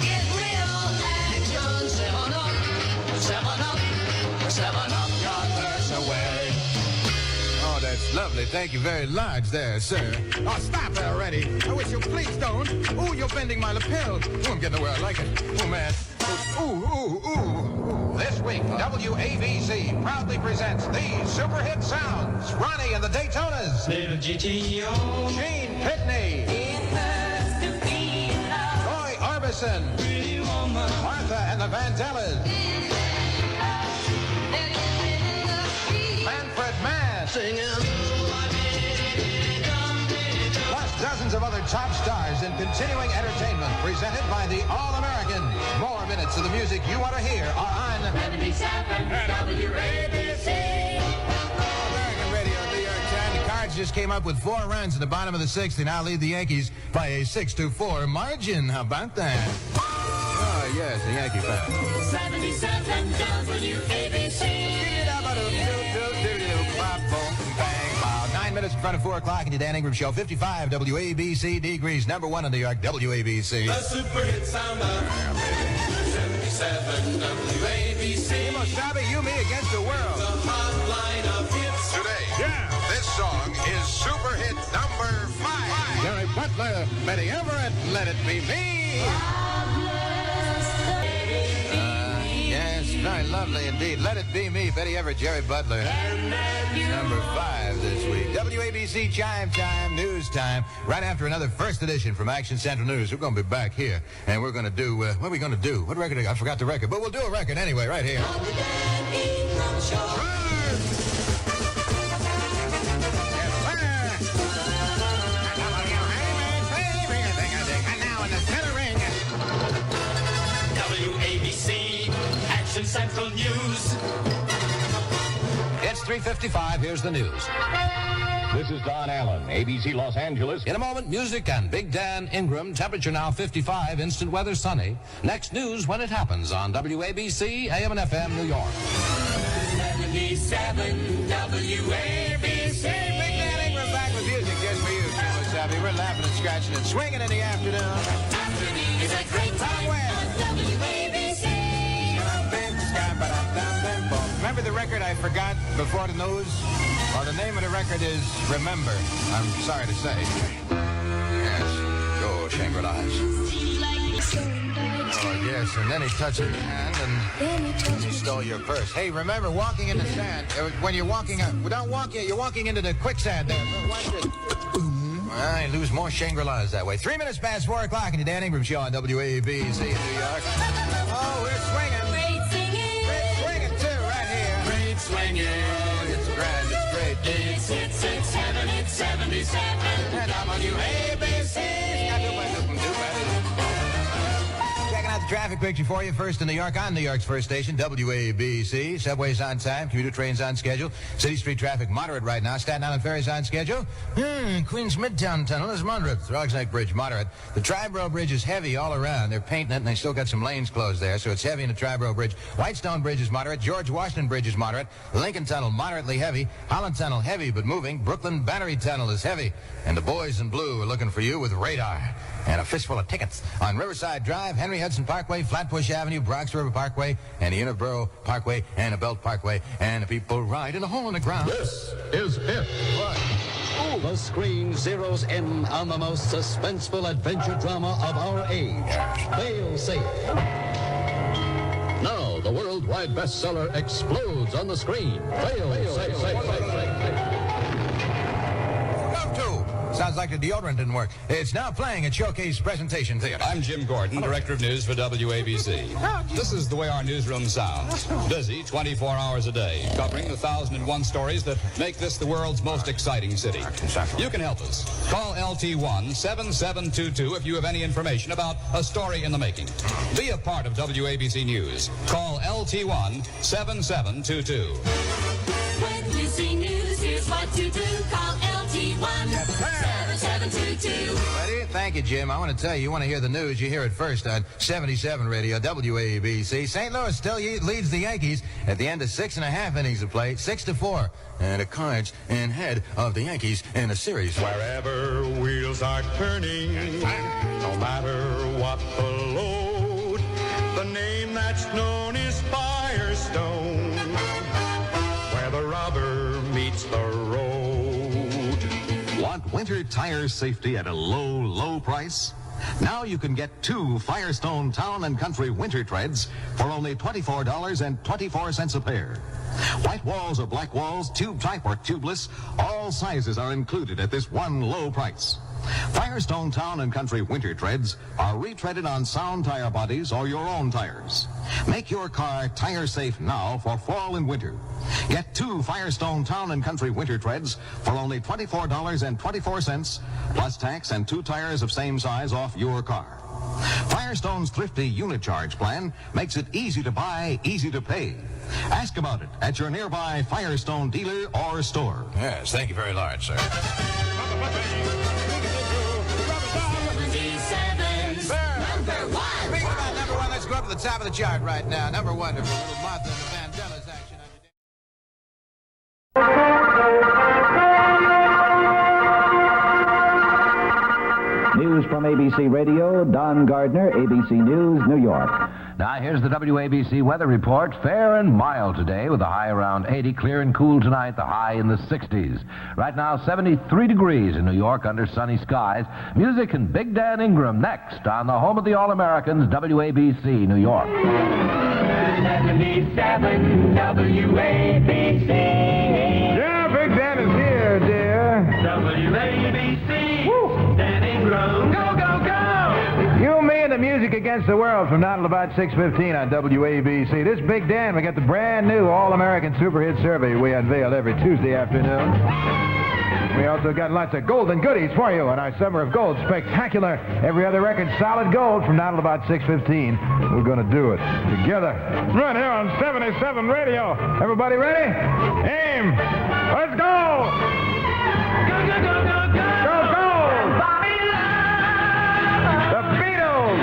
Get real action, 7-Up, 7-Up, 7-Up, your thirst away. Oh, that's lovely. Thank you very large there, sir. Oh, stop it already. I wish you please don't. Ooh, you're bending my lapel. Ooh, I'm getting the way I like it. Oh, man. Ooh. This week, WABC proudly presents these super hit sounds. Ronnie and the Daytonas. Little GTO. Gene Pitney. It hurts to be loved. Roy Orbison. Pretty woman. Martha and the Vandellas. Manfred Mann. Singing. Plus dozens of other top stars in continuing entertainment presented by the All-American. More minutes of the music you want to hear are on 77 WABC. Reds just came up with 4 runs in the bottom of the 6th. They now lead the Yankees by a 6-4 margin. How about that? Oh, yes, the Yankee fan. 77 WABC. 9 minutes in front of 4 o'clock in the Dan Ingram Show. 55 WABC degrees. Number 1 in New York, WABC. The super hit sound of 77 WABC. Stop it, you, me against the world. The hotline of hits. Today, this song is super hit number 5. Jerry Butler, Betty Everett, Let It Be Me. Yes, very lovely indeed. Let It Be Me, Betty Everett, Jerry Butler. Number 5 this week. WABC Chime Time, News Time. Right after another first edition from Action Central News. We're going to be back here, and we're going to do, what are we going to do? What record? I forgot the record, but we'll do a record anyway, right here. On the Dan Ingram Show. WABC Action Central News. It's 3:55. Here's the news. This is Don Allen, ABC Los Angeles. In a moment, music and Big Dan Ingram. Temperature now 55. Instant weather sunny. Next news when it happens on WABC, AM and FM, New York. 77 WABC. Big Dan Ingram back with music just for you, Kilo Savvy. We're laughing and scratching and swinging in the afternoon. Afternoon is a great time on WABC. Remember the record I forgot before the news? Well, the name of the record is Remember. I'm sorry to say. Yes. Go, Shangri-Las. Oh, yes. And then he touched your hand and he stole your purse. Hey, remember, walking in the sand. When you're walking, don't walk yet. You're walking into the quicksand there. Watch it. I lose more Shangri-Las that way. 3 minutes past 4 o'clock in the Dan Ingram Show on WABC in New York. Oh, we're swinging. Great singing. Great swinging, too, right here. Great swinging. Oh, it's grand. It's great. It's 7, it's 77. And I'm on WABC. Checking out the traffic picture for you. First in New York, on New York's first station, WABC. Subways on time, commuter trains on schedule. City Street traffic moderate right now. Staten Island Ferry's on schedule. Queens Midtown Tunnel is moderate. Throgs Neck Bridge moderate. The Triborough Bridge is heavy all around. They're painting it, and they still got some lanes closed there, so it's heavy in the Triborough Bridge. Whitestone Bridge is moderate. George Washington Bridge is moderate. Lincoln Tunnel moderately heavy. Holland Tunnel heavy but moving. Brooklyn Battery Tunnel is heavy. And the boys in blue are looking for you with radar and a fistful of tickets on Riverside Drive, Henry Hudson Parkway, Flatbush Avenue, Bronx River Parkway, and the Interborough Parkway, and the Belt Parkway, and the people ride in a hole in the ground. This is it. What? Ooh. The screen zeroes in on the most suspenseful adventure drama of our age. Fail Safe. Now, the worldwide bestseller explodes on the screen. Fail Safe. Sounds like the deodorant didn't work. It's now playing at Showcase Presentation Theater. I'm Jim Gordon, Director of News for WABC. This is the way our newsroom sounds. Busy 24 hours a day, covering the 1,001 stories that make this the world's most exciting city. You can help us. Call LT1-7722 if you have any information about a story in the making. Be a part of WABC News. Call LT1-7722. When you see news, here's what to do. Call LT1-7722. Ready? Thank you, Jim. I want to tell you, you want to hear the news, you hear it first on 77 Radio, WABC. St. Louis still leads the Yankees at the end of 6.5 innings of play, 6-4. And the Cards in head of the Yankees in a series. Wherever wheels are turning, no matter what the load, the name that's known is Firestone. Where the rubber meets the road. Want winter tire safety at a low, low price? Now you can get 2 Firestone Town and Country winter treads for only $24.24 a pair. White walls or black walls, tube type or tubeless, all sizes are included at this one low price. Firestone Town and Country winter treads are retreaded on sound tire bodies or your own tires. Make your car tire safe now for fall and winter. Get 2 Firestone Town and Country winter treads for only $24.24 plus tax and 2 tires of same size off your car. Firestone's thrifty unit charge plan makes it easy to buy, easy to pay. Ask about it at your nearby Firestone dealer or store. Yes, thank you very large, sir. 77's number one. Speaking about number one, let's go up to the top of the chart right now. Number one, little Martha and the Vandellas action. News from ABC Radio, Don Gardner, ABC News, New York. Now, here's the WABC weather report. Fair and mild today with a high around 80. Clear and cool tonight, the high in the 60s. Right now, 73 degrees in New York under sunny skies. Music and Big Dan Ingram next on the home of the All-Americans, WABC, New York. 77 WABC. Yeah, Big Dan is here, dear. WABC. Woo. Dan Ingram. Go, go, go. You, me, and the music against the world from now till about 6:15 on WABC. This Big Dan, we got the brand new All-American Super Hit Survey we unveil every Tuesday afternoon. We also got lots of golden goodies for you on our Summer of Gold Spectacular. Every other record solid gold from now till about 6:15. We're going to do it together. Right here on 77 Radio. Everybody ready? Aim. Let's go. Go, go, go, go, go. Go, go. Bobby Love. The Beatles.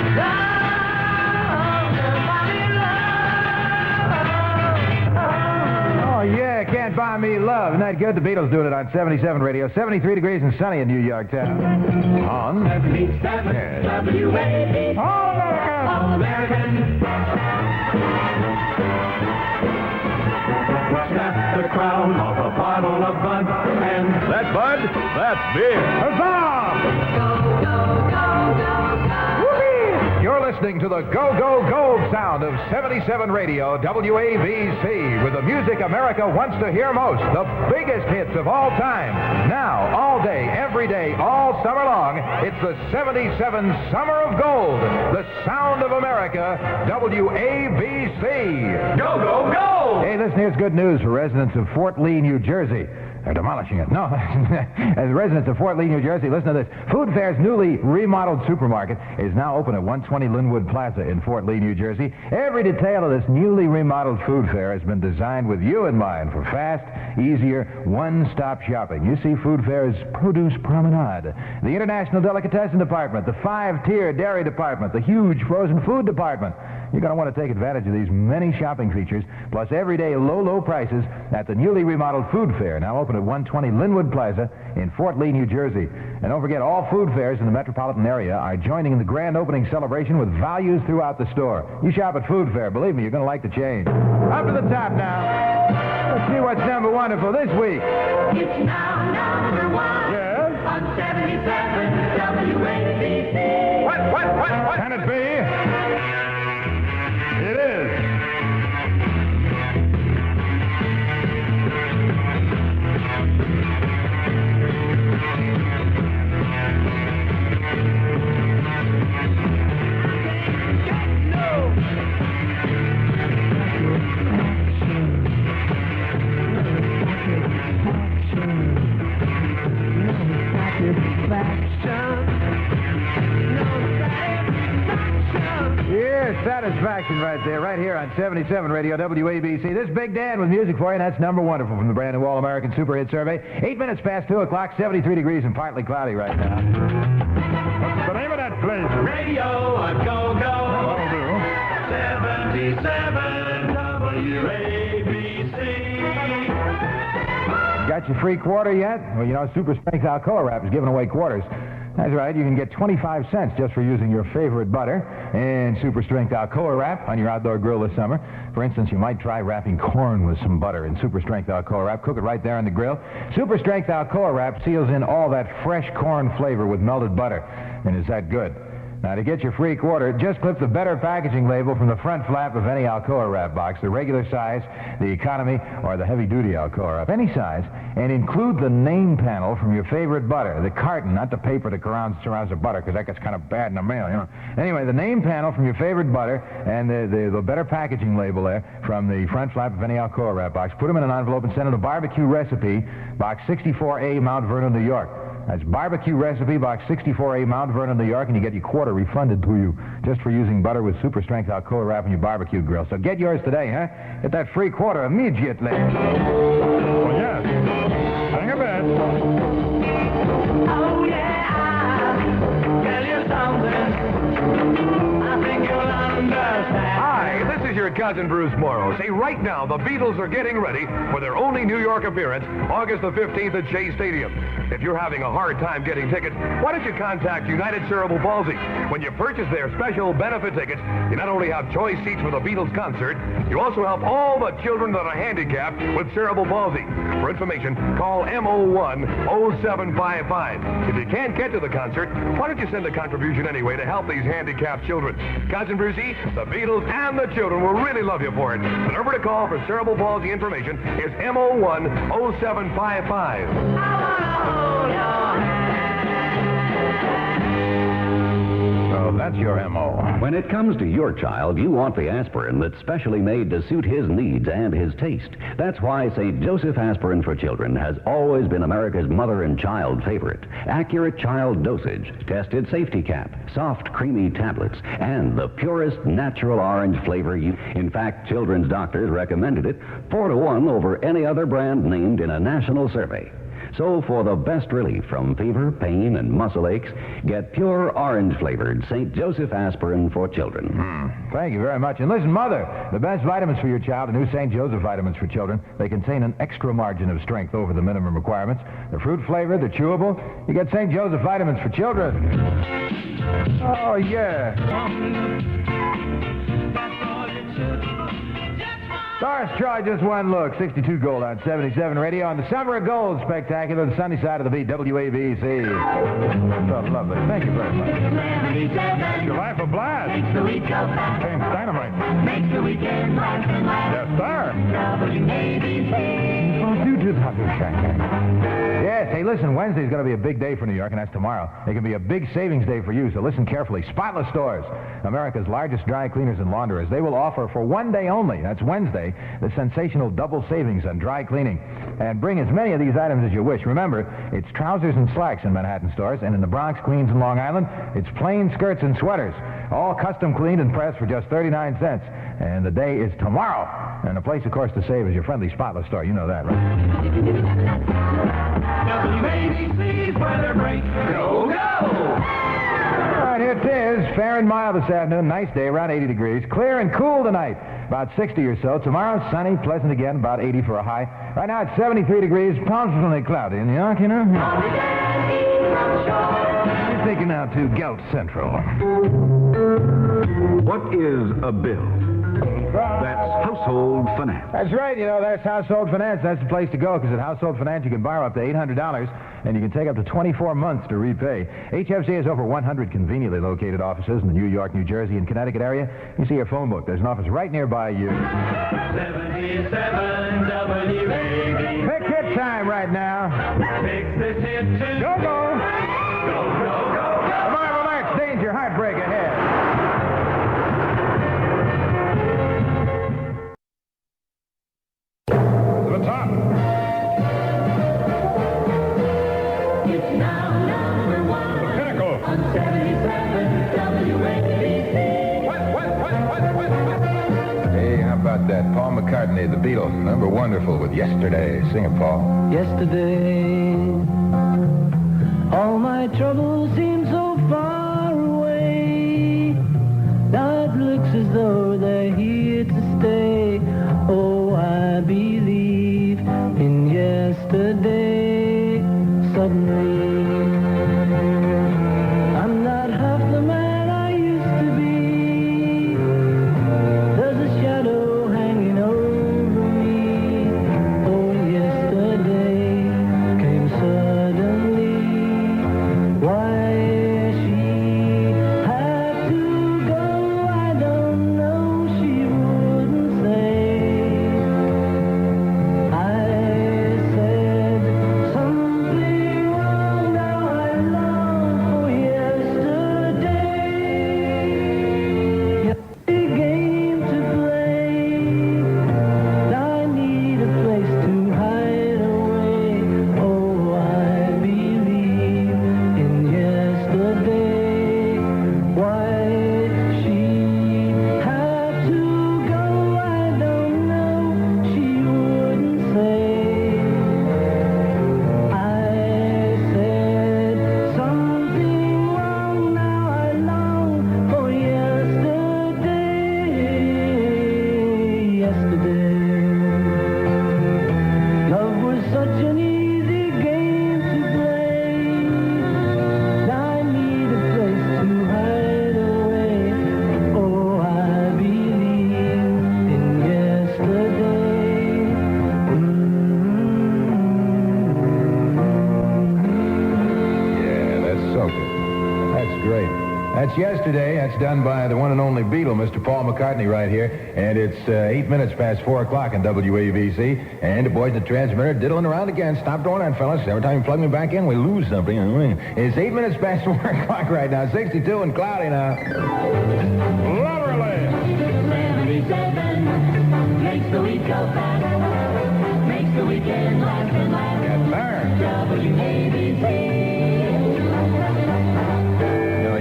Oh, yeah, Can't Buy Me Love. Isn't that good? The Beatles doing it on 77 Radio. 73 degrees and sunny in New York town. On 77 yes. WABC. All-American. All-American. Snap the crown off a bottle of Bud and That Bud? That's beer. Huzzah! You're listening to the Go-Go Gold sound of 77 Radio WABC with the music America wants to hear most, the biggest hits of all time. Now, all day, every day, all summer long, it's the 77 Summer of Gold, the sound of America, WABC. Go, go, go! Hey, listen, here's good news for residents of Fort Lee, New Jersey. They're demolishing it. No, as residents of Fort Lee, New Jersey, listen to this. Food Fair's newly remodeled supermarket is now open at 120 Linwood Plaza in Fort Lee, New Jersey. Every detail of this newly remodeled Food Fair has been designed with you in mind for fast, easier, one-stop shopping. You see Food Fair's Produce Promenade, the International Delicatessen Department, the 5-tier Dairy Department, the huge frozen food department. You're going to want to take advantage of these many shopping features, plus everyday low, low prices at the newly remodeled Food Fair, now open at 120 Linwood Plaza in Fort Lee, New Jersey. And don't forget, all food fairs in the metropolitan area are joining in the grand opening celebration with values throughout the store. You shop at Food Fair, believe me, you're going to like the change. Up to the top now. Let's see what's number wonderful this week. it's now number one. Yes? On 77 WABC. What? Can it be? It is. Satisfaction right there, right here on 77 Radio WABC. This Big Dan with music for you, and that's number wonderful from the brand new All-American Super Hit Survey. 8 minutes past 2 o'clock, 73 degrees and partly cloudy right now. What's the name of that place? Radio on Go-Go. That'll do. 77 WABC. Got your free quarter yet? Well, you know, Super Strength Alcoa Wrap is giving away quarters. That's right, you can get 25 cents just for using your favorite butter and Super Strength Alcoa Wrap on your outdoor grill this summer. For instance, you might try wrapping corn with some butter in Super Strength Alcoa Wrap. Cook it right there on the grill. Super Strength Alcoa Wrap seals in all that fresh corn flavor with melted butter. And is that good? Now, to get your free quarter, just clip the better packaging label from the front flap of any Alcoa wrap box, the regular size, the economy, or the heavy-duty Alcoa wrap, any size, and include the name panel from your favorite butter, the carton, not the paper that surrounds the butter, because that gets kind of bad in the mail, you know. Anyway, the name panel from your favorite butter and the better packaging label there from the front flap of any Alcoa wrap box. Put them in an envelope and send them to Barbecue Recipe, Box 64A, Mount Vernon, New York. That's Barbecue Recipe, Box 64A, Mount Vernon, New York, and you get your quarter refunded to you just for using butter with super strength Alcoa wrap in your barbecue grill. So get yours today, huh? Get that free quarter immediately. Oh, yes. Hang a bit. Oh, yeah, I'll tell you something. I think you'll understand. Hi, this is your cousin Bruce Morrow. Say, right now, the Beatles are getting ready for their only New York appearance, August the 15th at Shea Stadium. If you're having a hard time getting tickets, why don't you contact United Cerebral Palsy? When you purchase their special benefit tickets, you not only have choice seats for the Beatles concert, you also help all the children that are handicapped with cerebral palsy. For information, call M01-0755. If you can't get to the concert, why don't you send a contribution anyway to help these handicapped children? Cousin Brucey, the Beatles and the children will really love you for it. The number to call for cerebral palsy information is M01-0755. So that's your M.O. When it comes to your child, you want the aspirin that's specially made to suit his needs and his taste. That's why St. Joseph Aspirin for Children has always been America's mother and child favorite. Accurate child dosage, tested safety cap, soft, creamy tablets, and the purest natural orange flavor In fact, children's doctors recommended it 4-to-1 over any other brand named in a national survey. So for the best relief from fever, pain, and muscle aches, get pure orange-flavored St. Joseph Aspirin for Children. Thank you very much. And listen, Mother, the best vitamins for your child, the new St. Joseph vitamins for children, they contain an extra margin of strength over the minimum requirements. They're fruit-flavored, they're chewable. You get St. Joseph vitamins for children. Oh, yeah. Doris Troy just one look. 62 gold on 77 radio on the Summer of Gold Spectacular, the sunny side of the beat, WABC. So lovely. Thank you very much. Your life a blast. Makes the week go fast. James Dynamite. Makes the weekend last and last. Yes, sir. WABC. Yes, hey, listen, Wednesday's going to be a big day for New York, and that's tomorrow. It can be a big savings day for you, so listen carefully. Spotless Stores, America's largest dry cleaners and launderers. They will offer for one day only, that's Wednesday, the sensational double savings on dry cleaning. And bring as many of these items as you wish. Remember, it's trousers and slacks in Manhattan stores, and in the Bronx, Queens, and Long Island, it's plain skirts and sweaters, all custom cleaned and pressed for just 39 cents. And the day is tomorrow. And the place, of course, to save is your friendly Spotless Store. You know that, right? WABC's weather break. Go, go! All right, here it is. Fair and mild this afternoon. Nice day, around 80 degrees. Clear and cool tonight, about 60 or so. Tomorrow, sunny, pleasant again, about 80 for a high. Right now, it's 73 degrees, possibly cloudy in New York, you know? You're thinking now to Gelt Central. What is a bill? That's household finance. That's right, you know, that's Household Finance. That's the place to go, because at Household Finance you can borrow up to $800, and you can take up to 24 months to repay. HFC has over 100 conveniently located offices in the New York, New Jersey, and Connecticut area. You see your phone book. There's an office right nearby you. 77 WABC. Pick hit time right now. Makes this hit to Go, go. Go, go, go, go. Come on, relax. Danger, heartbreak ahead. To the top. It's now number one. The pinnacle. On 77 WABC. Hey, how about that? Paul McCartney, the Beatles. Number wonderful with Yesterday. Sing it, Paul. Yesterday, all my troubles seem so far away. Now it looks as though they're here to stay. Oh, I believe in yesterday. Suddenly, I'm not half the man I used to be. There's a shadow hanging over me. Oh, yesterday came suddenly. Why That's done by the one and only Beatle, Mr. Paul McCartney, right here. And it's 8 minutes past 4 o'clock on WABC. And the boys at the transmitter diddling around again. Stop doing that, fellas. Every time you plug me back in, we lose something. It's 8 minutes past 4 o'clock right now. 62 and cloudy now. Loverland. 77 makes the week go fast. Makes the weekend last and last. Yes, sir. WABC.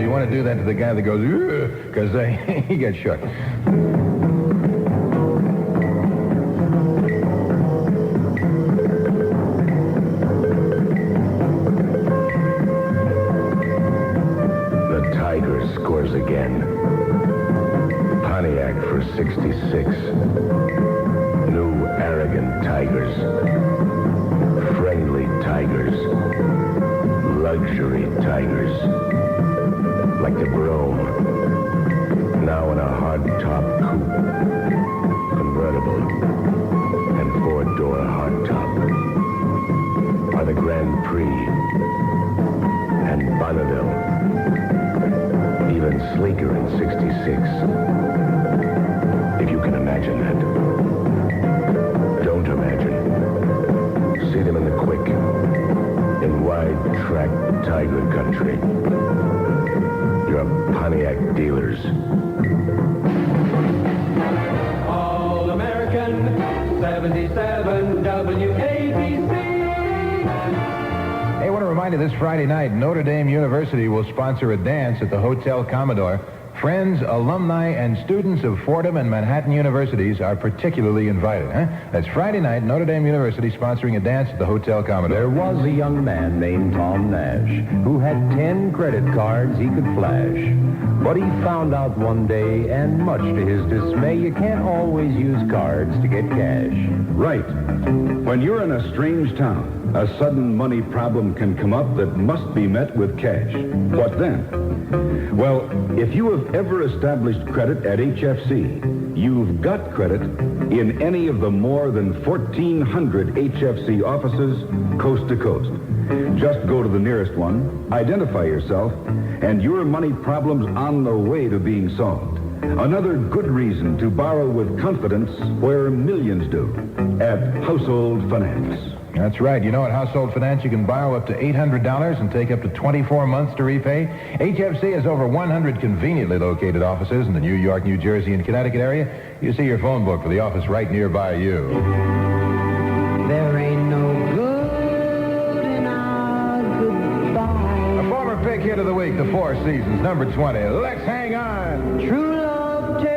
You want to do that to the guy that goes, because he gets shook. The Tiger scores again. Pontiac for 66. New arrogant Tigers. Friendly Tigers. Luxury Tigers. Like the Brougham, now in a hardtop coupe, convertible, and four-door hardtop, are the Grand Prix and Bonneville, even sleeker in 66. If you can imagine that. Don't imagine. See them in the quick, in wide-track Tiger country. Your Pontiac dealers. All American 77 WABC. Hey, I want to remind you this Friday night, Notre Dame University will sponsor a dance at the Hotel Commodore. Friends, alumni, and students of Fordham and Manhattan universities are particularly invited. That's Friday night, Notre Dame University sponsoring a dance at the Hotel Commodore. There was a young man named Tom Nash who had 10 credit cards he could flash. But he found out one day, and much to his dismay, you can't always use cards to get cash. Right. When you're in a strange town, a sudden money problem can come up that must be met with cash. What then? Well, if you have ever established credit at HFC, you've got credit in any of the more than 1,400 HFC offices coast to coast. Just go to the nearest one, identify yourself, and your money problem's on the way to being solved. Another good reason to borrow with confidence where millions do, at Household Finance. That's right. You know, at Household Finance, you can borrow up to $800 and take up to 24 months to repay. HFC has over 100 conveniently located offices in the New York, New Jersey, and Connecticut area. You see your phone book for the office right nearby you. There ain't no good in our goodbye. A former pick hit of the week, The Four Seasons, number 20. Let's hang on. True love takes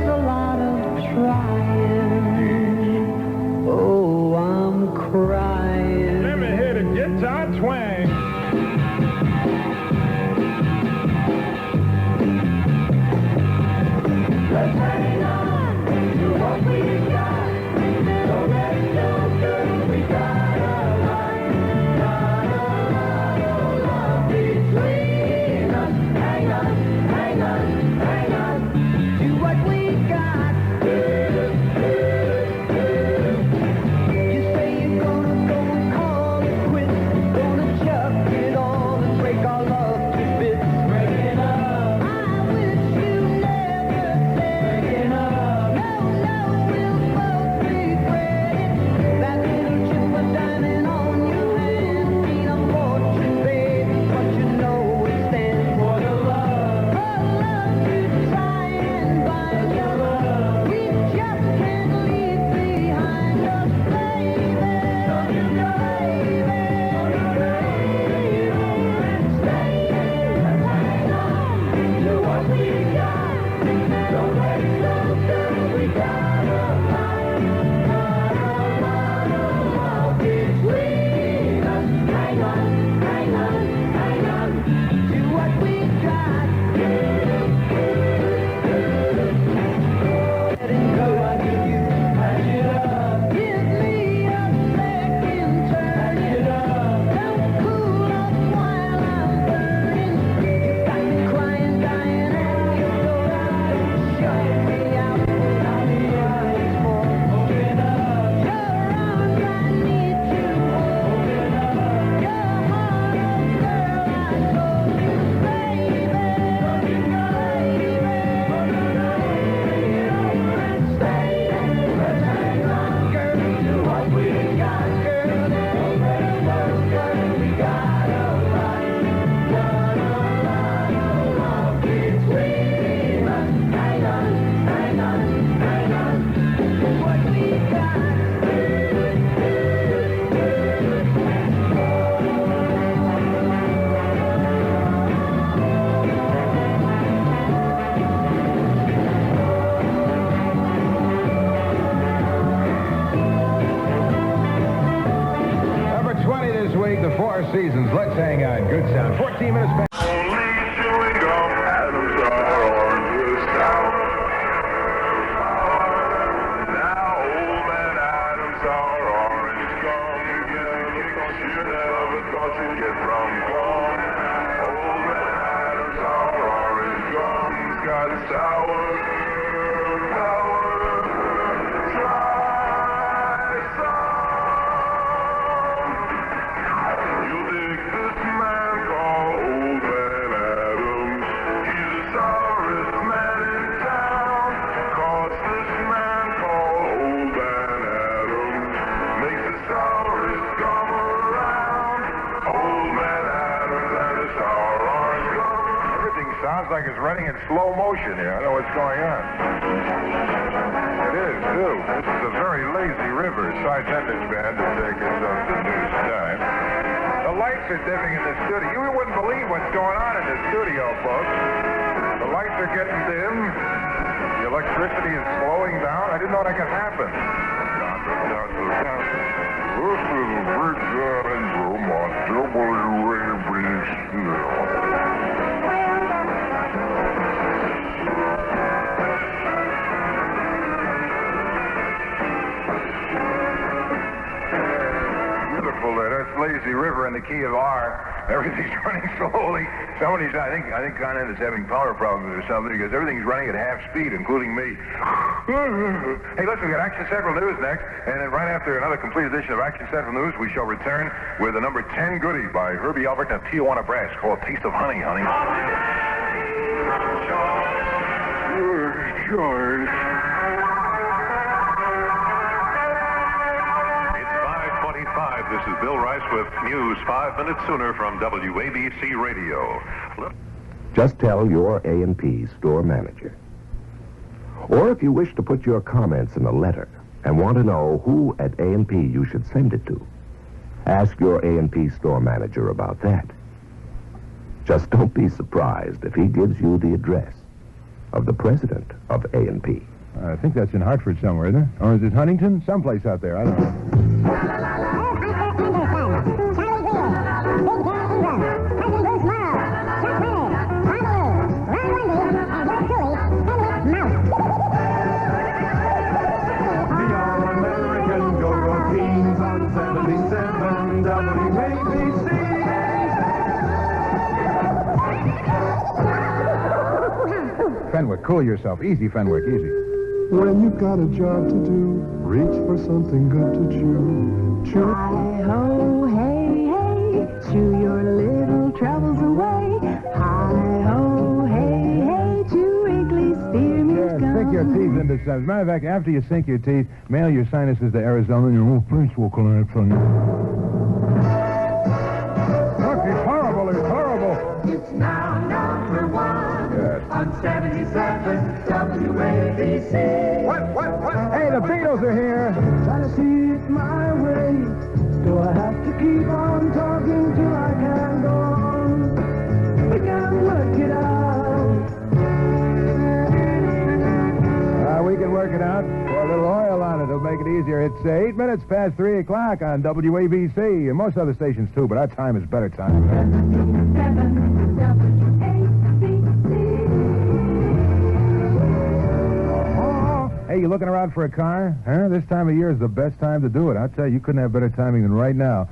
a lot of trying. Oh, I'm crying. Let me hear the guitar twang. Let's hang on to what we got. So let's go through. We got a lot of love between us. Hang on. sounds like it's running in slow motion here. I don't know what's going on. It is, too. This is a very lazy river. Sergeant's band to take us up to news time. The lights are dimming in the studio. You wouldn't believe what's going on in the studio, folks. The lights are getting dim. The electricity is slowing down. I didn't know that could happen. This is Big Ingram on WABC. That's Lazy River in the key of R. Everything's running slowly. Somebody's, I think Con Ed is having power problems or something because everything's running at half speed, including me. Hey, listen, we got Action Central News next, and then right after another complete edition of Action Central News, we shall return with the number 10 goodie by Herbie Albert of Tijuana Brass called Taste of Honey, honey. George. This is Bill Rice with news 5 minutes sooner from WABC Radio. Just tell your A&P store manager. Or if you wish to put your comments in a letter and want to know who at A&P you should send it to, ask your A&P store manager about that. Just don't be surprised if he gives you the address of the president of A&P. I think that's in Hartford somewhere, isn't it? Or is it Huntington? Someplace out there. I don't know. Fenwick, cool yourself. Easy, Fenwick, easy. When you've got a job to do, reach for something good to chew. Chew. Hi-ho, hey, hey, chew your little troubles away. Hi-ho, hey, hey, chew Wrigley's spearmint gum. Sink your teeth into some. As a matter of fact, after you sink your teeth, mail your sinuses to Arizona and your whole face will collapse on you. Look, it's horrible, it's horrible. It's now number 1 on 77 WABC. What? Hey, the Beatles are here. Try to see it my way. Do I have to keep on talking till I can go on? We can work it out. We can work it out. Pour a little oil on it. It'll make it easier. It's 8 minutes past 3 o'clock on WABC and most other stations, too, but our time is better time. Hey, you looking around for a car? Huh? This time of year is the best time to do it. I'll tell you, you couldn't have better timing than right now.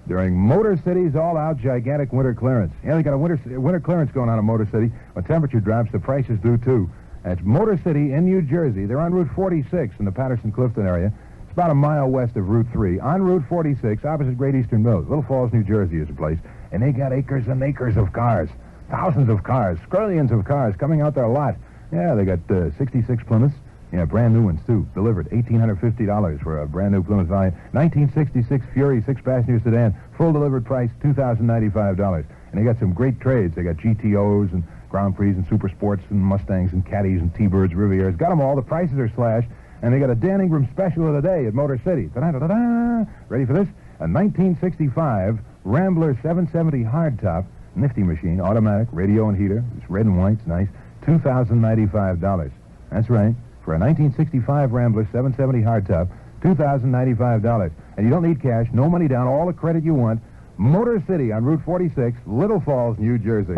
During Motor City's all-out gigantic winter clearance. Yeah, they got a winter clearance going on in Motor City. When temperature drops, the prices do, too. That's Motor City in New Jersey. They're on Route 46 in the Patterson-Clifton area. It's about a mile west of Route 3. On Route 46, opposite Great Eastern Mills. Little Falls, New Jersey is the place. And they got acres and acres of cars. Thousands of cars. Skrillions of cars coming out their lot. Yeah, they got 66 Plymouths. Yeah, brand new ones, too. Delivered $1,850 for a brand new Plymouth Valiant. 1966 Fury 6-passenger sedan. Full delivered price, $2,095. And they got some great trades. They got GTOs and Grand Prix and Super Sports and Mustangs and Caddies and T-Birds, Rivieras. Got them all. The prices are slashed. And they got a Dan Ingram special of the day at Motor City. Da-da-da-da-da. Ready for this? A 1965 Rambler 770 hardtop. Nifty machine. Automatic. Radio and heater. It's red and white. It's nice. $2,095. That's right. For a 1965 Rambler 770 hardtop, $2,095. And you don't need cash, no money down, all the credit you want. Motor City on Route 46, Little Falls, New Jersey.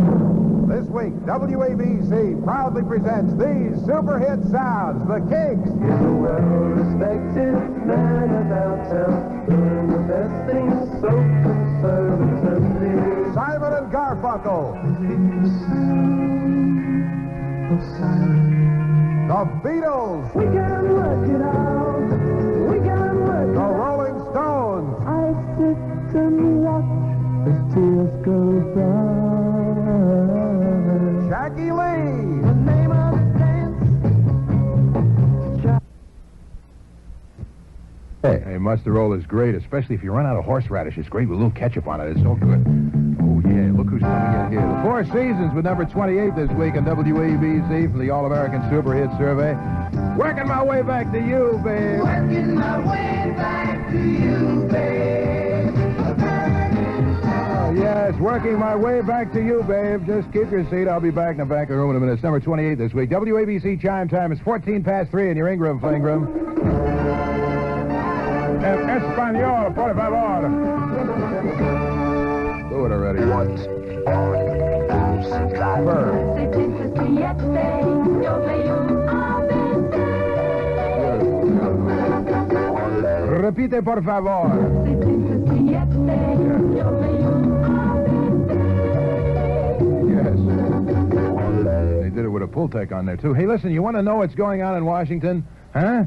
This week, WABC proudly presents these super hit sounds, the Kinks. He's a well-respected man about town, doing the best things so conservatively. Simon and Garfunkel. The Beatles. We can work it out. We can work it The out. Rolling Stones. I sit and watch as tears go down. Jackie Lee. The name of the dance. Hey, mustard roll is great, especially if you run out of horseradish. It's great with a little ketchup on it. It's so good. Oh, yeah. Look who's coming in here. The Four Seasons with number 28 this week on WABC from the All-American Super Hit Survey. Working my way back to you, babe. Working my way back to you, babe. Yes, working my way back to you, babe. Just keep your seat. I'll be back in the back of the room in a minute. It's number 28 this week. WABC chime time is 14 past 3 in your Ingram, Flingram. Espanol, 45 hours. Do it already. What? Repite, por favor. Yes. They did it with a pull tech on there, too. Hey, listen, you want to know what's going on in Washington? Huh?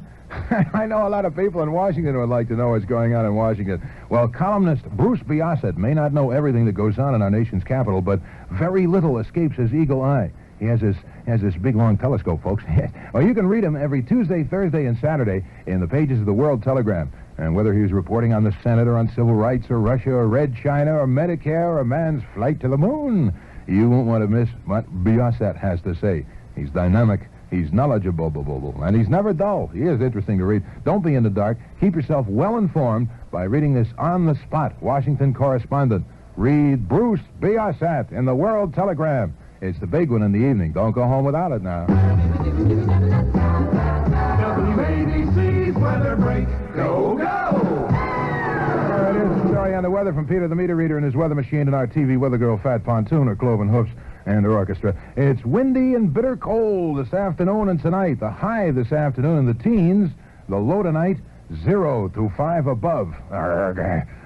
I know a lot of people in Washington would like to know what's going on in Washington. Well, columnist Bruce Biassett may not know everything that goes on in our nation's capital, but very little escapes his eagle eye. He has this big, long telescope, folks. Well, you can read him every Tuesday, Thursday, and Saturday in the pages of the World Telegram. And whether he's reporting on the Senate or on civil rights or Russia or Red China or Medicare or man's flight to the moon, you won't want to miss what Biassett has to say. He's dynamic. He's knowledgeable, and he's never dull. He is interesting to read. Don't be in the dark. Keep yourself well informed by reading this on-the-spot Washington correspondent. Read Bruce Biassett in the World Telegram. It's the big one in the evening. Don't go home without it now. WABC's weather break. Go, go! There it is. A story on the weather from Peter the Meter Reader and his weather machine and our TV weather girl, Fat Pontoon, or Cloven Hoofs, and her orchestra. It's windy and bitter cold this afternoon and tonight. The high this afternoon in the teens. The low tonight, 0 to 5 above.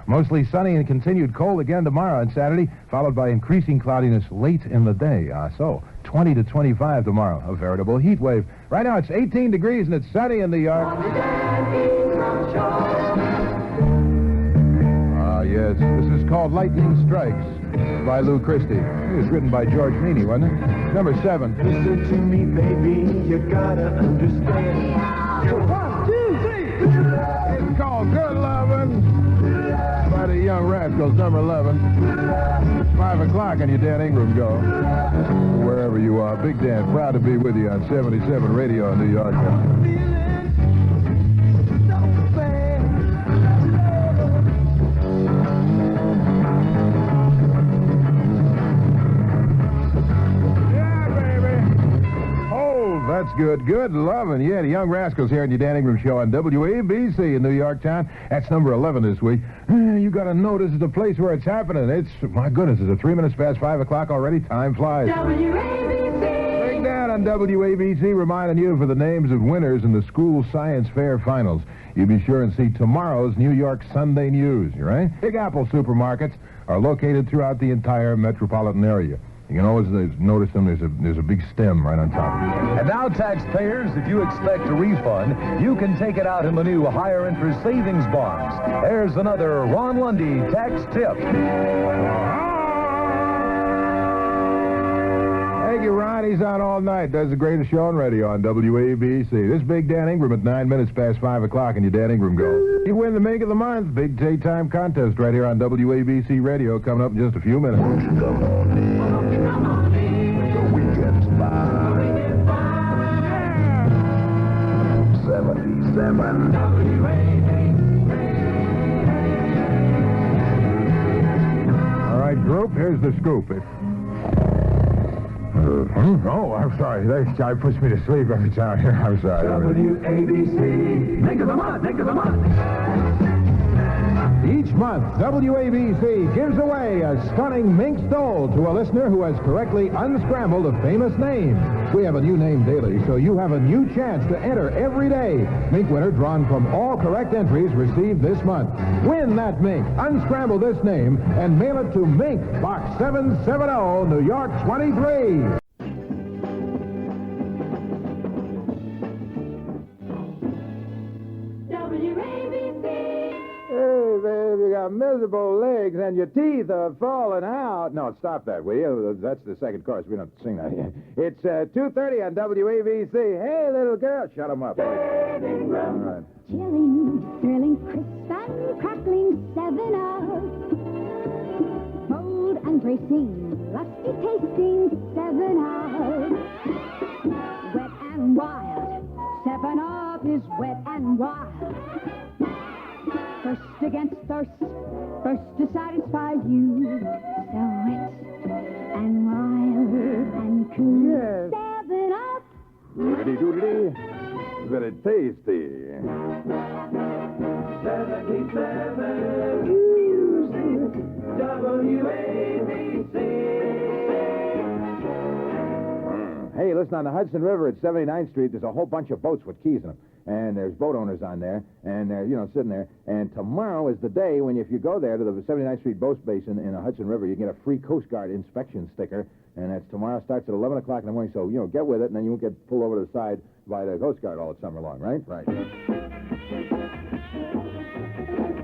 Mostly sunny and continued cold again tomorrow and Saturday, followed by increasing cloudiness late in the day. So, 20 to 25 tomorrow. A veritable heat wave. Right now, it's 18 degrees and it's sunny in New York. Yes, this is called Lightning Strikes by Lou Christie. It was written by George Meany, wasn't it? Number 7. Listen to me, baby, you gotta understand. 1, 2, 3. It's called Good Lovin' by the Young Rascals, number 11. It's 5 o'clock on your Dan Ingram Go. Wherever you are, Big Dan, proud to be with you on 77 Radio in New York. That's good. Good loving. Yeah, the Young Rascals here on your Dan Ingram Show on WABC in New York Town. That's number 11 this week. You got to know this is the place where it's happening. It's, my goodness, it's 3 minutes past 5 o'clock already. Time flies. WABC. Big Dan on WABC reminding you for the names of winners in the school science fair finals. You be sure and see tomorrow's New York Sunday News, right? Big Apple supermarkets are located throughout the entire metropolitan area. You can always notice them. There's a big stem right on top. And now, taxpayers, if you expect a refund, you can take it out in the new higher interest savings bonds. There's another Ron Lundy tax tip. Thank you, Ron. He's on all night. Does the greatest show on radio on WABC. This is Big Dan Ingram at 9 minutes past 5 o'clock in your Dan Ingram Go. You win the Mink of the Month, big daytime contest right here on WABC Radio coming up in just a few minutes. Come on in. The weekend's live. 77. All right, group, here's the scoop. Oh, I'm sorry. That guy puts me to sleep every time here. I'm sorry. WABC. Mink of the Month. Mink of the Month. Each month, WABC gives away a stunning mink stole to a listener who has correctly unscrambled a famous name. We have a new name daily, so you have a new chance to enter every day. Mink winner drawn from all correct entries received this month. Win that mink, unscramble this name, and mail it to Mink, Box 770, New York 23. Hey, babe, you got miserable legs and your teeth are falling out. No, stop that, will you? That's the second chorus. We don't sing that yet. It's 2:30 on WABC. Hey, little girl. Shut them up. All right. Chilling, thrilling, crisp and crackling 7-Up. Bold and bracing, lusty tasting 7-Up. Wet and wild, 7-Up is wet and wild. First against thirst, first to satisfy you. So wet and wild and cool. Yes. 7-Up. Doody-doody. Very tasty. 77 Music, WABC. Hey, listen, on the Hudson River at 79th Street, there's a whole bunch of boats with keys in them. And there's boat owners on there, and they're, sitting there. And tomorrow is the day when if you go there to the 79th Street boat basin in the Hudson River, you can get a free Coast Guard inspection sticker. And that's tomorrow, starts at 11 o'clock in the morning. So, get with it, and then you won't get pulled over to the side by the Coast Guard all the summer long, right? Right.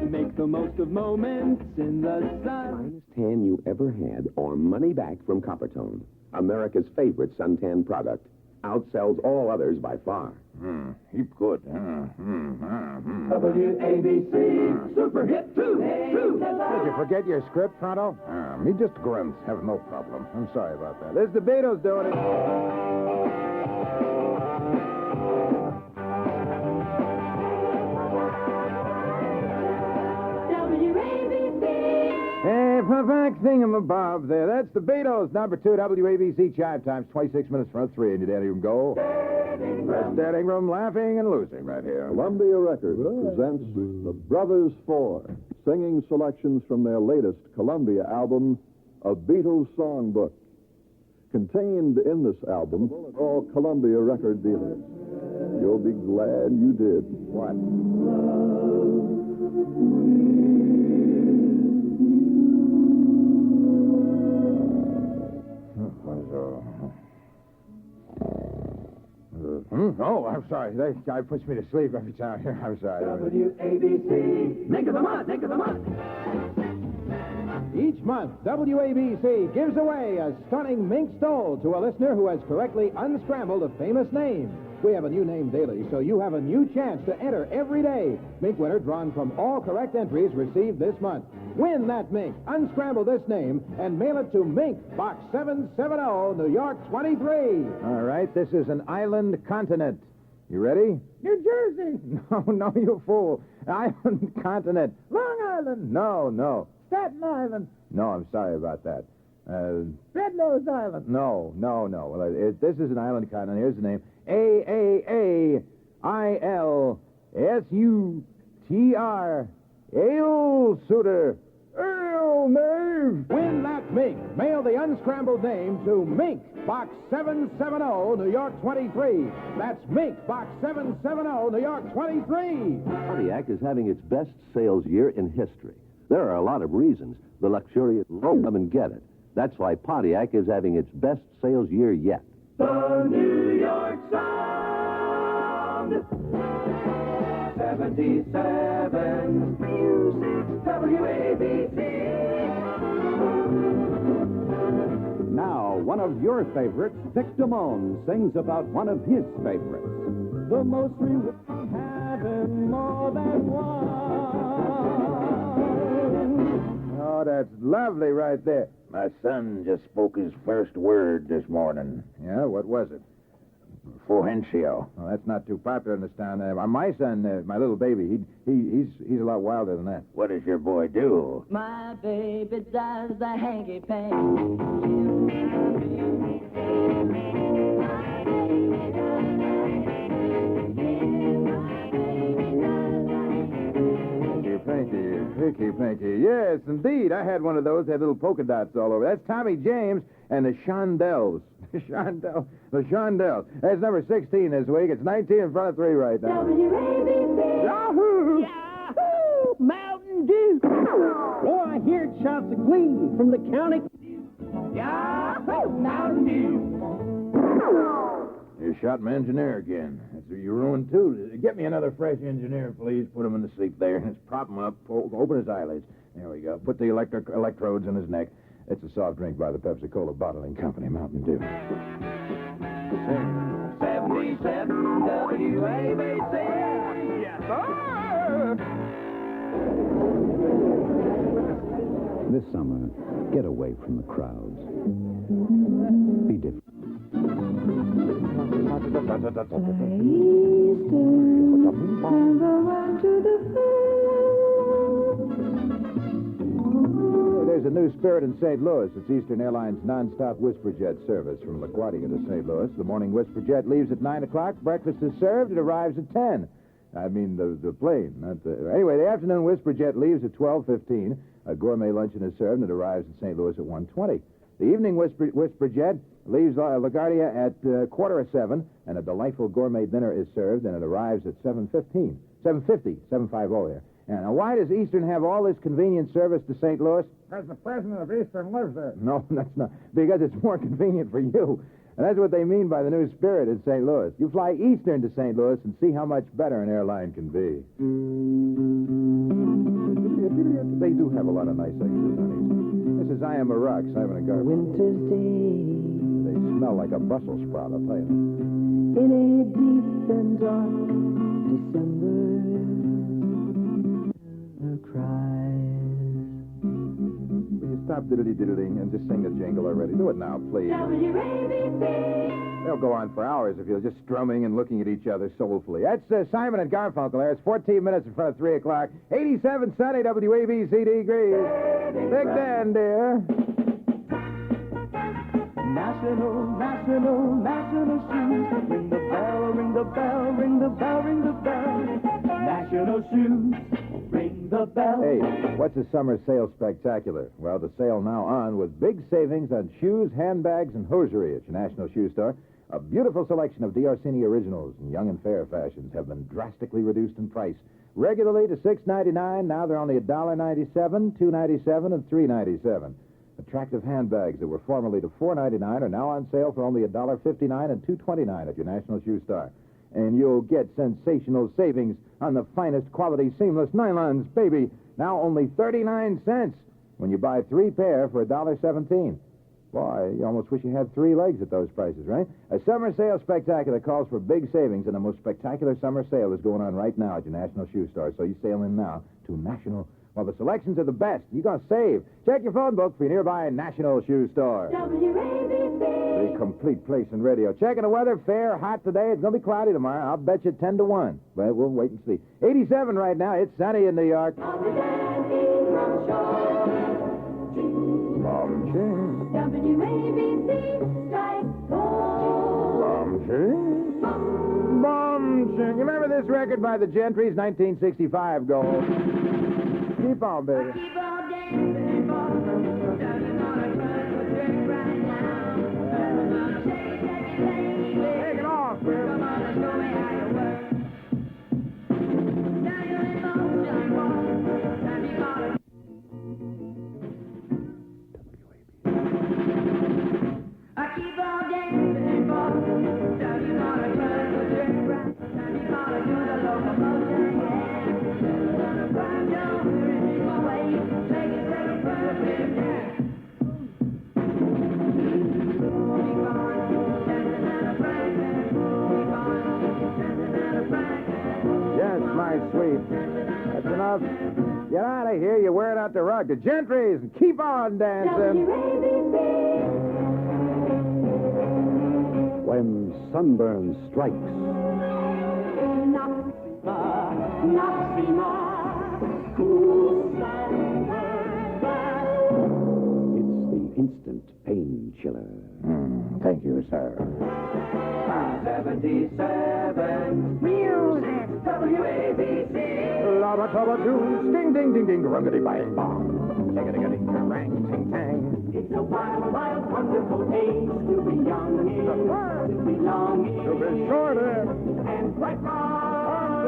Make the most of moments in the sun. Finest tan you ever had, or money back from Coppertone. America's favorite suntan product. Outsells all others by far. Heap good. WABC Super Hit 2. Did you forget your script, Pronto? Me just grunts. Have no problem. I'm sorry about that. This is the Beatles doing it. Hey, back thingamabob there. That's the Beatles, number 2, WABC Chive Times, 26 minutes from 3, and your daddy room go. That's Dad Ingram laughing and losing right here. Columbia Records presents the Brothers Four, singing selections from their latest Columbia album, A Beatles Songbook. Contained in this album are all Columbia record dealers. You'll be glad you did. What? Oh, I'm sorry. That guy puts me to sleep every time. I'm sorry. WABC. Make of the month. Make of the month. Each month, WABC gives away a stunning mink stole to a listener who has correctly unscrambled a famous name. We have a new name daily, so you have a new chance to enter every day. Mink winner drawn from all correct entries received this month. Win that mink, unscramble this name, and mail it to Mink, Box 770, New York 23. All right, this is an island continent. You ready? New Jersey. No, you fool. Island continent. Long Island. No. Staten Island. No, I'm sorry about that. Rednose Island. No. Well, this is an island continent. Here's the name. AAAILSUTR. Ale Suitor. Ale name. Win that mink. Mail the unscrambled name to Mink, Box 770, New York 23. That's Mink, Box 770, New York 23. Pontiac is having its best sales year in history. There are a lot of reasons. The luxurious won't come and get it. That's why Pontiac is having its best sales year yet. The New York Sound. 77 Music, WABC. Now, one of your favorites, Dick Damone, sings about one of his favorites. The most we will having more than one. Oh, that's lovely right there. My son just spoke his first word this morning. Yeah, what was it? Fuhencio. Well, that's not too popular in this town. My son, my little baby, he's a lot wilder than that. What does your boy do? My baby does the hanky-panky. Hanky-panky. Yes, indeed. I had one of those. Had little polka dots all over. That's Tommy James and the Shondells. The Shondells. That's number 16 this week. It's 19 in front of 3 right now. WABC. Yahoo! Yahoo! Mountain Dew. Oh, I hear shouts of glee from the county. Yahoo! Mountain Dew. You shot my engineer again. That's who you ruined, too. Get me another fresh engineer, please. Put him in the seat there. Let's prop him up. Open his eyelids. There we go. Put the electrodes in his neck. It's a soft drink by the Pepsi-Cola Bottling Company, Mountain Dew. 77 WABC. Yes, sir. This summer, get away from the crowds. Be different. There's a new spirit in St. Louis. It's Eastern Airlines nonstop WhisperJet service from LaGuardia to St. Louis. The morning WhisperJet leaves at 9 o'clock. Breakfast is served. It arrives at 10. I mean, the plane, not the... Anyway, the afternoon WhisperJet leaves at 12:15. A gourmet luncheon is served and it arrives in St. Louis at 1:20. The evening WhisperJet leaves LaGuardia at 7:15, and a delightful gourmet dinner is served, and it arrives at 7:50 here. And now, why does Eastern have all this convenient service to St. Louis? Because the president of Eastern lives there. No, that's not. Because it's more convenient for you. And that's what they mean by the new spirit in St. Louis. You fly Eastern to St. Louis and see how much better an airline can be. They do have a lot of nice extras on Eastern. This is I Am a Rock, Simon and Garfunkel. Winter's day. They smell like a Brussels sprout, I'll tell you. In a deep and dark December, cries. Will you stop diddly-diddling and just sing the jingle already? Do it now, please. WABC. They'll go on for hours if you're just strumming and looking at each other soulfully. That's Simon and Garfunkel there. It's 14 minutes in front of 3 o'clock. 87 sunny WABC degrees. Big Dan, dear. National shoes. Ring the bell, ring the bell, ring the bell, ring the bell. National shoes. Ring the bell. Hey, what's the summer sale spectacular? Well, the sale now on with big savings on shoes, handbags, and hosiery at your National Shoe Store. A beautiful selection of D'Orsini originals and young and fair fashions have been drastically reduced in price. Regularly to $6.99, now they're only $1.97, $2.97, and $3.97. Attractive handbags that were formerly to $4.99 are now on sale for only $1.59 and $2.29 at your National Shoe Store. And you'll get sensational savings on the finest quality seamless nylons, baby. Now only 39 cents when you buy 3 pair for $1.17. Boy, you almost wish you had 3 legs at those prices, right? A summer sale spectacular calls for big savings, and the most spectacular summer sale is going on right now at your National Shoe Store. So you sail in now to National. Well, the selections are the best. You're going to save. Check your phone book for your nearby National Shoe Store. WABC. The complete place in radio. Checking the weather. Fair, hot today. It's going to be cloudy tomorrow. I'll bet you 10 to 1. But we'll wait and see. 87 right now. It's sunny in New York. On the Dan Ingram Show. WABC. Strike gold. You remember this record by the Gentrys? 1965 gold. Keep on, baby. Keep on dancing, boy. Down you wanna run with drink right now. Take it off, baby. Come on and show me how you work. Now you're in motion, boy. Time you gotta. I keep on dancing, boy. Down you wanna run with drink right. Time you gotta do the locomotion, yeah. Run down here and my way. Take it perfect, yeah. Yes, my sweet. That's enough. Get out of here. You're wearing out the rug. The Gentrys, and keep on dancing. When sunburn strikes, Noxima, cool sunburn bath. it's the instant painkiller. Thank you, sir. 77 Music WABC. Lava tubba doo, ding ding ding ding, ruggedy bang bong. Diggity rang ting tang. It's a wild, wild, wonderful age to be young in, to be long in, To be short in. and bright rock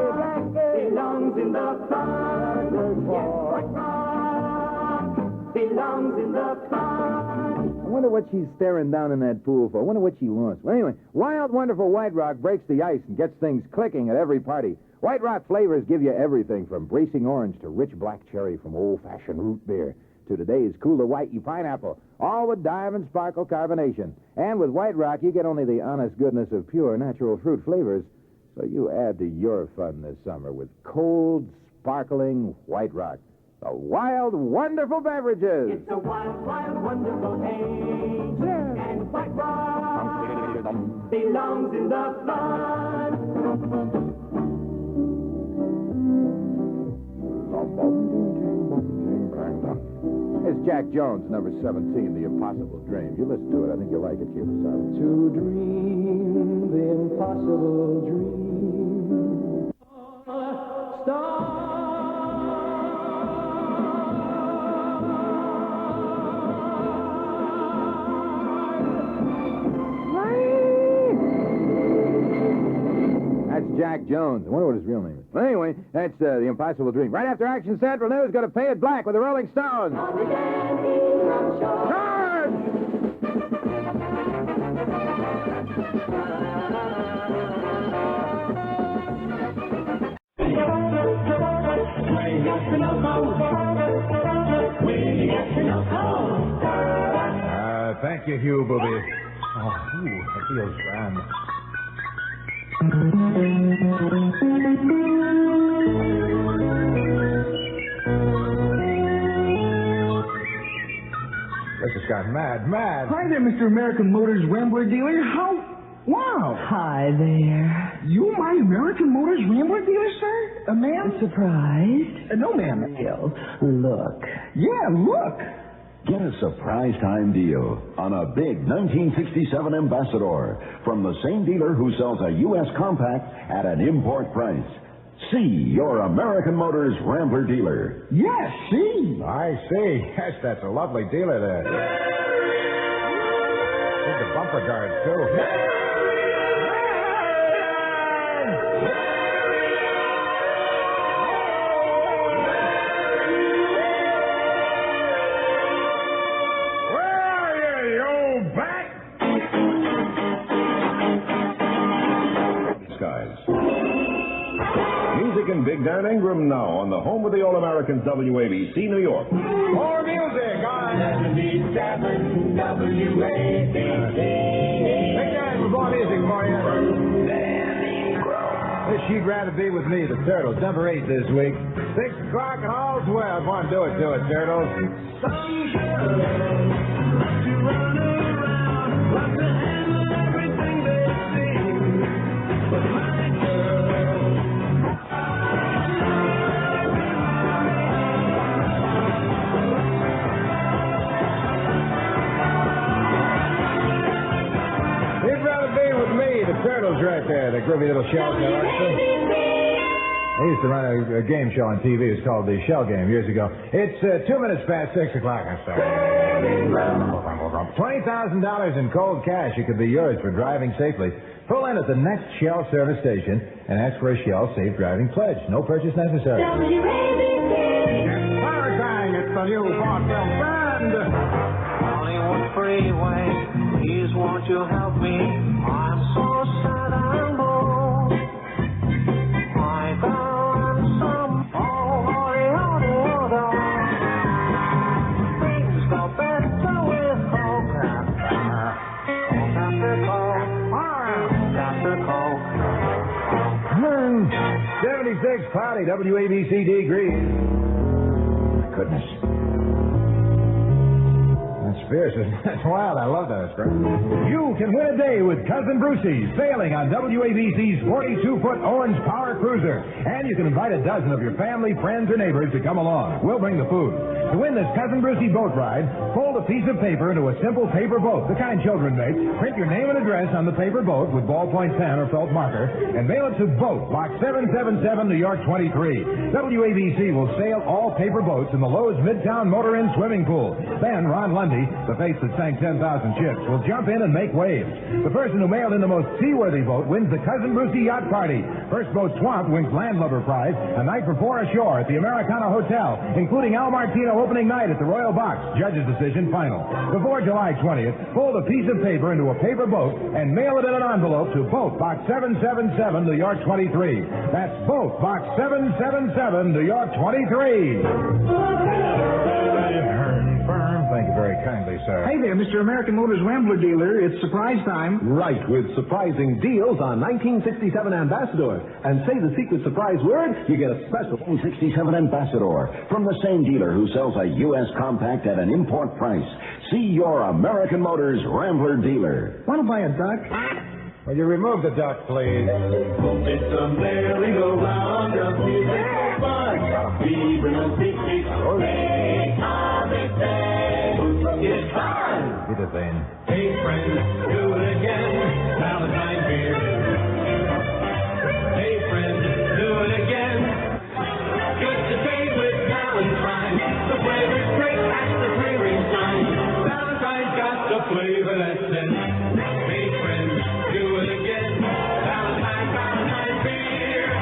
belongs in the fun. Yes, bright rock belongs in the fun. I wonder what she's staring down in that pool for. I wonder what she wants. Well, anyway, Wild Wonderful White Rock breaks the ice and gets things clicking at every party. White Rock flavors give you everything from bracing orange to rich black cherry, from old-fashioned root beer to today's cooler whitey pineapple, all with diamond sparkle carbonation. And with White Rock, you get only the honest goodness of pure natural fruit flavors. So you add to your fun this summer with cold, sparkling white rock. The wild, wonderful beverages. It's a wild, wild, wonderful age. And White Rock belongs in the fun. It's Jack Jones, number 17, The Impossible Dream. You listen to it. I think you'll like it, Kemosabe. To dream the impossible dream. That's Jack Jones. I wonder what his real name is. But anyway, that's The Impossible Dream. Right after Action Central News, go to Pay It Black with the Rolling Stones. Charge! Thank you, Hugh, booby. Oh, that feels grand. This has gone mad. Hi there, Mr. American Motors Rambler dealer. Wow. Hi there. You my American Motors Rambler dealer, sir? Ma'am? Surprised? No, ma'am. Look. Yeah, look. Get a surprise time deal on a big 1967 Ambassador from the same dealer who sells a U.S. compact at an import price. See your American Motors Rambler dealer. Yes, see. I see. Yes, that's a lovely dealer there. With the bumper guards, too. Music and Big Dan Ingram now on the home of the All-Americans, WABC, New York. More music on 77 WABC. Big Dan with more music for you. This She'd Rather Be With Me, the Turtles, number 8 this week. 6 o'clock and all's well. Come on, do it, Turtles. Some girls love to run around, love to handle everything they see. But my girl, the Turtles right there, the groovy little shell show. They used to run a game show on TV. It's called The Shell Game years ago. It's 2 minutes past 6 o'clock. I'm sorry. $20,000 in cold cash. It could be yours for driving safely. Pull in at the next Shell service station and ask for a Shell Safe Driving Pledge. No purchase necessary. Power Bang, it's the new vaudeville band. Hollywood Freeway, please won't you help me? I'm so sad and blue. My girl and some things go better with Coke after Coke. 76, cloudy, WABC degrees. My goodness. Fierce. That's wild. I love that. You can win a day with Cousin Brucey sailing on WABC's 42-foot orange power cruiser. And you can invite a dozen of your family, friends, or neighbors to come along. We'll bring the food. To win this Cousin Brucey boat ride, fold a piece of paper into a simple paper boat, the kind children make. Print your name and address on the paper boat with ballpoint pen or felt marker, and mail it to Boat, Box 777, New York 23. WABC will sail all paper boats in the Lowe's Midtown Motor Inn swimming pool. Then Ron Lundy, the face that sank 10,000 ships, will jump in and make waves. The person who mailed in the most seaworthy boat wins the Cousin Brucey Yacht Party. First boat swamped wins Landlubber Prize, a night for 4 ashore at the Americana Hotel, including Al Martino opening night at the Royal Box. Judge's decision final. Before July 20th, fold a piece of paper into a paper boat and mail it in an envelope to Boat, Box 777, New York 23. That's Boat, Box 777, New York 23. Thank you very kindly, sir. Hey there, Mr. American Motors Rambler dealer. It's surprise time. Right, with surprising deals on 1967 Ambassador. And say the secret surprise word, you get a special 1967 Ambassador from the same dealer who sells a U.S. compact at an import price. See your American Motors Rambler dealer. Want to buy a duck? Will you remove the duck, please? It's a merry-go-round of music for fun. Even a big hey, it's fun. Get it, Vane. Hey, friends, do it again. Valentine beer. Hey, friends, do it again. Good to say with Valentine. The flavor's great, that's the clearing sign. Valentine's got the flavor that says, hey, friends, do it again. Valentine beer.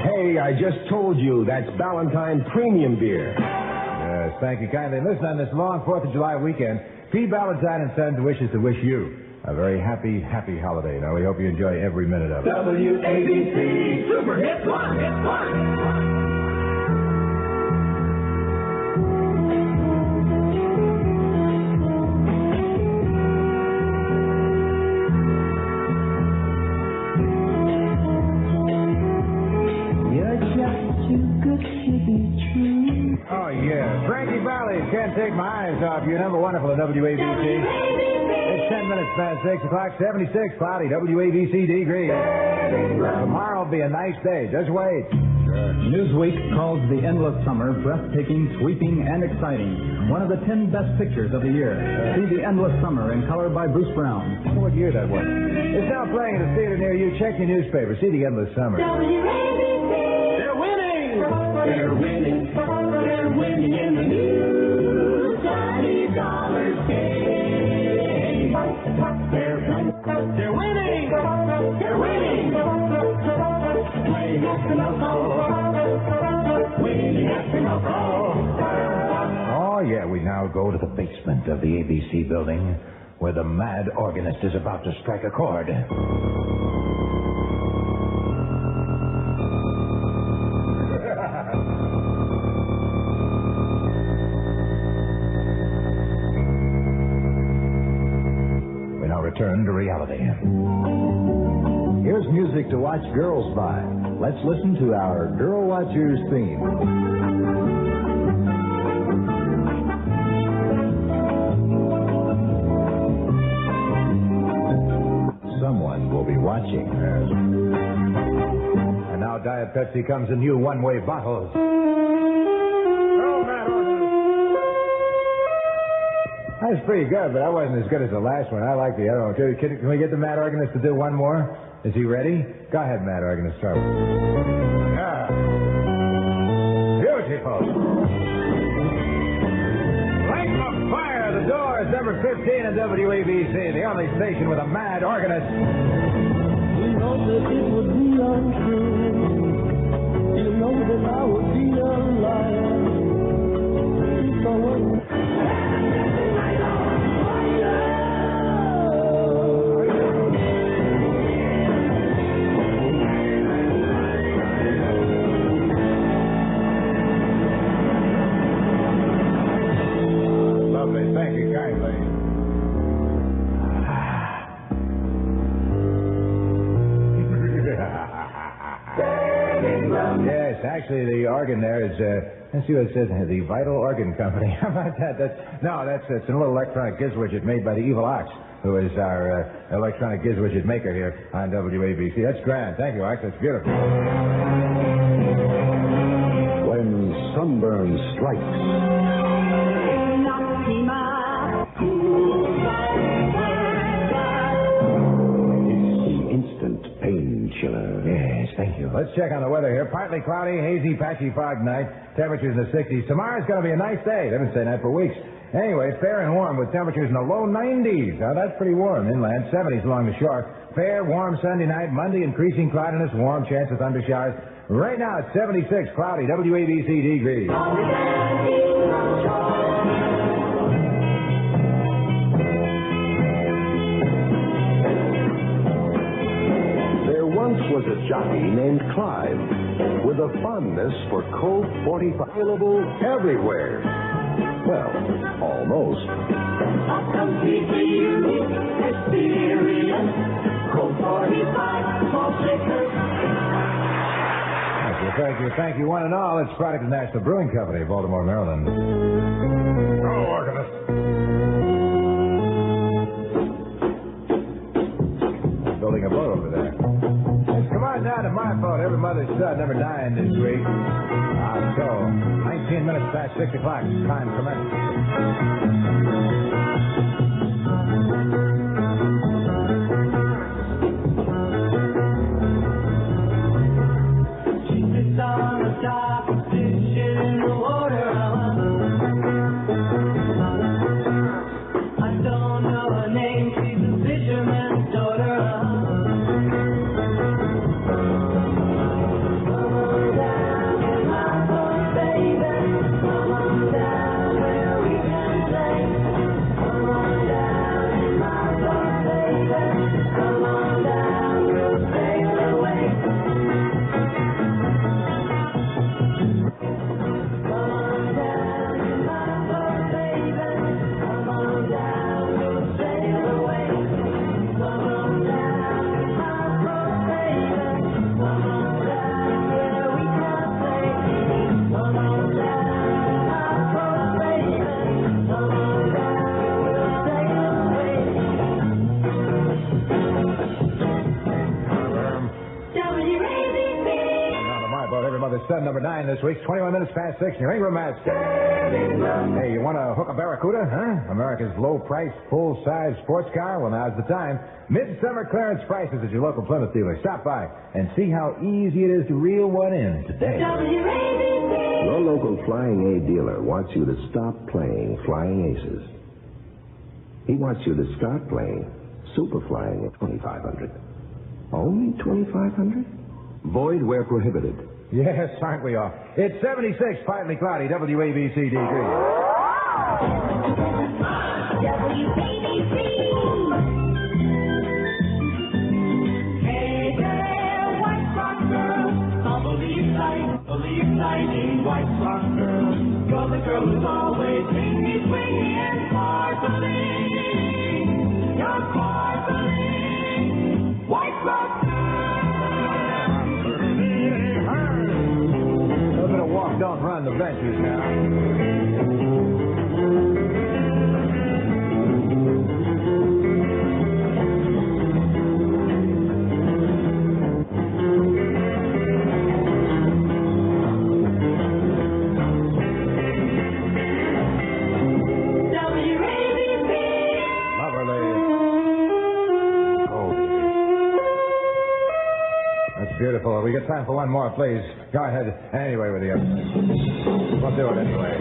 Hey, I just told you that's Ballantine Premium Beer. Yes, thank you kindly. Listen, on this long 4th of July weekend, Pete Ballantine and Sons wishes to wish you a very happy, happy holiday. Now, we hope you enjoy every minute of it. WABC Super Hit 1, Hit 1. Oh, yeah. Frankie Valli, can't take my eyes off you. Number wonderful at WABC. It's 10 minutes past 6 o'clock, 76, cloudy, WABC degrees. Tomorrow will be a nice day. Just wait. Newsweek calls The Endless Summer breathtaking, sweeping, and exciting. One of the 10 best pictures of the year. See The Endless Summer in color by Bruce Brown. I wonder what year that was. It's now playing at a theater near you. Check your newspaper. See The Endless Summer. They're winning! They're winning. They're winning in the new $20 game. They're winning! They're winning! Winning at the Oh, yeah, we now go to the basement of the ABC building where the mad organist is about to strike a chord. We now return to reality. Here's music to watch girls by. Let's listen to our Girl Watchers theme. Someone will be watching. And now Diet Pepsi comes in new one-way bottles. That's pretty good, but that wasn't as good as the last one. I like the other one. Can we get the mad organist to do one more? Is he ready? Go ahead, mad organist. Start. Yeah. Beautiful. Light the fire. The door is number 15 at WABC, the only station with a mad organist. You know that it would be untrue. You know that I would be a liar. If I were... Thank you kindly. Yes, actually, the organ there is, let's see what it says, the Vital Organ Company. How about that? That's a little electronic gizwidget made by the Evil Ox, who is our electronic gizwidget maker here on WABC. That's grand. Thank you, Ox. That's beautiful. When sunburn strikes, Chiller. Yes, thank you. Let's check on the weather here. Partly cloudy, hazy, patchy fog night. Temperatures in the 60s. Tomorrow's going to be a nice day. They haven't said that for weeks. Anyway, fair and warm with temperatures in the low 90s. Now, that's pretty warm inland. 70s along the shore. Fair, warm Sunday night. Monday, increasing cloudiness. Warm chance of thunder showers. Right now, it's 76, cloudy. WABC degrees. Was a jockey named Clive with a fondness for Colt 45 available everywhere. Well, almost. Completely unique experience. Colt 45 malt liquor. Thank you, one and all. It's product of the National Brewing Company, Baltimore, Maryland. Oh, organist. Building a boat over there. Come on down to my boat. Every mother's son, number 9 this week. So, 19 minutes past 6 o'clock. Time commenced. On the dock, fishing in the water. I don't know her name, she's a fisherman's daughter. Come on down in my boat, baby. Come on down where we can play. Come on down in my boat, baby. Come on down, we'll sail away. Son number 9 this week, 21 minutes past 6 in your Ingram match. Hey, you want to hook a Barracuda, huh? America's low-priced, full-size sports car? Well, now's the time. Midsummer clearance prices at your local Plymouth dealer. Stop by and see how easy it is to reel one in today. Your local Flying A dealer wants you to stop playing Flying Aces. He wants you to start playing Super Flying at $2,500. Only $2,500? Void where prohibited. Yes, aren't we all? It's 76, partly cloudy, WABC DG. Hey there, White Sox girl, believe exciting White Sox girl. You're the girl who's always swingy, swingy and sparkling. You're sparkling, White Sox girl. Walk, don't run the benches now. WABC. Lovely. Oh. That's beautiful. We got time for one more, please. Go ahead. Anyway with the others. We'll do it anyway.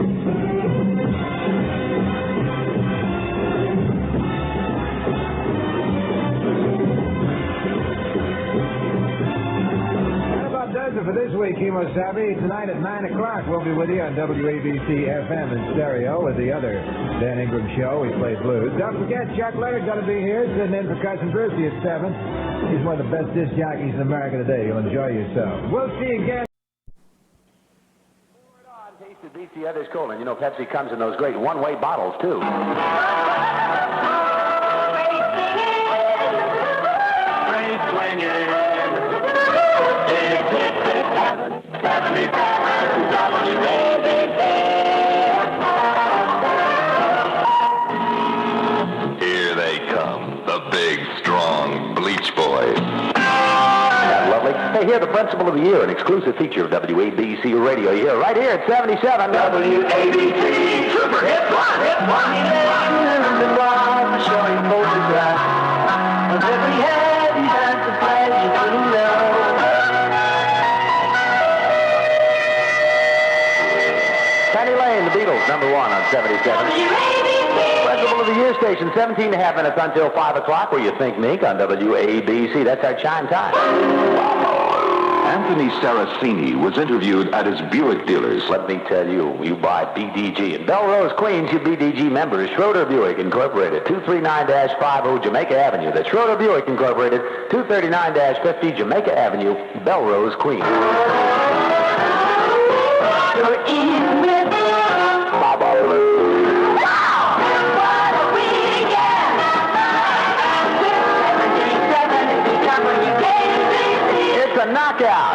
That about does it for this week, Kimo Sabi. Tonight at 9 o'clock, we'll be with you on WABC FM and stereo with the other Dan Ingram show. We play blues. Don't forget, Chuck Leonard's going to be here, sitting in for Cousin Brucey at 7. He's one of the best disc jockeys in America today. You'll enjoy yourself. We'll see you again. Taste that beats the others cold. And you know Pepsi comes in those great one-way bottles, too. Here they come, the big, strong Bleach Boys. Lovely. Hey, hear the Principal of the Year, an exclusive feature of WABC Radio. You hear it right here at 77. WABC Super Hit 1. Hit 1. Showing photographs of every head and dance of pleasure to know. Penny Lane, the Beatles, number 1 on 77. Principal of the Year station, 17 and a half minutes until 5 o'clock, where you think Mink on WABC. That's our chime time. Anthony Saraceni was interviewed at his Buick dealers. Let me tell you, you buy BDG. In Belrose, Queens, you BDG members, Schroeder Buick Incorporated, 239-50 Jamaica Avenue. That's Schroeder Buick Incorporated, 239-50 Jamaica Avenue, Belrose, Queens. You're in with Baba Blue. knockout.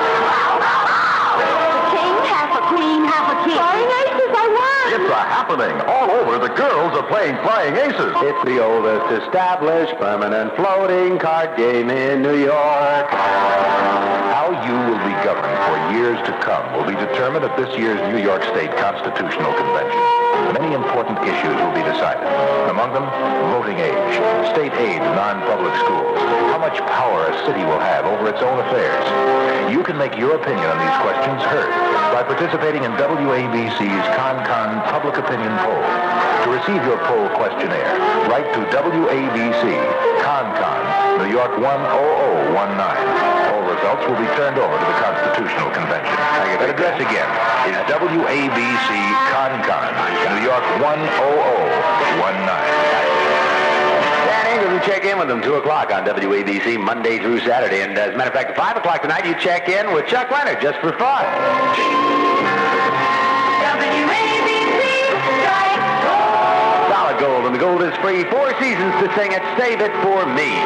King, half a queen, half a king. Flying aces, I won! It's a happening. All over, the girls are playing Flying Aces. It's the oldest established permanent floating card game in New York. How you will be governed for years to come will be determined at this year's New York State Constitutional Convention. Many important issues will be decided. Among them, voting age, state aid to non-public schools, how much power a city will have over its own affairs. You can make your opinion on these questions heard by participating in WABC's ConCon Public Opinion Poll. To receive your poll questionnaire, write to WABC, ConCon, New York 10019. Poll results will be turned over to the Constitutional Convention. That address again is WABC, ConCon, New York 10019. Dan Ingram, you check in with them 2 o'clock on WABC Monday through Saturday. And as a matter of fact, at 5 o'clock tonight, you check in with Chuck Leonard just for fun. Solid gold, and the gold is free. 4 seasons to sing it. Save it for me.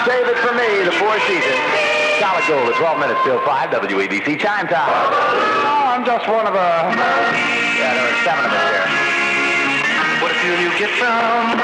Save it for me, the 4 seasons. Solid gold at 12 minutes till 5, WABC chime time. Oh, I'm just one of a... Yeah, there are 7 of us here. What a tune you get from...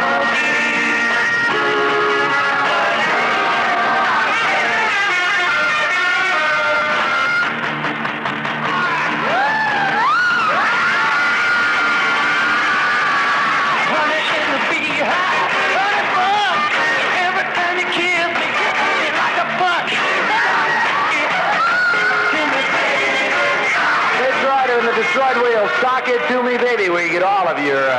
Detroit Wheel, Sock It To Me Baby, where you get all of your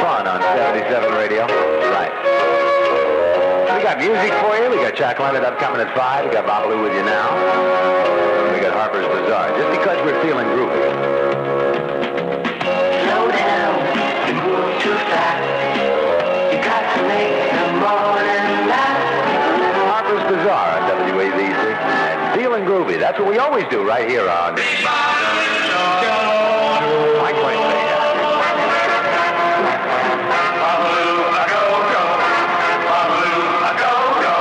fun on 77 radio. Right. We got music for you. We got Chuck Leonard upcoming at 5. We got Babalu with you now. We got Harper's Bazaar. Just because we're feeling groovy. Slow down, you move too fast. You got to make the morning last. Harper's Bazaar on WABC. And feeling groovy. That's what we always do right here on... Mike White.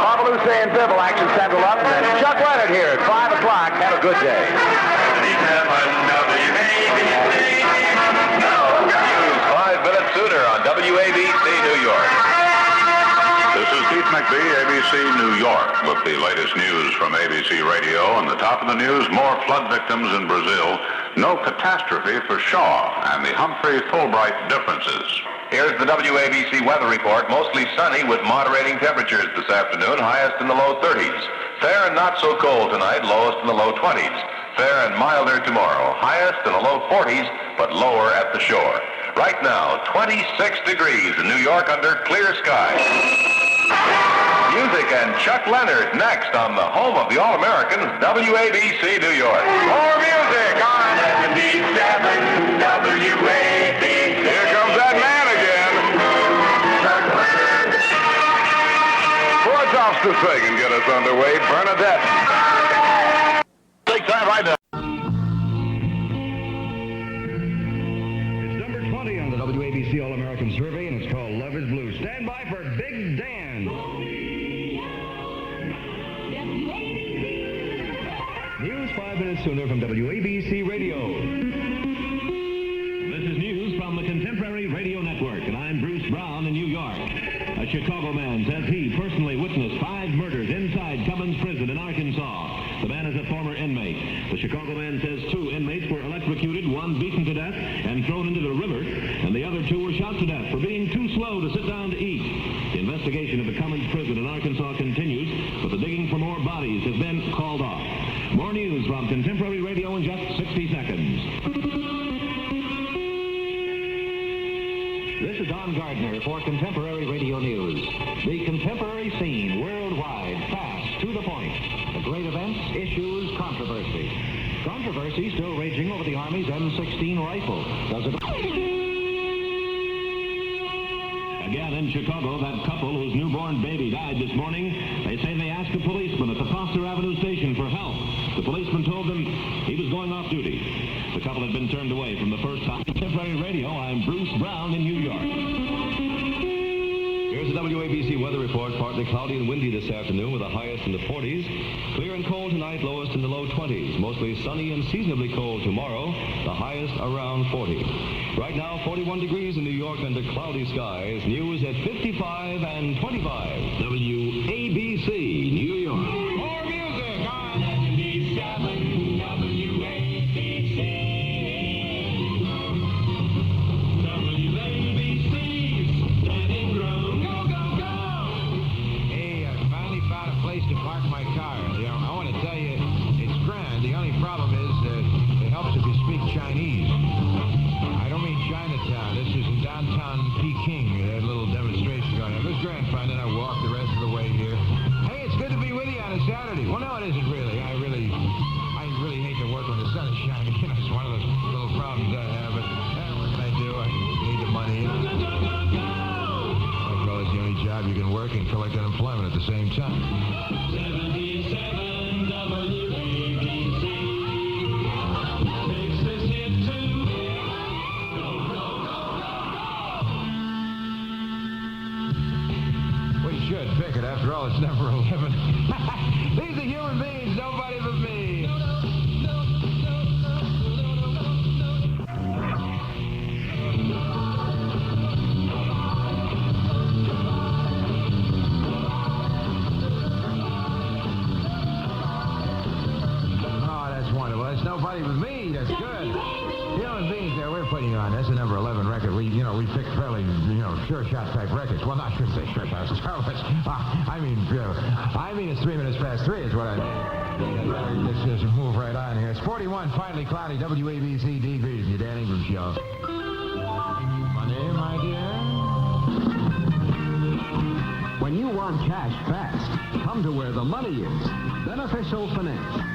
Babalu saying Bibble, Action Central up, and Chuck Leonard here at 5 o'clock. Have a good day. 5 minutes sooner on WABC New York. This is Keith McBee, ABC New York, with the latest news from ABC Radio. On the top of the news, more flood victims in Brazil. No catastrophe for Shaw and the Humphrey-Fulbright differences. Here's the WABC weather report. Mostly sunny with moderating temperatures this afternoon, highest in the low 30s. Fair and not so cold tonight, lowest in the low 20s. Fair and milder tomorrow, highest in the low 40s, but lower at the shore. Right now, 26 degrees in New York under clear skies. Music and Chuck Leonard next on the home of the All-Americans, WABC New York. More music on 77 WABC. Here comes that man again. Sports Officer Sagan, get us underway. Bernadette. Take time right now. It's number 20 on the WABC All-American Survey, and it's called Love is Blue. Stand by for Big Dan. News 5 minutes sooner from WABC Radio. This is news from the Contemporary Radio Network, and I'm Bruce Brown in New York. A Chicago man says he personally witnessed 5 murders inside Cummins Prison in Arkansas. The man is a former inmate. The Chicago man says 2 inmates were electrocuted, 1 beaten to death and thrown into the river, and the other 2 were shot to death for being too slow to sit down to eat. The investigation of the Cummins Prison in Arkansas continues, but the digging for more bodies has been called off. More news from Contemporary Radio in just 60 seconds. This is Don Gardner for Contemporary Radio News. The contemporary scene worldwide, fast, to the point. The great events, issues, controversy. Controversy still raging over the Army's M16 rifle. Does it... Again in Chicago, that couple whose newborn baby died this morning, they say they asked a policeman at the Foster Avenue station for help. The policeman told them he was going off duty. The couple had been turned away from the first time. Contemporary Radio, I'm Bruce Brown in New York. Here's the WABC weather report. Partly cloudy and windy this afternoon with the highest in the 40s. Clear and cold tonight, lowest in the low 20s. Mostly sunny and seasonably cold tomorrow, the highest around 40. Right now, 41 degrees in New York under cloudy skies. News at 55 and 25. WABC, New York. More music on 77 WABC. WABC's Dan Ingram. Go, go, go! Hey, I finally found a place to park my car. You know, I want to tell you, it's grand. The only problem is that it helps if you speak Chinese. I don't mean Chinatown. This is in downtown Peking. They had a little demonstration going on. It was grand fun. Then I walked the rest of the way here. Hey, it's good to be with you on a Saturday. Well, no, it isn't really. I really hate to work when the sun is shining. You know, it's one of those little problems I have. But what can I do? I need the money. Well, it's the only job you can work and collect unemployment at the same time. 77 WABC. Makes this hit too. Go, go, go, go, go! We should pick it. After all, it's number 11. These are human beings, nobody but me. Oh, that's wonderful. That's nobody but me. That's good. Human beings there, we're putting you on. That's a number 11 record. We pick fairly, sure shot type records. Well, not sure say sure shots. I mean, it's 3 minutes past 3 is what I mean. Let's just move right on here. It's 41, finally cloudy, WABC degrees, your Dan Ingram Show. Money, my dear. When you want cash fast, come to where the money is. Beneficial Finance.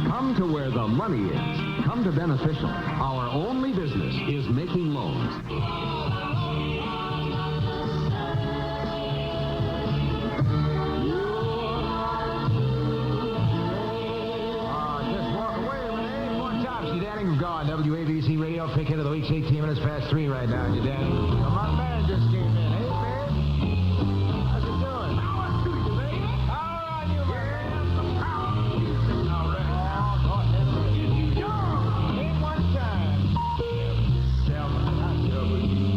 Come to where the money is. Come to Beneficial. Our only business is making loans. Just walk away with 8 more tops. Your Dan Ingram gone. WABC Radio, pick hit of the week's 18 minutes past 3 right now. Your Dan Ingram. My man just came in. Hey, man. How's it doing? How are you, baby? How are you, man? All right. Ain't one time.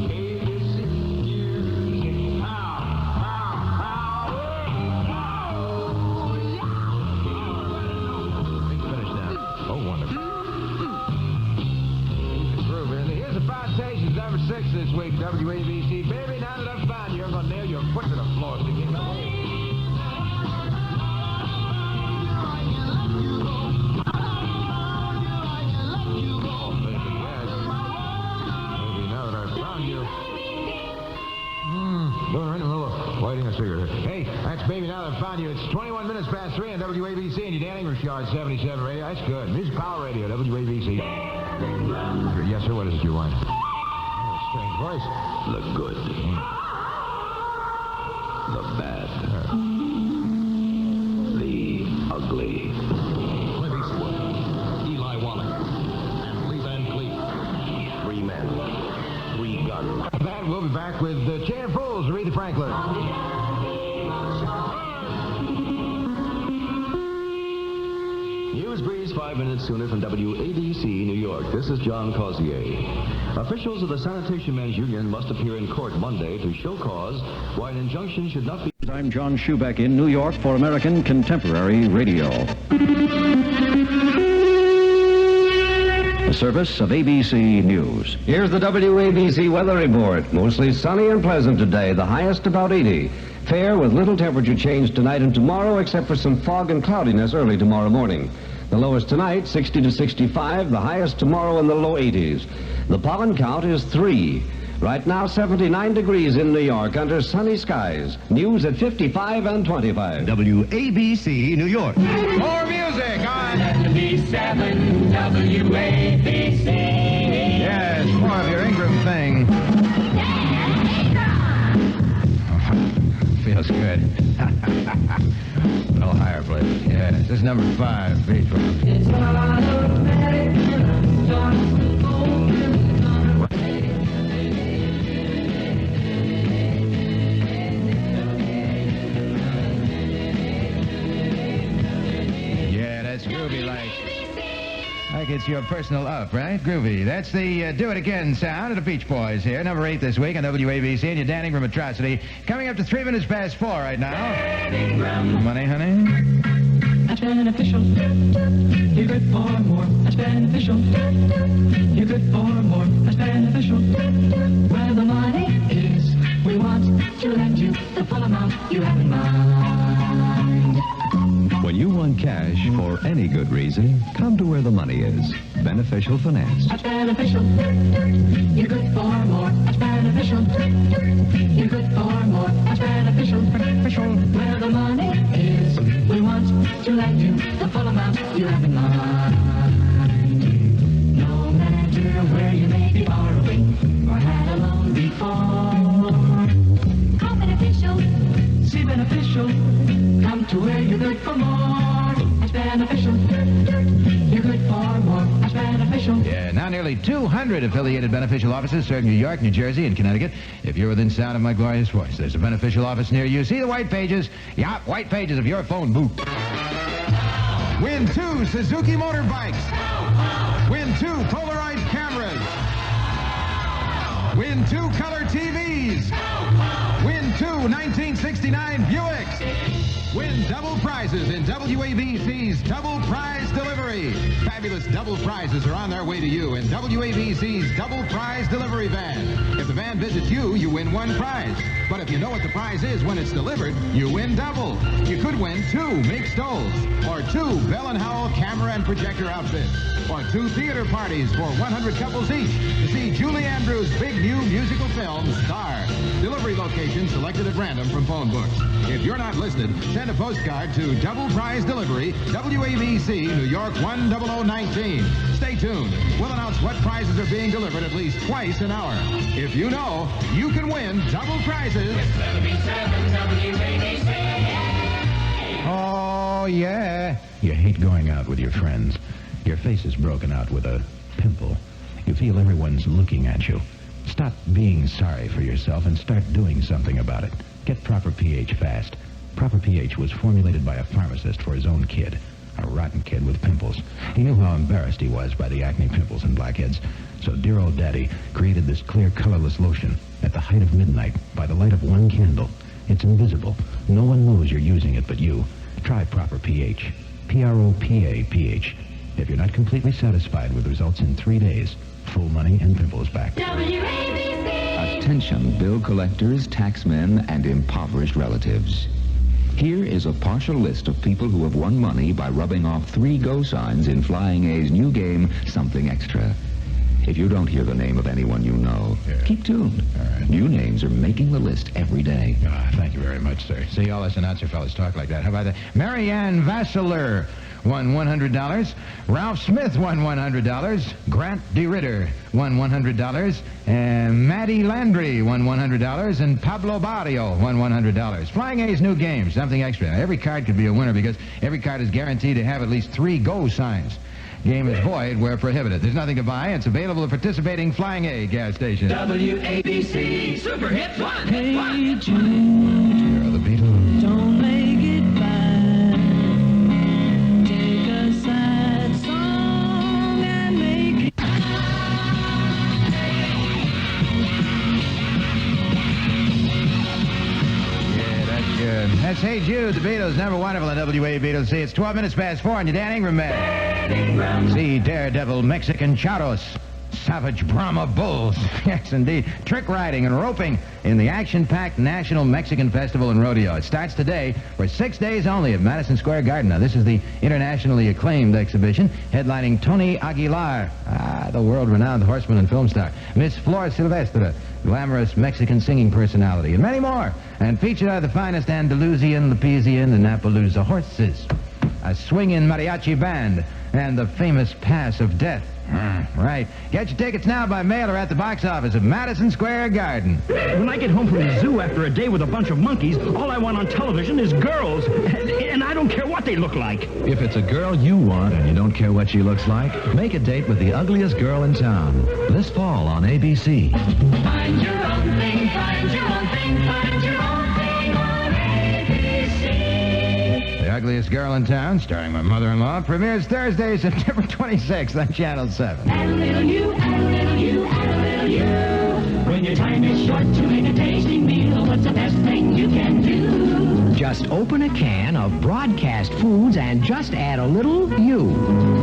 ABC music. Finish now. Oh, wonderful. Here's the Five Stations, number 6 this week, WABC. Baby, now that I've found you, I'm going to nail your foot to the floor to get away. Oh, baby, yes. Baby, now that I've found you. Doing right in the middle of lighting a cigarette. Hey, that's Baby, now that I've found you. It's 21 minutes past 3 on WABC and your Dan Ingram Show at 77 Radio. That's good. Music Power Radio, WABC. Yes, sir, what is it you want? Strange voice. The good. The bad. The ugly. Clint Eastwood, Eli Wallach, and Lee Van Cleef. 3 men, 3 guns. That we'll be back with Chain of Fools, Aretha Franklin. News Breeze 5 minutes sooner from WABC, New York. This is John Cosier. Officials of the Sanitation Men's Union must appear in court Monday to show cause why an injunction should not be... I'm John Schubeck in New York for American Contemporary Radio. A service of ABC News. Here's the WABC weather report. Mostly sunny and pleasant today, the highest about 80. Fair with little temperature change tonight and tomorrow, except for some fog and cloudiness early tomorrow morning. The lowest tonight, 60 to 65, the highest tomorrow in the low 80s. The pollen count is 3. Right now, 79 degrees in New York under sunny skies. News at 55 and 25. WABC, New York. More music on 77 WABC. good. No higher, please. Yeah, this is number 5, Beach Boys. It's automatic and I'm talking to Yeah, that's groovy like it's your personal up, right? Groovy. That's the Do It Again sound of the Beach Boys here. Number 8 this week on WABC and your Dan Ingram Atrocity. Coming up to 3 minutes past 4 right now. Money, honey? That's beneficial. You're good for more. That's beneficial. You're good for more. That's beneficial. Where the money is, we want to lend you the full amount you have in mind. When you want cash for any good reason, come to where the money is. Beneficial Finance. That's beneficial. You're good for more. That's beneficial. You're good for more. That's beneficial. Beneficial. Where the money is, we want to lend you the full amount you have in mind. No matter where you may be borrowing or had a loan before. Call Beneficial. See Beneficial. Come to where you're good for more. That's beneficial. You're good for more. That's beneficial. Yeah, now nearly 200 affiliated beneficial offices serve New York, New Jersey, and Connecticut. If you're within sound of my glorious voice, there's a beneficial office near you. See the white pages. Yeah, white pages of your phone book. Win 2 Suzuki motorbikes. Win 2 Polaroid cameras. Win 2 color TVs. Win 2 1969 Buicks. Win double prizes in WABC's Double Prize Delivery. Fabulous double prizes are on their way to you in WABC's Double Prize Delivery Van. If the van visits you, you win 1 prize. But if you know what the prize is when it's delivered, you win double. You could win 2 mink stoles, or 2 Bell & Howell camera and projector outfits, or 2 theater parties for 100 couples each to see Julie Andrews' big new musical film, Star. Delivery location selected at random from phone books. If you're not listed, send a postcard to Double Prize Delivery, WABC, New York 10019. Stay tuned. We'll announce what prizes are being delivered at least twice an hour. If you know, you can win double prizes. Oh, yeah. You hate going out with your friends. Your face is broken out with a pimple. You feel everyone's looking at you. Stop being sorry for yourself and start doing something about it. Get Proper pH fast. Proper pH was formulated by a pharmacist for his own kid, a rotten kid with pimples. He knew how embarrassed he was by the acne, pimples, and blackheads. So dear old daddy created this clear, colorless lotion at the height of midnight by the light of 1 candle. It's invisible. No one knows you're using it but you. Try Proper pH. P-R-O-P-A-P-H. If you're not completely satisfied with results in 3 days, full money and pimples back. Attention, bill collectors, taxmen, and impoverished relatives. Here is a partial list of people who have won money by rubbing off 3 go signs in Flying A's new game, Something Extra. If you don't hear the name of anyone you know, keep tuned. All right. New names are making the list every day. Thank you very much, sir. See, all us announcer fellas talk like that. How about that? Marianne Vassler won $100. Ralph Smith won $100. Grant DeRitter won $100. And Maddie Landry won $100. And Pablo Barrio won $100. Flying A's new game, Something Extra. Now, every card could be a winner because every card is guaranteed to have at least 3 go signs. Game is void where prohibited. There's nothing to buy. It's available at participating Flying A gas stations. WABC Super Hits 1. Hey, Jude. Here are the Beatles. Don't make it bad. Take a sad song and make it. Yeah, that's good. That's Hey Jude, the Beatles. Number wonderful on WABC. It's 12 minutes past 4 on your Dan Ingram Man. See daredevil Mexican charros, savage Brahma bulls. Yes, indeed. Trick riding and roping in the action-packed National Mexican Festival and Rodeo. It starts today for 6 days only at Madison Square Garden. Now, this is the internationally acclaimed exhibition headlining Tony Aguilar, the world-renowned horseman and film star, Miss Flor Silvestre, glamorous Mexican singing personality, and many more. And featured are the finest Andalusian, Lepesian, and Appaloosa horses. a swinging mariachi band, and the famous Pass of Death. Right. Get your tickets now by mail or at the box office of Madison Square Garden. When I get home from the zoo after a day with a bunch of monkeys, all I want on television is girls. And I don't care what they look like. If it's a girl you want and you don't care what she looks like, make a date with the ugliest girl in town. This fall on ABC. Find your own thing, find your own thing, find your own thing on ABC. The Ugliest Girl in Town, starring my mother-in-law, premieres Thursday, September 26th on Channel 7. Add a little you, add a little you, add a little you. When your time is short to make a tasty meal, what's the best thing you can do? Just open a can of Broadcast Foods and just add a little you.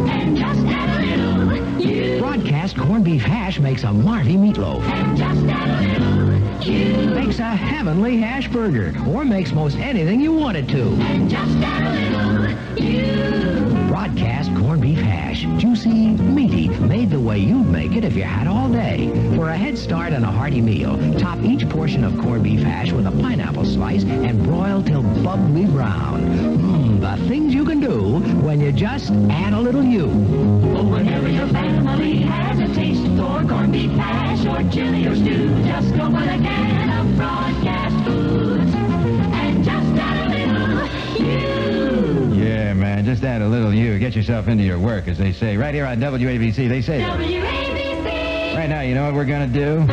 And just add a little you. Broadcast corned beef hash makes a Marty meatloaf. And just add a little you. Makes a heavenly hash burger, or makes most anything you want it to. And just add a little you. Broadcast corned beef hash. Juicy, meaty, made the way you'd make it if you had all day. For a head start on a hearty meal, top each portion of corned beef hash with a pineapple slice and broil till bubbly brown. The things you can do when you just add a little you. Oh, whenever your family has a taste for corned beef hash or chili or stew, just go with a can of Broadcast Foods and just add a little you. Yeah, man, just add a little you. Get yourself into your work, as they say. Right here on WABC, they say that. WABC. Right now, you know what we're going to do?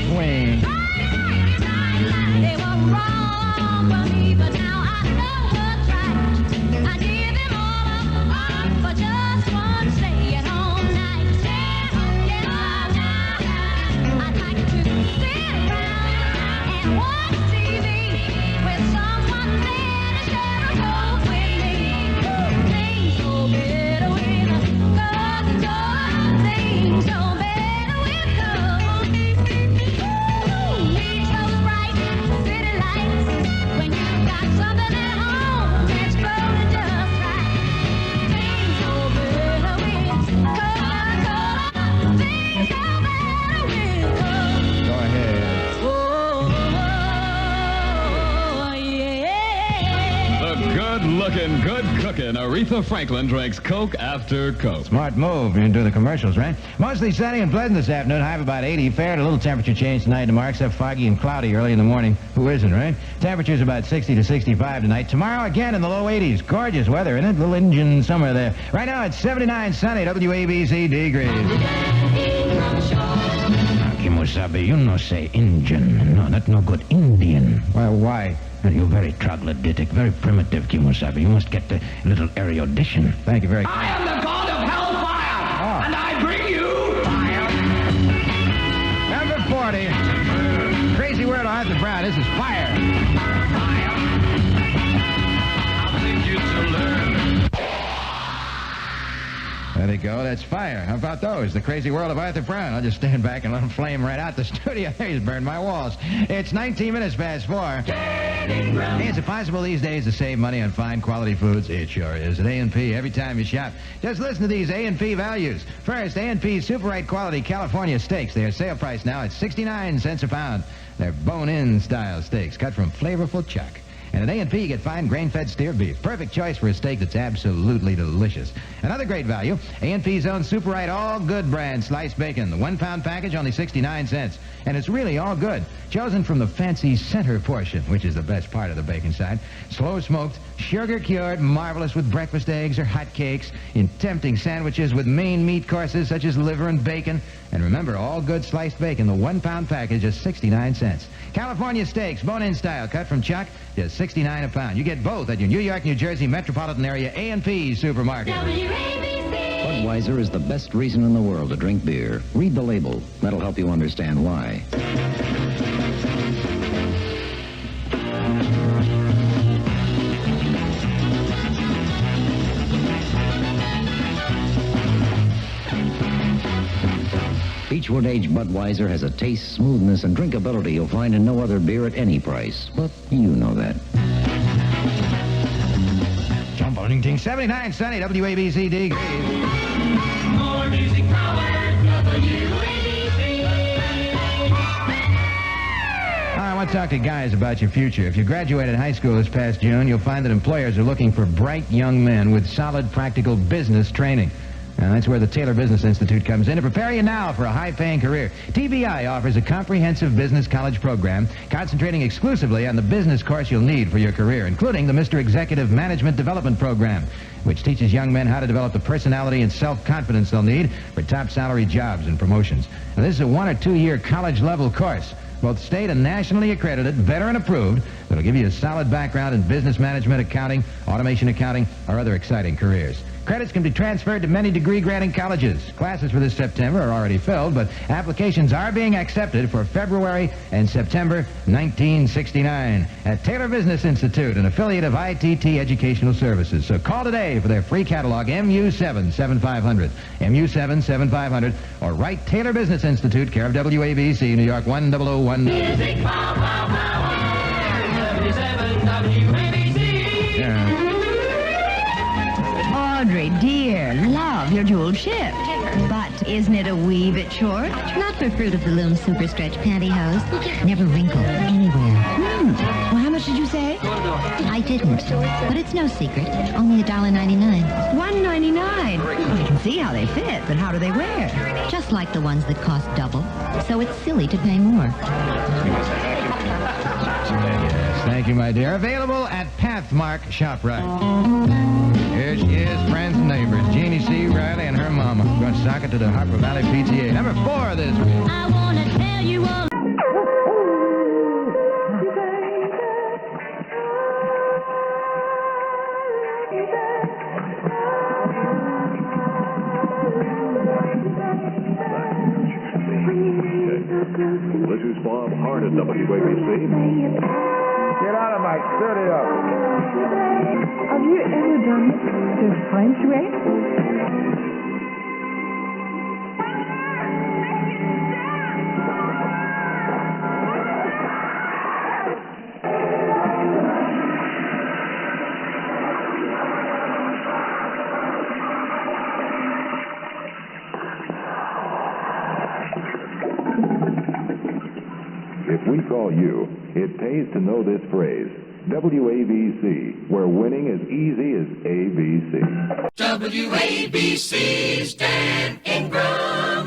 Swing. They were wrong for me, but now I know what's right. I give him all up for just one stay-at-home night. Stay-at-home night. I'd like to sit around and watch TV with someone there to share a coke with me. Things go better with a cousin, things go better with coke. Leaves those bright city lights when you've got something at home that's burning just right. Things go better with Coca-Cola. Things go better with Coke. Go ahead. Oh, yeah. The good-looking, good-cooking Aretha Franklin drinks Coke after Coke. Smart move. You're doing the commercials, right? Mostly sunny and pleasant this afternoon. High of about 80. Fair to a little temperature change tonight and tomorrow, except foggy and cloudy early in the morning. Who isn't, right? Temperature's about 60 to 65 tonight. Tomorrow, again, in the low 80s. Gorgeous weather, isn't it? Little Indian summer there. Right now, it's 79 sunny, WABC degrees. Kimosabe, you no say Indian. No, that's no good. Indian. Well, why? Well, you're very troglodytic, very primitive, Kimosabe. You must get a little erudition. Thank you very much. I am the god of hellfire, and I bring you fire. Number 40. Crazy word on Arthur Brown. This is fire. I'll take you to learn. There they go. That's fire. How about those? The crazy world of Arthur Brown. I'll just stand back and let him flame right out the studio. He's burned my walls. It's 19 minutes past 4. Hey, is it possible these days to save money on fine quality foods? It sure is. At A&P, every time you shop, just listen to these A&P values. First, A&P Super Right Quality California steaks. Their sale price now at 69 cents a pound. They're bone-in style steaks cut from flavorful chuck. And at A&P, you get fine grain-fed steer beef. Perfect choice for a steak that's absolutely delicious. Another great value, A&P's own Super Right All Good brand sliced bacon. The 1-pound package, only 69 cents. And it's really all good. Chosen from the fancy center portion, which is the best part of the bacon side. Slow smoked, sugar cured, marvelous with breakfast eggs or hot cakes. In tempting sandwiches with main meat courses such as liver and bacon. And remember, all good sliced bacon, the 1-pound package is 69 cents. California steaks, bone-in style, cut from chuck, just 69 a pound. You get both at your New York, New Jersey metropolitan area A&P supermarket. Budweiser is the best reason in the world to drink beer. Read the label. That'll help you understand why. Beechwood Age Budweiser has a taste, smoothness, and drinkability you'll find in no other beer at any price. But you know that. Jump on 79 sunny, WABC degrees. More music power, WABC. I want want to talk to guys about your future. If you graduated high school this past June, you'll find that employers are looking for bright young men with solid practical business training. Now, that's where the Taylor Business Institute comes in to prepare you now for a high-paying career. TBI offers a comprehensive business college program concentrating exclusively on the business course you'll need for your career, including the Mr. Executive Management Development Program, which teaches young men how to develop the personality and self-confidence they'll need for top salary jobs and promotions. Now, this is a 1 or 2 year college-level course, both state and nationally accredited, veteran approved, that'll give you a solid background in business management, accounting, automation accounting, or other exciting careers. Credits can be transferred to many degree-granting colleges. Classes for this September are already filled, but applications are being accepted for February and September 1969 at Taylor Business Institute, an affiliate of ITT Educational Services. So call today for their free catalog, MU7-7500, MU7-7500, or write Taylor Business Institute, care of WABC, New York 10010. Music, wow, wow, wow, 77 WABC. Yeah. Audrey, dear, love your jeweled shift. But isn't it a wee bit short? Not for Fruit of the Loom Super Stretch pantyhose. Never wrinkle anywhere. Well, how much did you say? I didn't. But it's no secret. Only $1.99. $1.99. I can see how they fit, but how do they wear? Just like the ones that cost double. So it's silly to pay more. Yes, thank you, my dear. Available at Pathmark ShopRite. Here she is, friends and neighbors, Jeannie C. Riley and her mama. We're going to sock it to the Harper Valley PTA. Number 4 this week. I want to tell you all. This is Bob Hart at WABC. Get out of my studio. Have you ever done the French way? If we call you, it pays to know this phrase. WABC, where winning is easy as ABC. WABC's Dan Ingram.